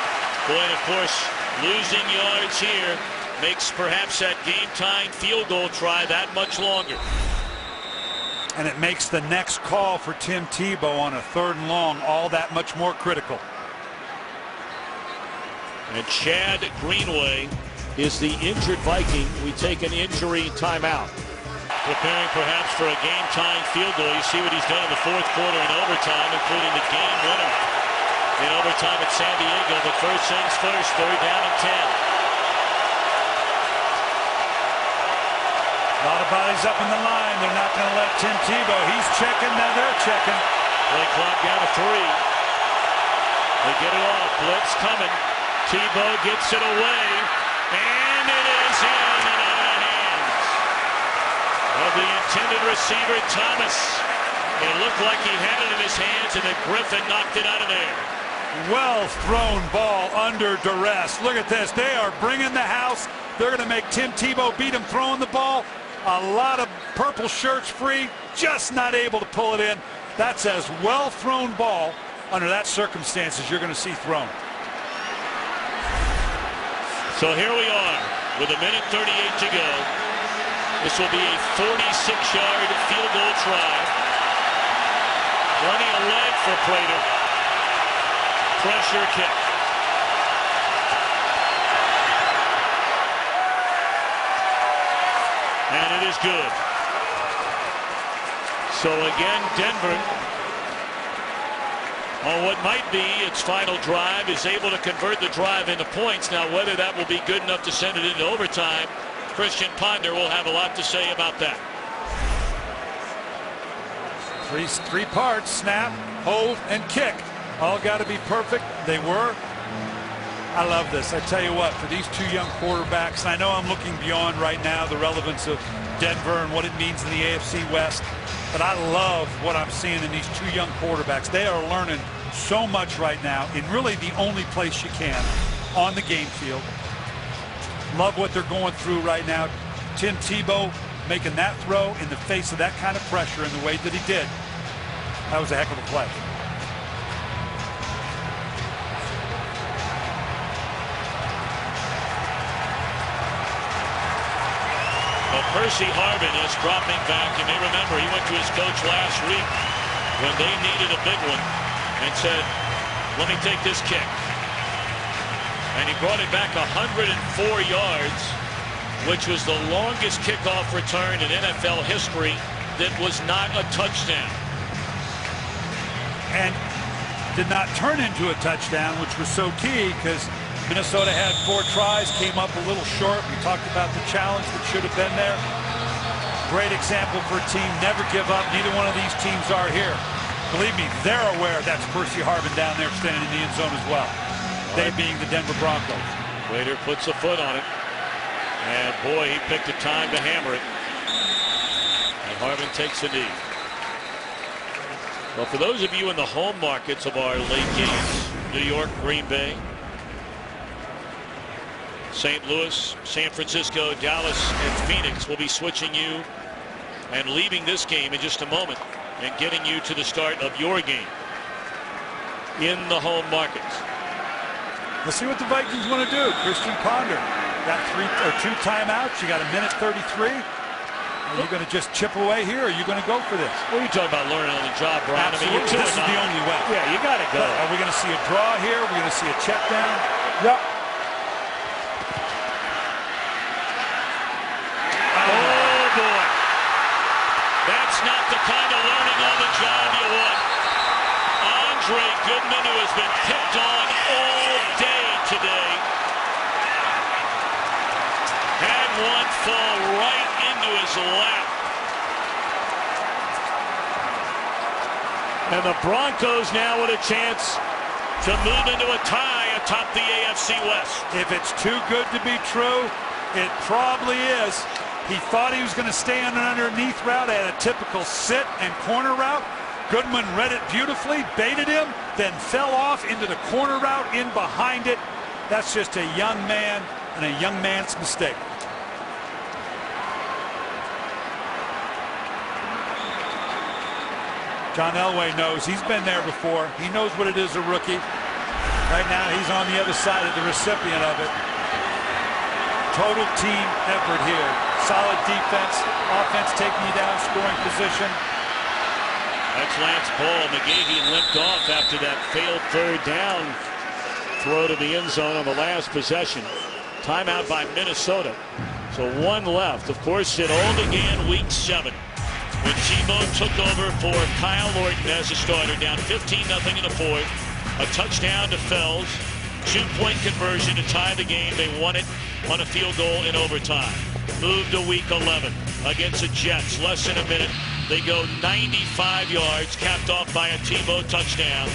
Boy, and of course, losing yards here makes perhaps that game-time field goal try that much longer. And it makes the next call for Tim Tebow on a 3rd and long all that much more critical. And Chad Greenway is the injured Viking. We take an injury timeout. Preparing perhaps for a game-time field goal. You see what he's done in the 4th quarter in overtime, including the game winner in overtime at San Diego. But first things first, 3rd down and 10. A lot of bodies up in the line. They're not going to let Tim Tebow. He's checking. Now they're checking. Play clock down to 3. They get it off. Blitz coming. Tebow gets it away. And it is in and out of the hands of the intended receiver, Thomas. It looked like he had it in his hands, and then Griffin knocked it out of there. Well thrown ball under duress. Look at this. They are bringing the house. They're going to make Tim Tebow beat him throwing the ball. A lot of purple shirts free, just not able to pull it in. That's as well thrown ball under that circumstances you're going to see thrown. So here we are with 1:38 to go. This will be a 46-yard field goal try. Plenty of leg for Prater. Pressure kick. And it is good. So again, Denver, on what might be its final drive, is able to convert the drive into points. Now, whether that will be good enough to send it into overtime, Christian Ponder will have a lot to say about that. Three parts: snap, hold, and kick. All got to be perfect. They were. I love this. I tell you what, for these 2 young quarterbacks, I know I'm looking beyond right now the relevance of Denver and what it means in the AFC West, but I love what I'm seeing in these 2 young quarterbacks. They are learning so much right now in really the only place you can, on the game field. Love what they're going through right now. Tim Tebow making that throw in the face of that kind of pressure in the way that he did. That was a heck of a play. Percy Harvin is dropping back. You may remember he went to his coach last week when they needed a big one and said, let me take this kick. And he brought it back 104 yards, which was the longest kickoff return in NFL history that was not a touchdown. And did not turn into a touchdown, which was so key because Minnesota had 4 tries, came up a little short. We talked about the challenge that should have been there. Great example for a team, never give up. Neither one of these teams are here. Believe me, they're aware that's Percy Harvin down there standing in the end zone as well. They being the Denver Broncos. Prater puts a foot on it. And boy, he picked a time to hammer it. And Harvin takes a knee. Well, for those of you in the home markets of our late games, New York, Green Bay, St. Louis, San Francisco, Dallas, and Phoenix will be switching you and leaving this game in just a moment and getting you to the start of your game in the home markets. Let's see what the Vikings want to do. Christian Ponder Got 2 timeouts. You got a minute 33. Are you going to just chip away here, or are you going to go for this? Well, you're talking about learning on the job, Brian. Absolutely. I mean, this is the only way. Yeah, you got to go. Are we going to see a draw here? Are we going to see a check down? Yep. Oh, boy. That's not the kind of learning on the job you want. Andre Goodman, who has been picked on all day today, had one fall right into his lap. And the Broncos now with a chance to move into a tie atop the AFC West. If it's too good to be true, it probably is. He thought he was going to stay on an underneath route at a typical sit and corner route. Goodman read it beautifully, baited him, then fell off into the corner route in behind it. That's just a young man and a young man's mistake. John Elway knows. He's been there before. He knows what it is, a rookie. Right now, he's on the other side of the recipient of it. Total team effort here. Solid defense. Offense taking you down, scoring position. That's Lance Ball. McGahee limped off after that failed third down throw to the end zone on the last possession. Timeout by Minnesota. So 1 left. Of course, it all began week 7 when Tebow took over for Kyle Orton as a starter, down 15-0 in the fourth. A touchdown to Fells. 2-point conversion to tie the game. They won it on a field goal in overtime. Moved to week 11 against the Jets. Less than a minute. They go 95 yards, capped off by a Tebow touchdown.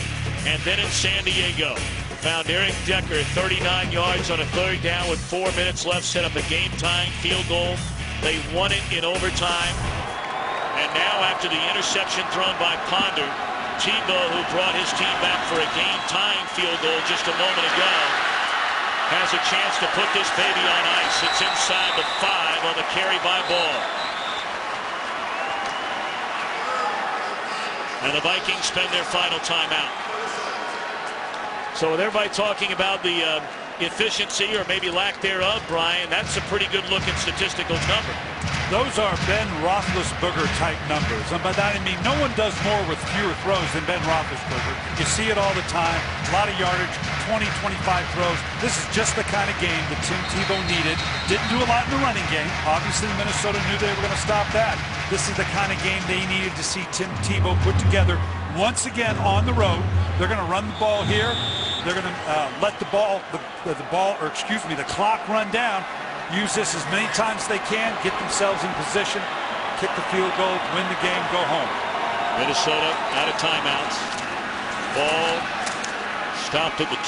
And then in San Diego, found Eric Decker 39 yards on a third down with 4 minutes left. Set up a game-tying field goal. They won it in overtime. And now after the interception thrown by Ponder, Tebow, who brought his team back for a game-tying field goal just a moment ago, has a chance to put this baby on ice. It's inside the 5 on the carry by Ball. And the Vikings spend their final timeout. So with everybody talking about the efficiency or maybe lack thereof, Brian, that's a pretty good-looking statistical number. Those are Ben Roethlisberger-type numbers. And by that I mean no one does more with fewer throws than Ben Roethlisberger. You see it all the time. A lot of yardage, 20, 25 throws. This is just the kind of game that Tim Tebow needed. Didn't do a lot in the running game. Obviously, Minnesota knew they were going to stop that. This is the kind of game they needed to see Tim Tebow put together once again on the road. They're going to run the ball here. They're going to let the clock run down. Use this as many times as they can, get themselves in position, kick the field goal, win the game, go home. Minnesota out of timeouts. Ball stopped at the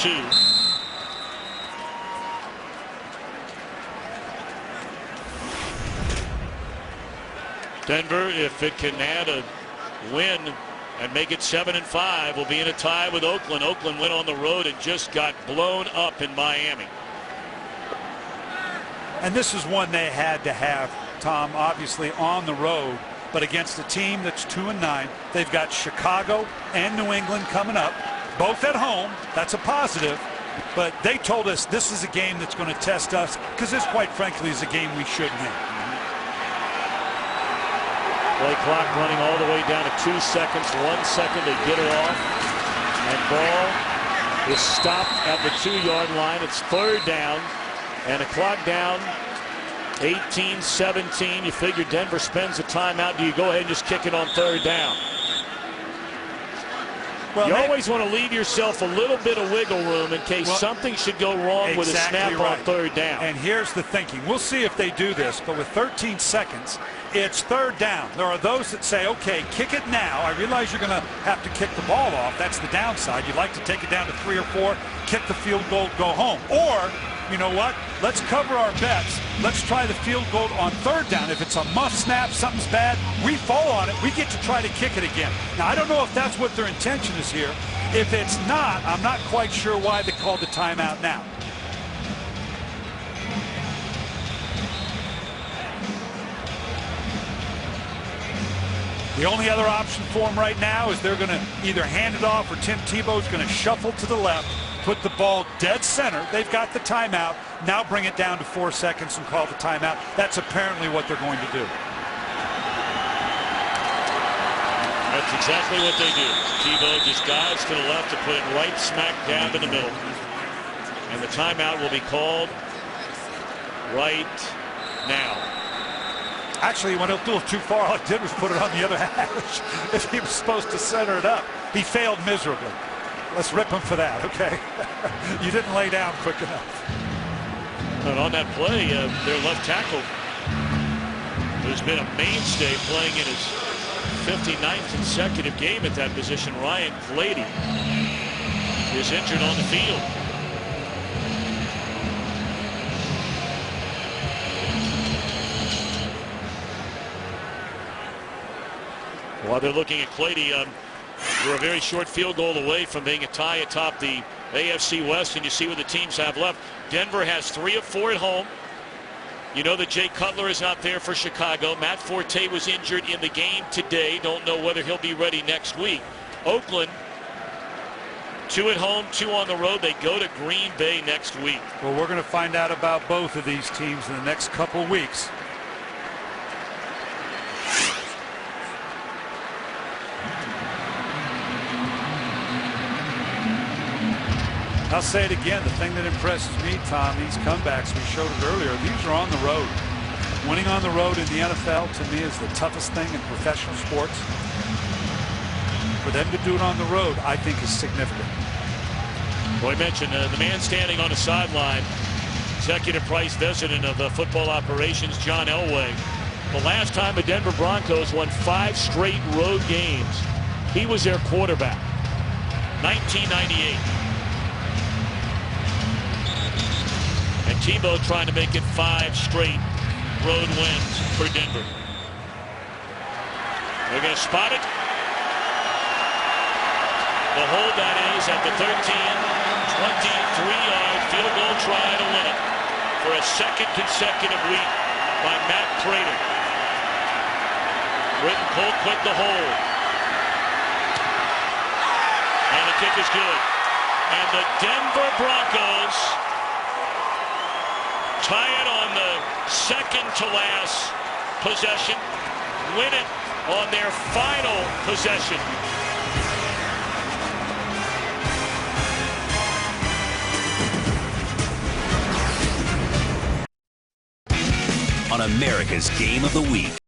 2. Denver, if it can add a win and make it 7-5, will be in a tie with Oakland. Oakland went on the road and just got blown up in Miami. And this is one they had to have, Tom, obviously on the road, but against a team that's 2-9. They've got Chicago and New England coming up, both at home. That's a positive. But they told us this is a game that's going to test us because this, quite frankly, is a game we should win. Play clock running all the way down to 2 seconds. 1 second to get it off. And ball is stopped at the 2-yard line. It's third down. And the clock down, 18-17. You figure Denver spends a timeout. Do you go ahead and just kick it on third down? Well, you always want to leave yourself a little bit of wiggle room in case something should go wrong with a snap on third down. And here's the thinking. We'll see if they do this, but with 13 seconds, it's third down. There are those that say, okay, kick it now. I realize you're going to have to kick the ball off. That's the downside. You'd like to take it down to 3 or 4, kick the field goal, go home. Or, you know what? Let's cover our bets. Let's try the field goal on third down. If it's a must snap, something's bad, we fall on it. We get to try to kick it again. Now, I don't know if that's what their intention is here. If it's not, I'm not quite sure why they called the timeout now. The only other option for them right now is they're going to either hand it off or Tim Tebow's going to shuffle to the left, put the ball dead center. They've got the timeout. Now bring it down to 4 seconds and call the timeout. That's apparently what they're going to do. That's exactly what they do. Tebow just dives to the left to put it right smack dab in the middle. And the timeout will be called right now. Actually, he went a little too far. All he did was put it on the other hash. If he was supposed to center it up, he failed miserably. Let's rip him for that, okay? You didn't lay down quick enough. And on that play, their left tackle, who's been a mainstay playing in his 59th consecutive game at that position, Ryan Clady, is injured on the field. While they're looking at Clady, we're a very short field goal away from being a tie atop the AFC West, and you see what the teams have left. Denver has 3 of 4 at home. You know that Jay Cutler is not there for Chicago. Matt Forte was injured in the game today. Don't know whether he'll be ready next week. Oakland, 2 at home, 2 on the road. They go to Green Bay next week. Well, we're going to find out about both of these teams in the next couple weeks. I'll say it again, the thing that impresses me, Tom, these comebacks, we showed it earlier, these are on the road. Winning on the road in the NFL, to me, is the toughest thing in professional sports. For them to do it on the road, I think, is significant. Well, I mentioned the man standing on the sideline, Executive Vice President of Football Operations, John Elway. The last time the Denver Broncos won 5 straight road games, he was their quarterback, 1998. And Tebow trying to make it 5 straight road wins for Denver. They're going to spot it. The hold, that is, at the 23-yard field goal try to win it for a second consecutive week by Matt Prater. Britton Colquitt the hold. And the kick is good. And the Denver Broncos tie it on the second to last possession, win it on their final possession. On America's Game of the Week.